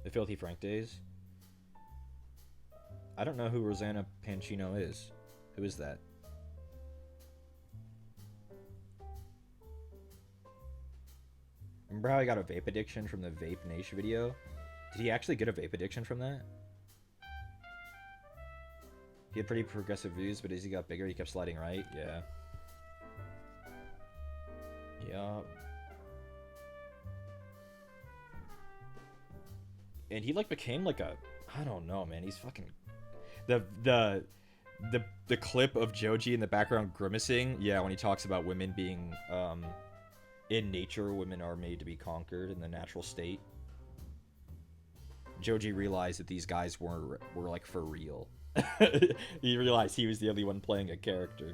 The Filthy Frank days? I don't know who Rosanna Pancino is. Who is that? Remember how I got a vape addiction from the Vape Nation video? Did he actually get a vape addiction from that? He had pretty progressive views, but as he got bigger, he kept sliding right. Yeah. Yeah. And he, like, became, like, a... I don't know, man. He's fucking... The clip of Joji in the background grimacing, yeah, when he talks about women being, in nature, women are made to be conquered in the natural state. Joji realized that these guys were like, for real. He realized he was the only one playing a character.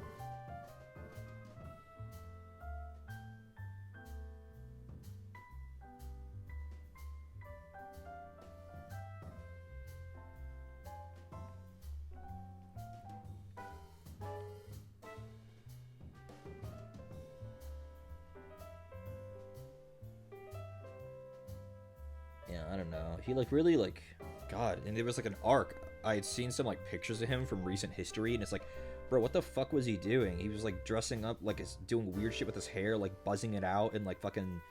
Yeah, I don't know. He, like, really, like... God, and there was, like, an arc. I had seen some, like, pictures of him from recent history, and it's like, bro, what the fuck was he doing? He was, like, dressing up, like, doing weird shit with his hair, like, buzzing it out in, like, fucking,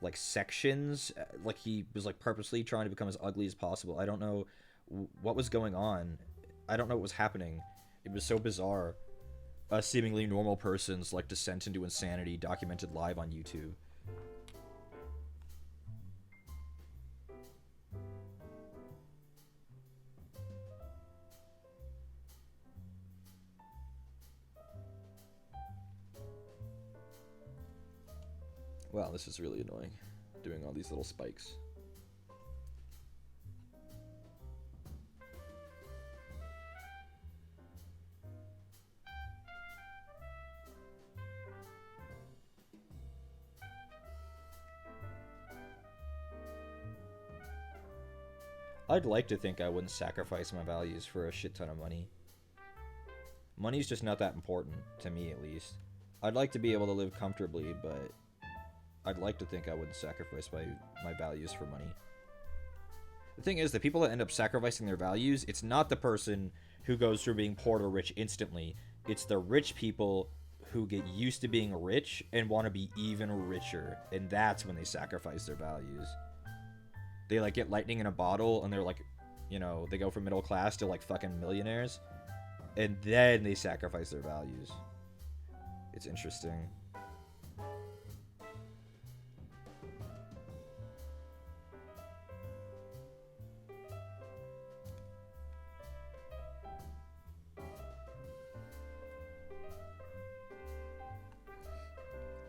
like, sections. Like, he was, like, purposely trying to become as ugly as possible. I don't know what was going on. I don't know what was happening. It was so bizarre. A seemingly normal person's, like, descent into insanity documented live on YouTube. Wow, this is really annoying, doing all these little spikes. I'd like to think I wouldn't sacrifice my values for a shit ton of money. Money's just not that important, to me at least. I'd like to be able to live comfortably, but... I'd like to think I wouldn't sacrifice my values for money. The thing is, the people that end up sacrificing their values, it's not the person who goes through being poor to rich instantly. It's the rich people who get used to being rich and want to be even richer. And that's when they sacrifice their values. They, like, get lightning in a bottle, and they're, like, you know, they go from middle class to, like, fucking millionaires. And then they sacrifice their values. It's interesting.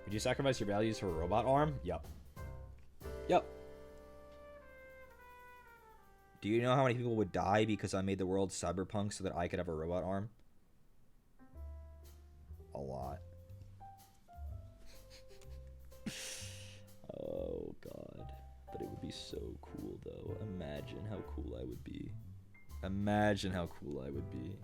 Would you sacrifice your values for a robot arm? Yup. Yup. Do you know how many people would die because I made the world cyberpunk so that I could have a robot arm? A lot. Oh, God. But it would be so cool, though. Imagine how cool I would be. Imagine how cool I would be.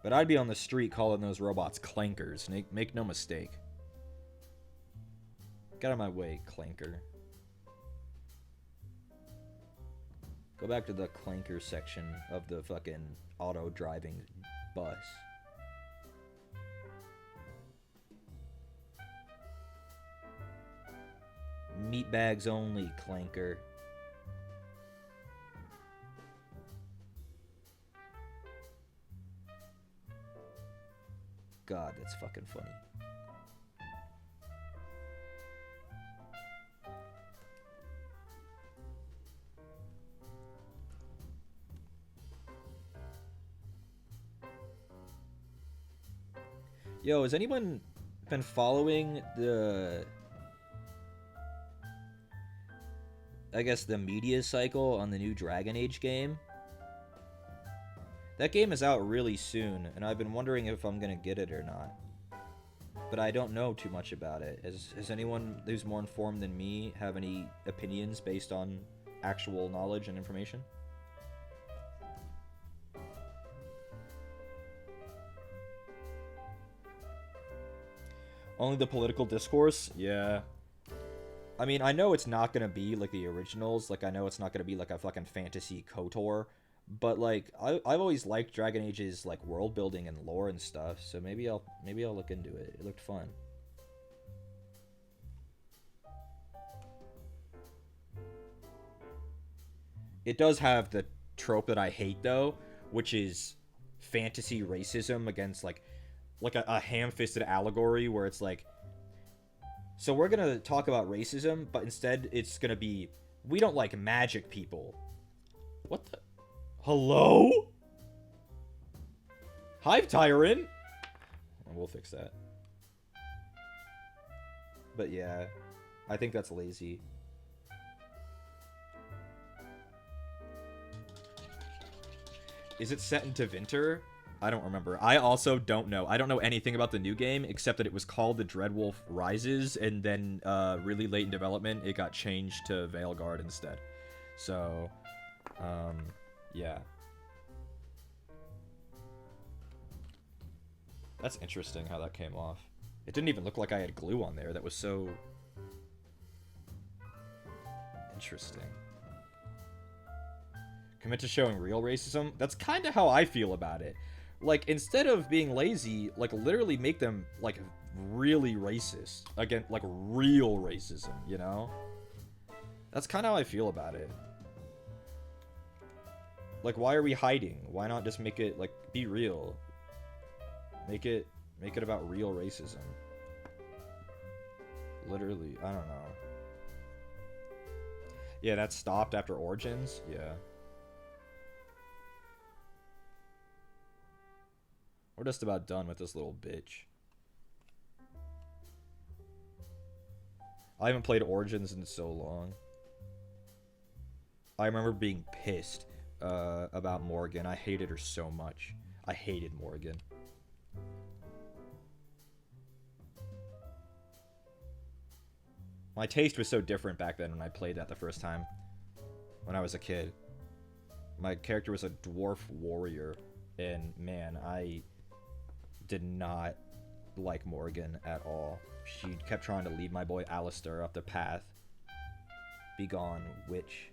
But I'd be on the street calling those robots clankers. Make no mistake. Get out of my way, clanker. Go back to the clanker section of the fucking auto-driving bus. Meat bags only, clanker. God, that's fucking funny. Yo, has anyone been following I guess the media cycle on the new Dragon Age game? That game is out really soon, and I've been wondering if I'm gonna get it or not. But I don't know too much about it. Has anyone who's more informed than me have any opinions based on actual knowledge and information? Only the political discourse? Yeah. I mean, I know it's not gonna be like the originals. Like, I know it's not gonna be like a fucking fantasy KOTOR. But like, I've always liked Dragon Age's like world building and lore and stuff. So maybe I'll look into it. It looked fun. It does have the trope that I hate though, which is fantasy racism against like a ham-fisted allegory where it's like, so we're gonna talk about racism, but instead it's gonna be, we don't like magic people. What the? Hello? Hive tyrant? We'll fix that. But yeah, I think that's lazy. Is it set into Winter? I don't remember. I also don't know. I don't know anything about the new game, except that it was called The Dreadwolf Rises, and then really late in development, it got changed to Veilguard instead. So, yeah. That's interesting how that came off. It didn't even look like I had glue on there. That was so... interesting. Commit to showing real racism? That's kind of how I feel about it. Like, instead of being lazy, like, literally make them, like, really racist. Again, like, real racism, you know? That's kind of how I feel about it. Like, why are we hiding? Why not just make it, like, be real? Make it about real racism. Literally, I don't know. Yeah, that stopped after Origins? Yeah. We're just about done with this little bitch. I haven't played Origins in so long. I remember being pissed about Morgan. I hated her so much. I hated Morgan. My taste was so different back then when I played that the first time. When I was a kid. My character was a dwarf warrior. And man, I did not like Morgan at all. She kept trying to lead my boy Alistair up the path. Begone, witch.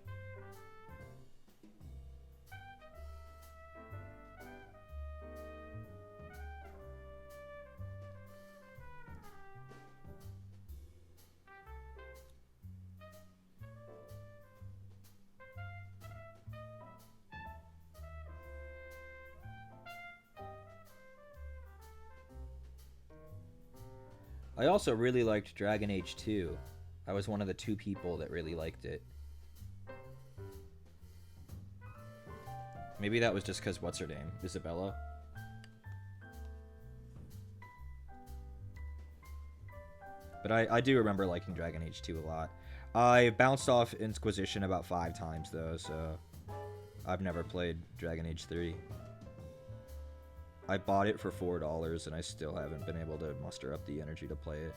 I also really liked Dragon Age 2. I was one of the 2 people that really liked it. Maybe that was just because what's her name? Isabella? But I do remember liking Dragon Age 2 a lot. I bounced off Inquisition about 5 times though, so I've never played Dragon Age 3. I bought it for $4 and I still haven't been able to muster up the energy to play it.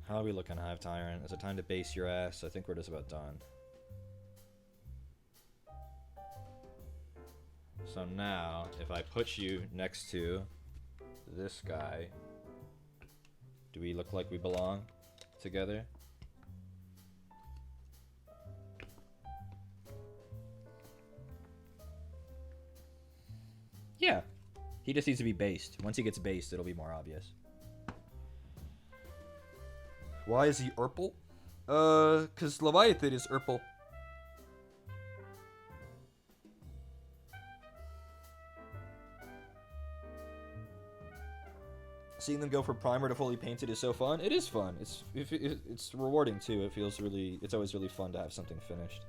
How are we looking, Hive Tyrant? Is it time to base your ass? I think we're just about done. So now, if I put you next to this guy, do we look like we belong together? Yeah. He just needs to be based. Once he gets based, it'll be more obvious. Why is he Urple? Because Leviathan is Urple. Seeing them go from primer to fully painted is so fun. It is fun. It's rewarding too. It feels really. It's always really fun to have something finished.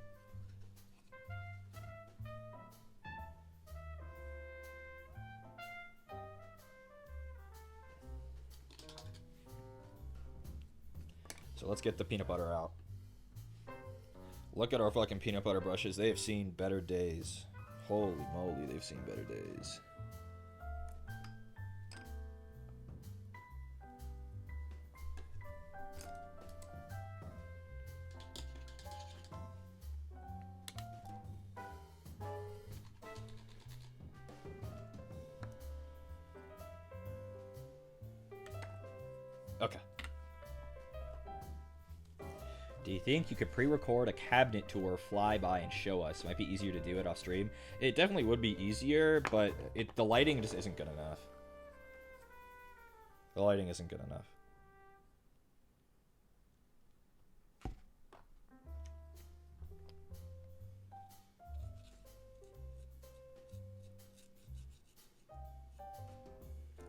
So let's get the peanut butter out. Look at our fucking peanut butter brushes. They have seen better days. Holy moly, they've seen better days. Okay. Do you think you could pre-record a cabinet tour, fly by, and show us? It might be easier to do it off stream. It definitely would be easier, but the lighting just isn't good enough. The lighting isn't good enough.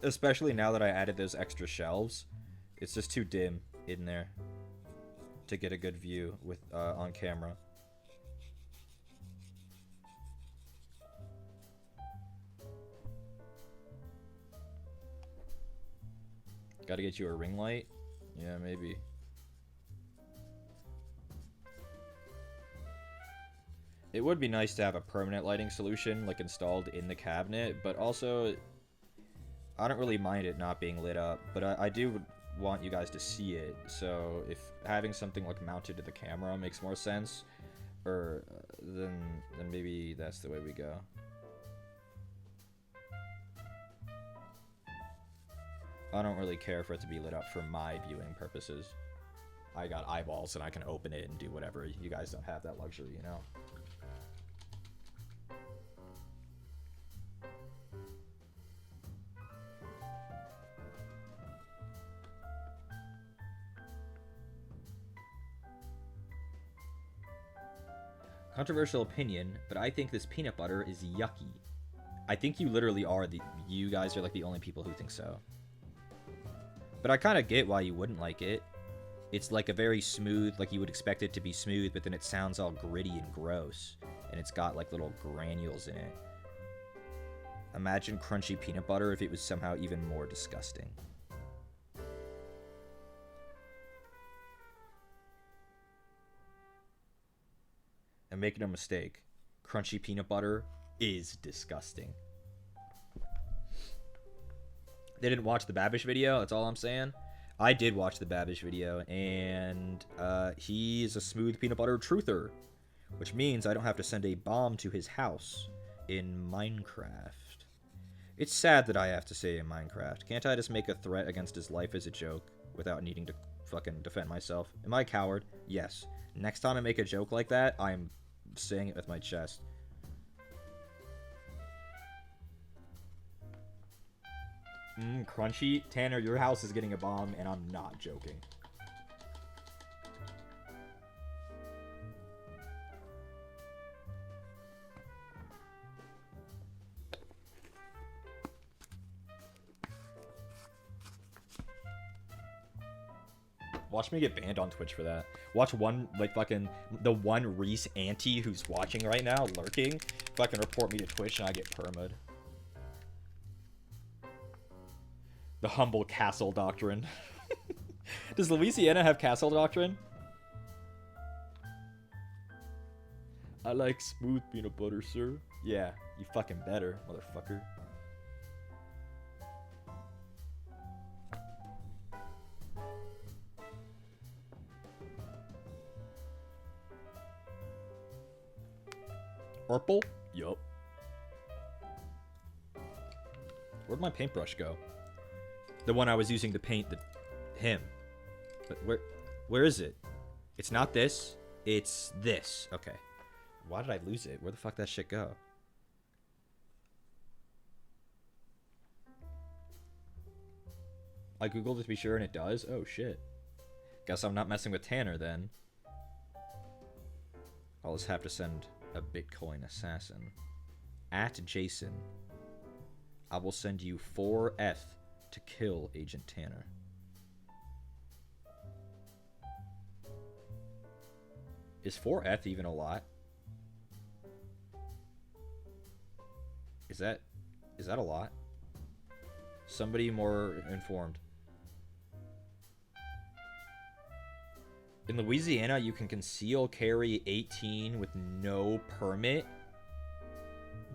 Especially now that I added those extra shelves. It's just too dim in there to get a good view with on camera. Gotta get you a ring light? Yeah, maybe. It would be nice to have a permanent lighting solution like installed in the cabinet, but also I don't really mind it not being lit up, but I do want you guys to see it. So if having something like mounted to the camera makes more sense, or then maybe that's the way we go. I don't really care for it to be lit up for my viewing purposes. I got eyeballs and I can open it and do whatever. You guys don't have that luxury, you know? Controversial opinion, but I think this peanut butter is yucky. I think you literally are you guys are like the only people who think so. But I kind of get why you wouldn't like it. It's like a very smooth, like you would expect it to be smooth, but then it sounds all gritty and gross. And it's got like little granules in it. Imagine crunchy peanut butter if it was somehow even more disgusting. And make no mistake, crunchy peanut butter is disgusting. They didn't watch the Babish video, that's all I'm saying. I did watch the Babish video, and he's a smooth peanut butter truther, which means I don't have to send a bomb to his house in Minecraft. It's sad that I have to say in Minecraft. Can't I just make a threat against his life as a joke without needing to fucking defend myself? Am I a coward? Yes. Next time I make a joke like that, I'm saying it with my chest. Crunchy. Tanner, your house is getting a bomb, and I'm not joking. Watch me get banned on Twitch for that. Watch one, like, fucking, the one Reese auntie who's watching right now, lurking, fucking report me to Twitch and I get perma'd. The humble castle doctrine. Does Louisiana have castle doctrine? I like smooth peanut butter, sir. Yeah, you fucking better, motherfucker. Purple? Yup. Where'd my paintbrush go? The one I was using to paint him. But where is it? It's not this. It's this. Okay. Why did I lose it? Where the fuck that shit go? I googled it to be sure, and it does. Oh shit. Guess I'm not messing with Tanner then. I'll just have to send a Bitcoin assassin. At Jason, I will send you 4F to kill Agent Tanner. Is 4F even a lot? Is that a lot? Somebody more informed. In Louisiana, you can conceal carry 18 with no permit.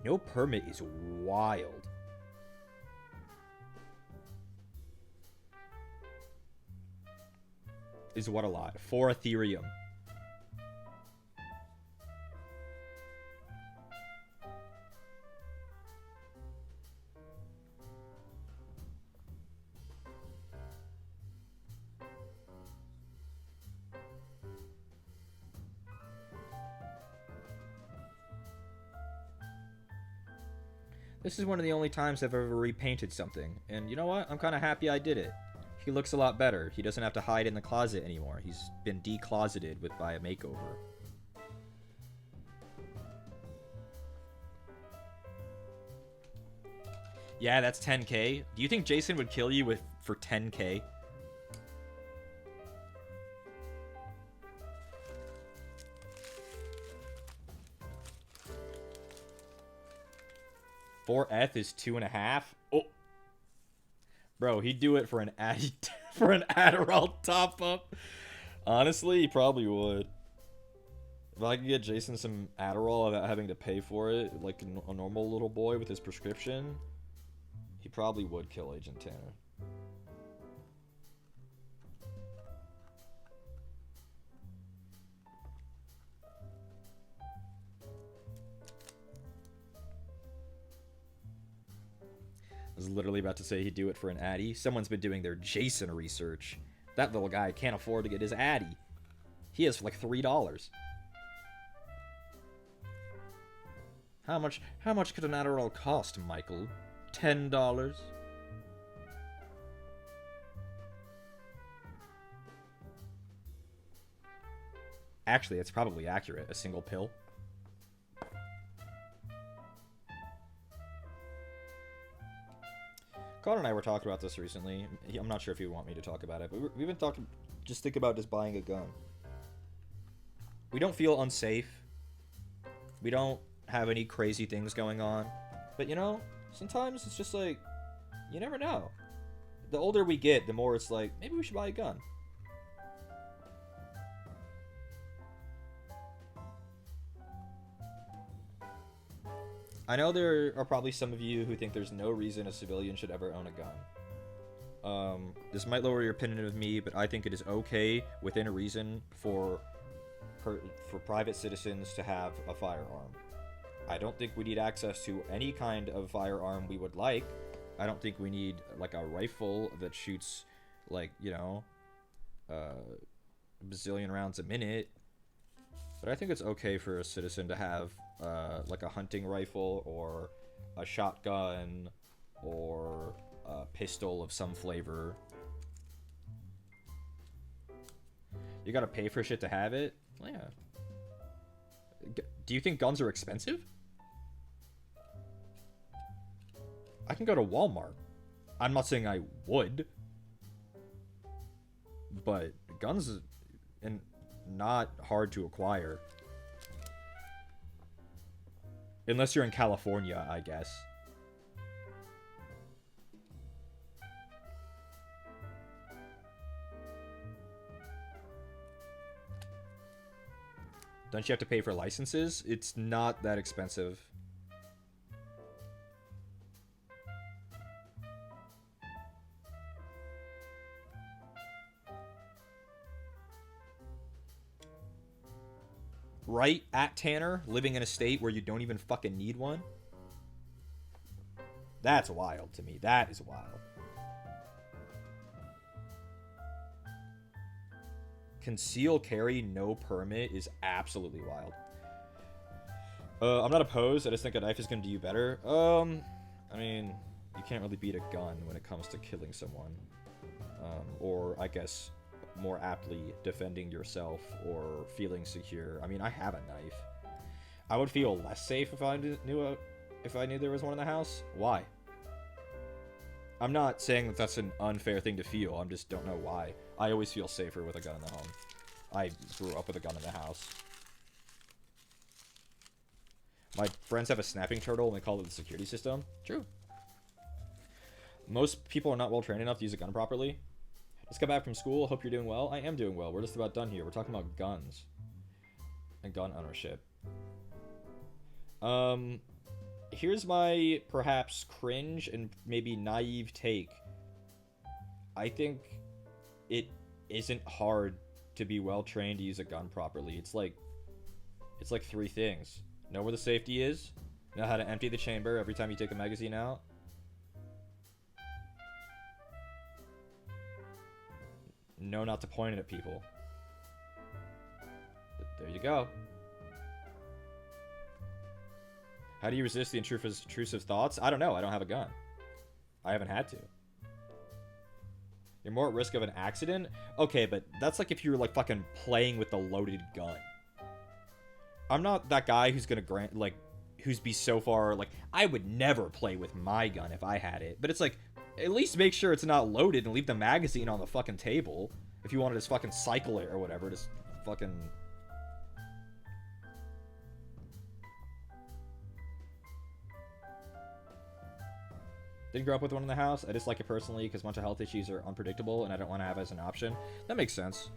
No permit is wild. Is what a lot? 4 Ethereum. This is one of the only times I've ever repainted something, and you know what? I'm kind of happy I did it. He looks a lot better. He doesn't have to hide in the closet anymore. He's been decloseted by a makeover. Yeah, that's 10k. Do you think Jason would kill you for 10k? F is 2.5. Oh, bro, he'd do it for an for an Adderall top up. Honestly, he probably would. If I could get Jason some Adderall without having to pay for it, like a normal little boy with his prescription, he probably would kill Agent Tanner. I was literally about to say he'd do it for an Addy. Someone's been doing their Jason research. That little guy can't afford to get his Addy. He has like $3. How much could an Adderall cost, Michael? $10? Actually, it's probably accurate. A single pill. Connor and I were talking about this recently. I'm not sure if you want me to talk about it, but we've been talking. Just think about just buying a gun. We don't feel unsafe. We don't have any crazy things going on. But you know, sometimes it's just like, you never know. The older we get, the more it's like, maybe we should buy a gun. I know there are probably some of you who think there's no reason a civilian should ever own a gun. This might lower your opinion of me, but I think it is okay, within a reason, for private citizens to have a firearm. I don't think we need access to any kind of firearm we would like. I don't think we need, like, a rifle that shoots, like, you know, a bazillion rounds a minute. But I think it's okay for a citizen to have, like, a hunting rifle or a shotgun or a pistol of some flavor. You gotta pay for shit to have it? Well, yeah. Do you think guns are expensive? I can go to Walmart. I'm not saying I would. But guns and not hard to acquire. Unless you're in California, I guess. Don't you have to pay for licenses? It's not that expensive. Right at Tanner, living in a state where you don't even fucking need one? That's wild to me. That is wild. Conceal carry, no permit is absolutely wild. I'm not opposed. I just think a knife is going to do you better. I mean, you can't really beat a gun when it comes to killing someone. or I guess more aptly defending yourself or feeling secure. I mean, I have a knife. I would feel less safe if I knew there was one in the house. Why? I'm not saying that that's an unfair thing to feel. I just don't know why. I always feel safer with a gun in the home. I grew up with a gun in the house. My friends have a snapping turtle and they call it the security system. True. Most people are not well trained enough to use a gun properly. Just got back from school. Hope you're doing well. I am doing well. We're just about done here. We're talking about guns and gun ownership. Here's my perhaps cringe and maybe naive take. I think it isn't hard to be well trained to use a gun properly. It's like 3 things. Know where the safety is. Know how to empty the chamber every time you take a magazine out. Know not to point it at people. There you go. How do you resist the intrusive thoughts? I don't know. I don't have a gun. I haven't had to. You're more at risk of an accident? Okay, but that's like if you were like fucking playing with the loaded gun. I'm not that guy who's gonna who's be so far, like, I would never play with my gun if I had it. But it's like, at least make sure it's not loaded and leave the magazine on the fucking table. If you want to just fucking cycle it or whatever, just fucking... Didn't grow up with one in the house. I dislike it personally because mental health issues are unpredictable and I don't want to have it as an option. That makes sense.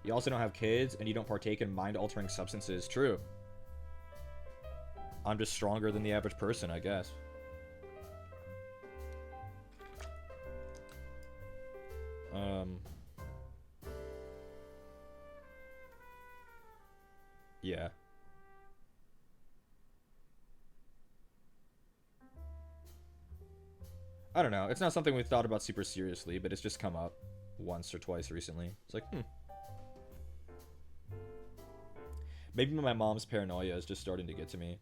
You also don't have kids and you don't partake in mind-altering substances. True. I'm just stronger than the average person, I guess. Yeah. I don't know. It's not something we've thought about super seriously, but it's just come up once or twice recently. It's like, Maybe my mom's paranoia is just starting to get to me.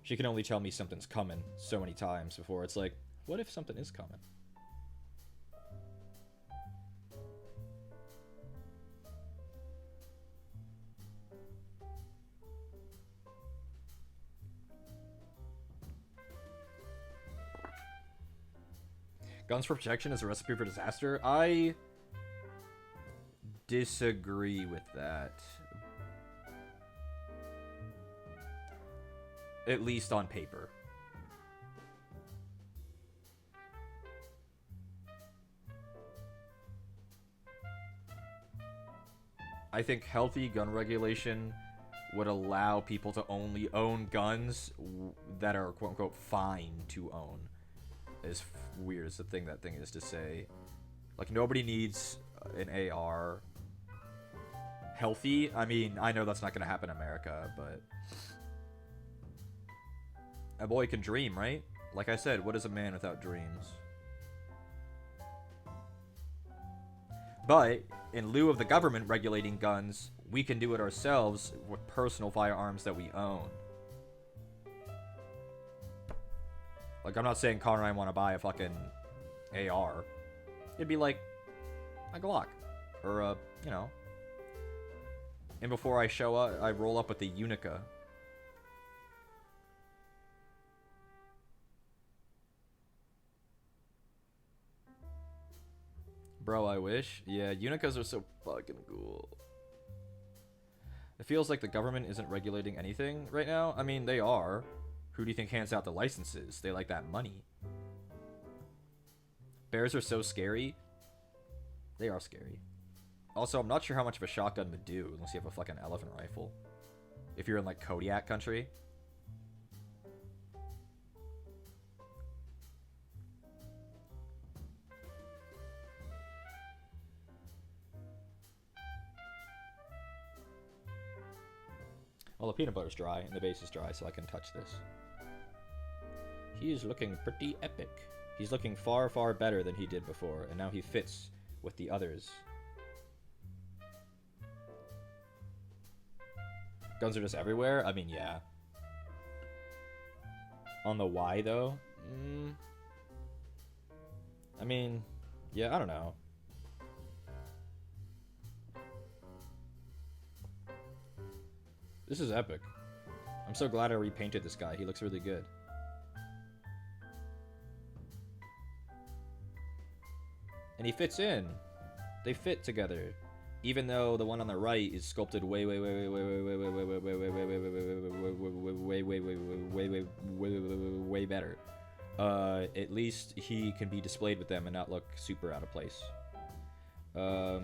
She can only tell me something's coming so many times before it's like, what if something is coming? Guns for protection is a recipe for disaster? I disagree with that. At least on paper. I think healthy gun regulation would allow people to only own guns that are quote-unquote fine to own. As weird as that thing is to say. Like, nobody needs an AR. Healthy? I mean, I know that's not going to happen in America, but... a boy can dream, right? Like I said, what is a man without dreams? But, in lieu of the government regulating guns, we can do it ourselves with personal firearms that we own. Like, I'm not saying Connor and I want to buy a fucking AR. It'd be like a Glock. Or a, you know. And before I show up, I roll up with the Unica. Bro, I wish. Yeah, Unicas are so fucking cool. It feels like the government isn't regulating anything right now. I mean, they are. Who do you think hands out the licenses? They like that money. Bears are so scary. They are scary. Also, I'm not sure how much of a shotgun would do unless you have a fucking elephant rifle. If you're in, like, Kodiak country. Well, the peanut butter's dry and the base is dry, so I can touch this. He is looking pretty epic. He's looking far, far better than he did before, and now he fits with the others. Guns are just everywhere? I mean, yeah. On the Y, though? I mean, yeah, I don't know. This is epic. I'm so glad I repainted this guy. He looks really good. And he fits in. They fit together. Even though the one on the right is sculpted way better. At least he can be displayed with them and not look super out of place. I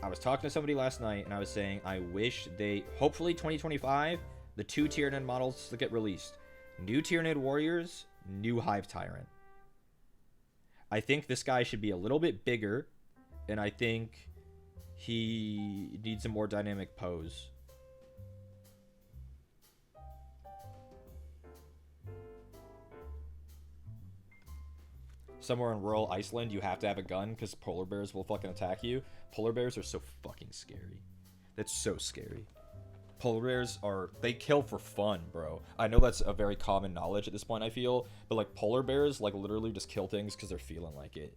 was talking to somebody last night and I was saying I wish hopefully 2025, the 2 Tyranid models to get released. New Tyranid warriors, new hive tyrant. I think this guy should be a little bit bigger, and I think he needs a more dynamic pose. Somewhere in rural Iceland, you have to have a gun because polar bears will fucking attack you. Polar bears are so fucking scary. That's so scary. Polar bears they kill for fun, bro. I know that's a very common knowledge at this point, I feel, but like polar bears like literally just kill things because they're feeling like it.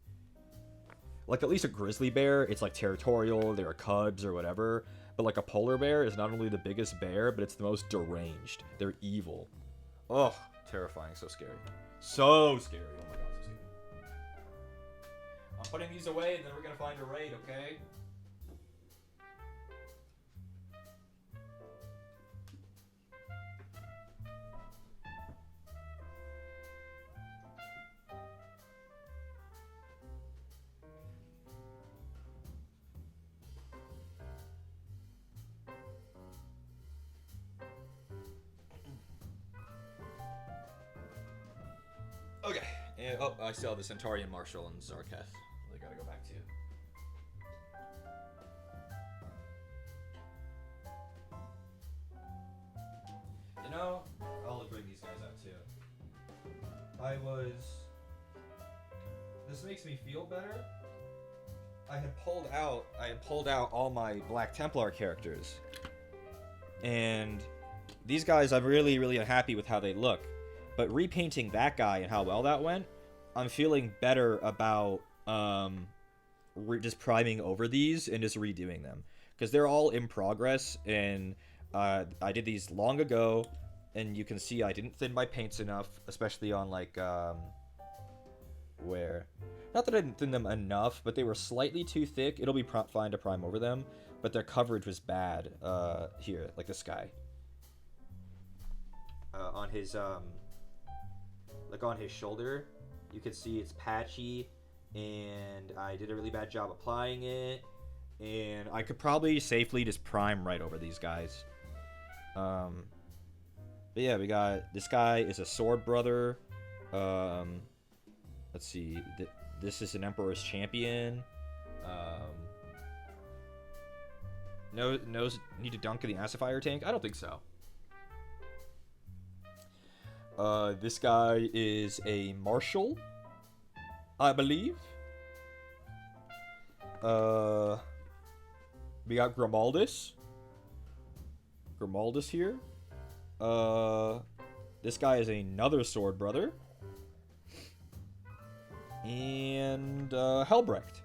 Like at least a grizzly bear, it's like territorial, they're cubs or whatever, but like a polar bear is not only the biggest bear, but it's the most deranged. They're evil. Ugh, terrifying, so scary. So scary, oh my god, so scary. I'm putting these away and then we're gonna find a raid, okay? Okay, and I still have the Centaurian Marshal and Zarketh. I gotta go back to. You know, I'll bring these guys out too. This makes me feel better. I had pulled out all my Black Templar characters, and these guys I'm really, really unhappy with how they look. But repainting that guy and how well that went, I'm feeling better about just priming over these and just redoing them. Because they're all in progress, and I did these long ago, and you can see I didn't thin my paints enough, especially on like, where? Not that I didn't thin them enough, but they were slightly too thick. It'll be fine to prime over them, but their coverage was bad here, like this guy. On his, like on his shoulder, you can see it's patchy, and I did a really bad job applying it, and I could probably safely just prime right over these guys. But yeah, we got, this guy is a sword brother. Let's see, this is an Emperor's Champion. Need to dunk in the acidifier tank? I don't think so. This guy is a Marshal, I believe. We got Grimaldus. Grimaldus here. This guy is another sword brother. And, Helbrecht.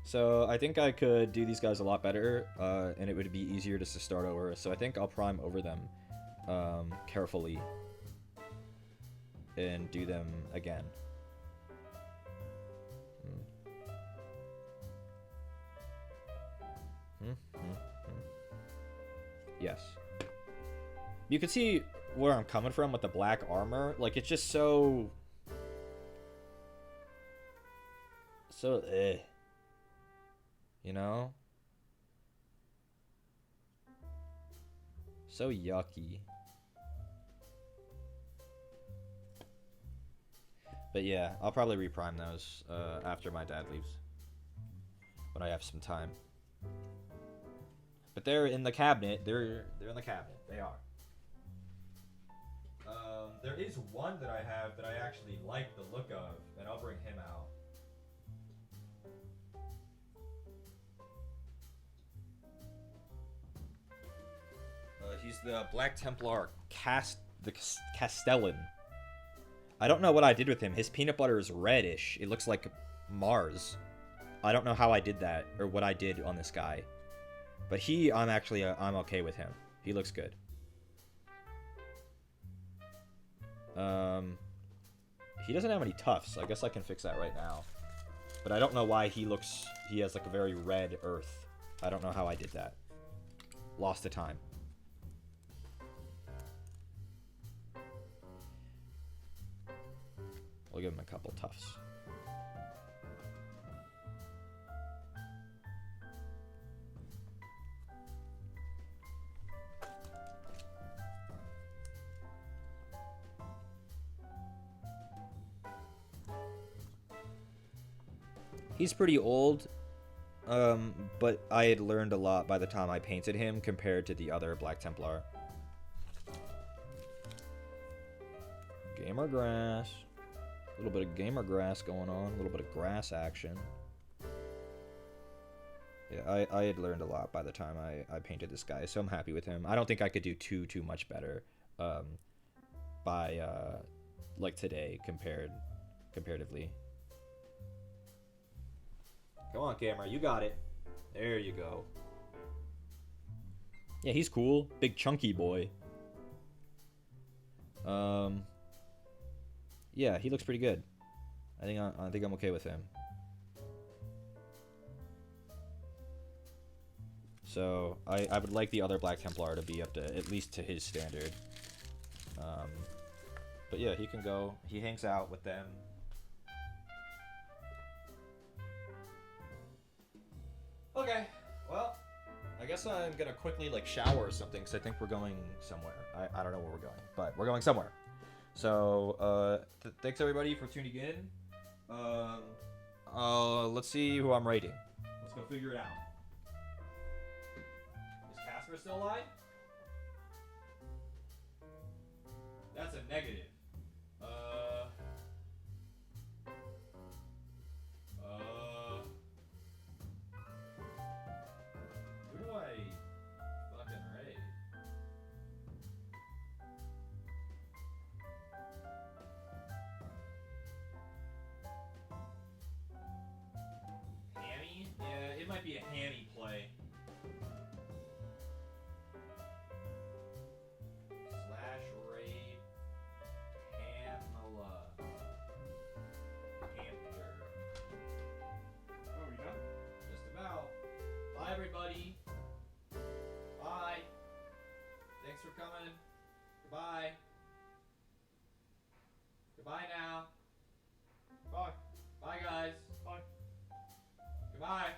So I think I could do these guys a lot better, and it would be easier just to start over. So I think I'll prime over them carefully and do them again. Yes. You can see where I'm coming from with the black armor. Like, it's just so... You know? So yucky. But yeah, I'll probably reprime those after my dad leaves. When I have some time. But they're in the cabinet. They're in the cabinet. They are. There is one that I have that I actually like the look of, and I'll bring him out. He's the Black Templar the Castellan. I don't know what I did with him. His peanut butter is reddish. It looks like Mars. I don't know how I did that or what I did on this guy. But I'm okay with him. He looks good. He doesn't have any tufts. I guess I can fix that right now. But I don't know why he has like a very red earth. I don't know how I did that. Lost the time. We'll give him a couple tufts. He's pretty old, but I had learned a lot by the time I painted him compared to the other Black Templar. Gamer grass. A little bit of gamer grass going on. A little bit of grass action. Yeah, I had learned a lot by the time I painted this guy, so I'm happy with him. I don't think I could do too much better by like today comparatively. Come on, camera, you got it. There you go. Yeah, he's cool. Big chunky boy. Yeah, he looks pretty good. I think I'm okay with him. So I would like the other Black Templar to be up to at least to his standard. But yeah, he can go. He hangs out with them. Okay, well, I guess I'm gonna quickly like shower or something because I think we're going somewhere. I don't know where we're going, but we're going somewhere. So thanks everybody for tuning in. Let's see who I'm rating. Let's go figure it out. Is Casper still alive? That's a negative. Who do I fucking rate? Hammy? Yeah, it might be a hammy play. Slash raid Pamela Panther. Oh, you done? Just about. Bye, everybody. Bye. Thanks for coming. Goodbye. Goodbye now. Bye. Bye, guys. Bye. Goodbye.